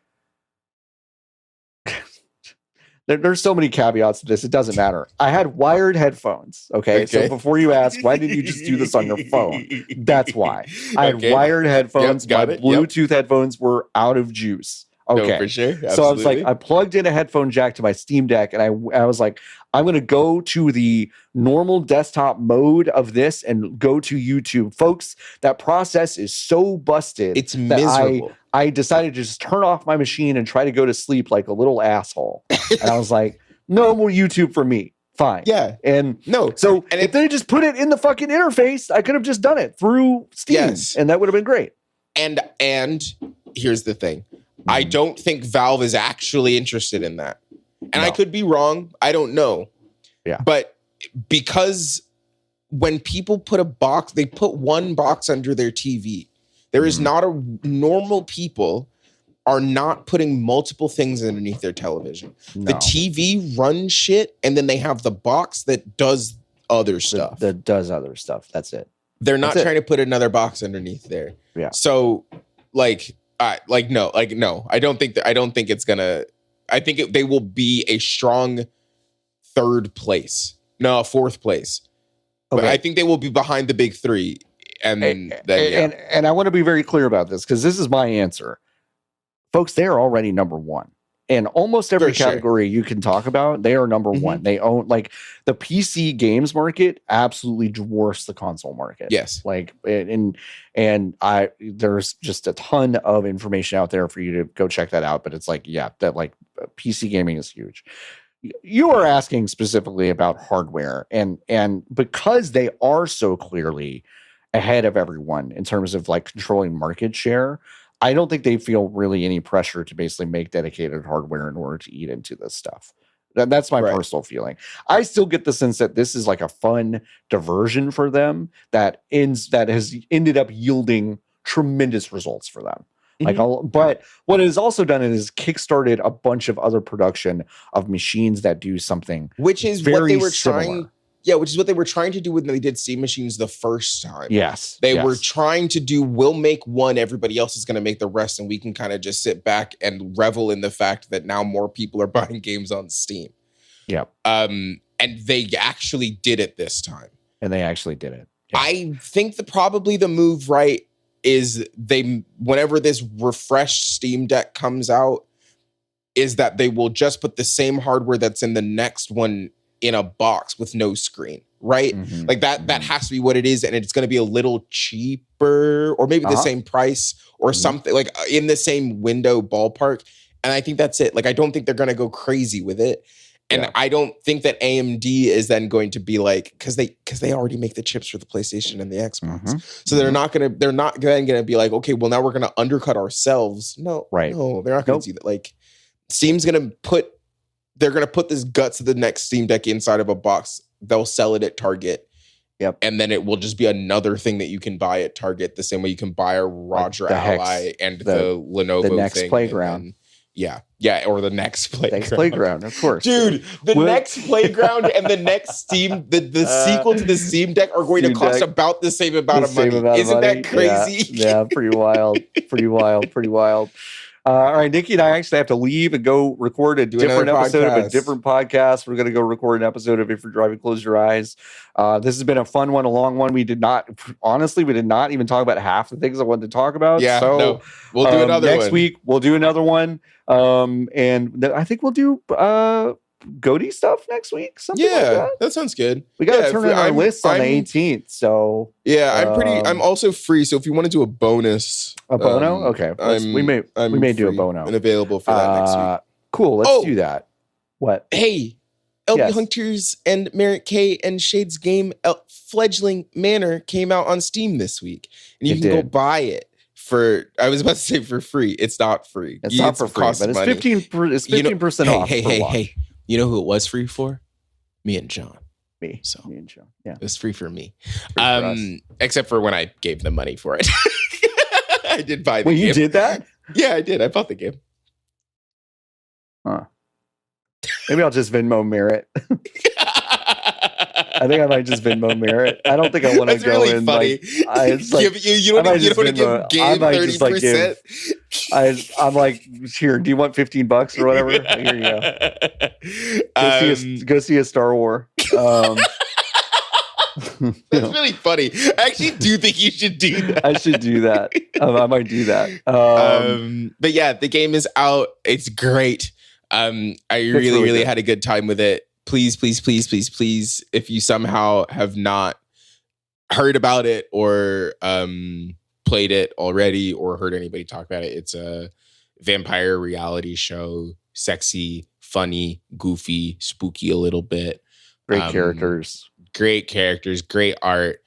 Speaker 1: There's so many caveats to this. It doesn't matter. I had wired headphones. Okay. So before you ask, why didn't you just do this on your phone? That's why. I had wired headphones. My Bluetooth headphones were out of juice. Okay.
Speaker 2: No, for sure. Absolutely.
Speaker 1: So I was like, I plugged in a headphone jack to my Steam Deck, and I was like, I'm going to go to the normal desktop mode of this and go to YouTube. Folks, that process is so busted.
Speaker 2: It's miserable.
Speaker 1: I decided to just turn off my machine and try to go to sleep like a little asshole. And I was like, no more YouTube for me. Fine.
Speaker 2: Yeah.
Speaker 1: And no. So if they just put it in the fucking interface, I could have just done it through Steam. And that would have been great.
Speaker 2: And here's the thing. I don't think Valve is actually interested in that. And I could be wrong. I don't know.
Speaker 1: Yeah.
Speaker 2: But because when people put a box, they put one box under their TV. There is not a normal people are not putting multiple things underneath their television. No. The TV runs shit, and then they have the box that does other stuff.
Speaker 1: That does other stuff. That's it.
Speaker 2: They're not trying to put another box underneath there.
Speaker 1: Yeah.
Speaker 2: So no. I don't think it's gonna. I think they will be a strong fourth place. Okay. But I think they will be behind the big three. And
Speaker 1: I want to be very clear about this, because this is my answer. Folks, they are already number one. In almost every category you can talk about, they are number one. They own, like, the PC games market absolutely dwarfs the console market.
Speaker 2: Yes.
Speaker 1: Like, there's just a ton of information out there for you to go check that out. But it's like, PC gaming is huge. You are asking specifically about hardware, and because they are so clearly ahead of everyone in terms of like controlling market share, I don't think they feel really any pressure to basically make dedicated hardware in order to eat into this stuff. That's my personal feeling. I still get the sense that this is like a fun diversion for them that has ended up yielding tremendous results for them. But what it has also done is kickstarted a bunch of other production of machines that do something,
Speaker 2: which is what they were trying. Yeah, which is what they were trying to do when they did Steam machines the first time.
Speaker 1: Yes.
Speaker 2: They were trying to do, we'll make one, everybody else is going to make the rest, and we can kind of just sit back and revel in the fact that now more people are buying games on Steam.
Speaker 1: Yeah.
Speaker 2: And they actually did it this time.
Speaker 1: And they actually did it.
Speaker 2: Yeah. I think probably the move, right, is whenever this refreshed Steam Deck comes out, is that they will just put the same hardware that's in the next one in a box with no screen, right? Like that has to be what it is, and it's going to be a little cheaper, or maybe the same price, or something like in the same window ballpark. And I think that's it. Like, I don't think they're going to go crazy with it, and I don't think that AMD is then going to be like, because they already make the chips for the PlayStation and the Xbox, so they're not then going to be like, okay, well now we're going to undercut ourselves. No, no, they're not going to do that. Like, Steam's going to put. They're going to put this guts of the next Steam Deck inside of a box. They'll sell it at Target.
Speaker 1: Yep.
Speaker 2: And then it will just be another thing that you can buy at Target, the same way you can buy a Roger Ally and the Lenovo
Speaker 1: the next
Speaker 2: thing.
Speaker 1: Playground.
Speaker 2: Yeah, or the next Playground.
Speaker 1: Next Playground, of course.
Speaker 2: Dude, next Playground and the next Steam, the sequel to the Steam Deck are going to cost about the same amount of money. Isn't that crazy?
Speaker 1: Yeah, pretty wild. Pretty wild. All right, Nikki and I actually have to leave and go record a different episode of a different podcast. We're going to go record an episode of If You're Driving, Close Your Eyes. This has been a fun one, a long one. We did not even talk about half the things I wanted to talk about.
Speaker 2: Yeah,
Speaker 1: so
Speaker 2: no, we'll do another
Speaker 1: next
Speaker 2: one.
Speaker 1: week. We'll do another one. And I think we'll do Goaty stuff next week. Something like
Speaker 2: that sounds good.
Speaker 1: We got to turn in our list on the 18th. So
Speaker 2: I'm also free. So if you want to do a bonus,
Speaker 1: bono, okay, we may do a bono
Speaker 2: and available for that next week.
Speaker 1: Cool, let's do that. What?
Speaker 2: Hey, LB Hunters and Merritt K and Shade's game Fledgling Manor came out on Steam this week, and you can go buy it. I was about to say for free. It's not free.
Speaker 1: It's not for free, but it's 15% off.
Speaker 2: Hey. You know who it was free for? Me and John.
Speaker 1: Me and John. Yeah.
Speaker 2: It was free for me. Except for when I gave them money for it. I did buy the game.
Speaker 1: You did that?
Speaker 2: Yeah, I did. I bought the game.
Speaker 1: Huh. Maybe I'll just Venmo Merritt. I think I might just Venmo Merritt. I don't think I want to go
Speaker 2: really
Speaker 1: in.
Speaker 2: Funny.
Speaker 1: You don't want to give game 30%. I'm like, here, do you want $15 or whatever? Here you go. Go see a Star Wars.
Speaker 2: That's really funny. I actually do think you should do that.
Speaker 1: I should do that. I might do that.
Speaker 2: But yeah, the game is out. It's great. I really had a good time with it. Please, if you somehow have not heard about it or played it already or heard anybody talk about it, it's a vampire reality show. Sexy, funny, goofy, spooky a little bit.
Speaker 1: Great characters,
Speaker 2: great art.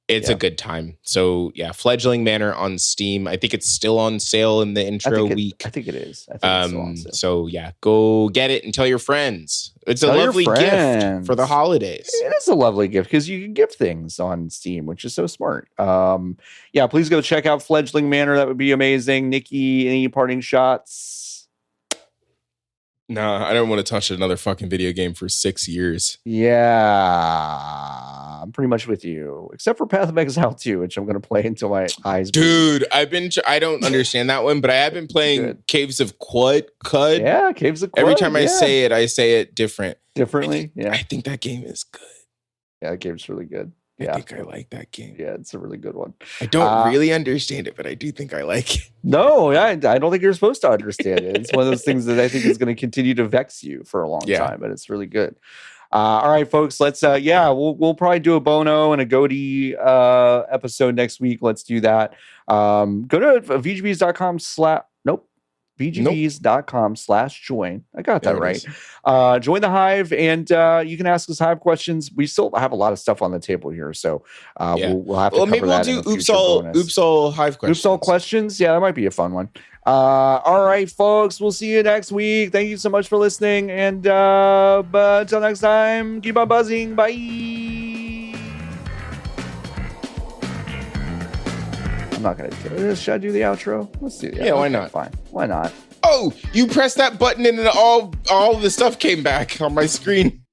Speaker 2: It's a good time. So yeah, Fledgling Manor on Steam. I think it's still on sale in the intro week.
Speaker 1: I think it is. I think it's still on sale.
Speaker 2: So yeah, go get it and tell your friends. It's a lovely gift for the holidays.
Speaker 1: It is a lovely gift because you can give things on Steam, which is so smart. Yeah, please go check out Fledgling Manor. That would be amazing. Nikki, any parting shots?
Speaker 2: No, I don't want to touch another fucking video game for 6 years.
Speaker 1: Yeah, I'm pretty much with you, except for Path of Exile 2, which I'm going to play until my eyes bleed.
Speaker 2: Dude, I don't understand that one, but I have been playing Caves of Cud.
Speaker 1: Yeah, Caves of Cud.
Speaker 2: Every time I say it differently.
Speaker 1: I
Speaker 2: think that game is good.
Speaker 1: Yeah, that game's really good.
Speaker 2: I think I like that game.
Speaker 1: Yeah, it's a really good one.
Speaker 2: I don't really understand it, but I do think I like it.
Speaker 1: No, I don't think you're supposed to understand it. It's one of those things that I think is going to continue to vex you for a long time, but it's really good. All right, folks, let's we'll probably do a Bono and a Goaty episode next week. Let's do that. Go to VGBs.com/join. I got that right. Join the Hive, and you can ask us Hive questions. We still have a lot of stuff on the table here, so we'll have to cover
Speaker 2: maybe we'll
Speaker 1: that.
Speaker 2: Do Oops All Hive questions.
Speaker 1: Oops All questions. Yeah, that might be a fun one. All right, folks, we'll see you next week. Thank you so much for listening, and but until next time, keep on buzzing. Bye. I'm not gonna do it. Should I do the outro? Let's do the outro.
Speaker 2: Yeah, why not?
Speaker 1: Fine. Why not?
Speaker 2: Oh, you pressed that button and then all the stuff came back on my screen.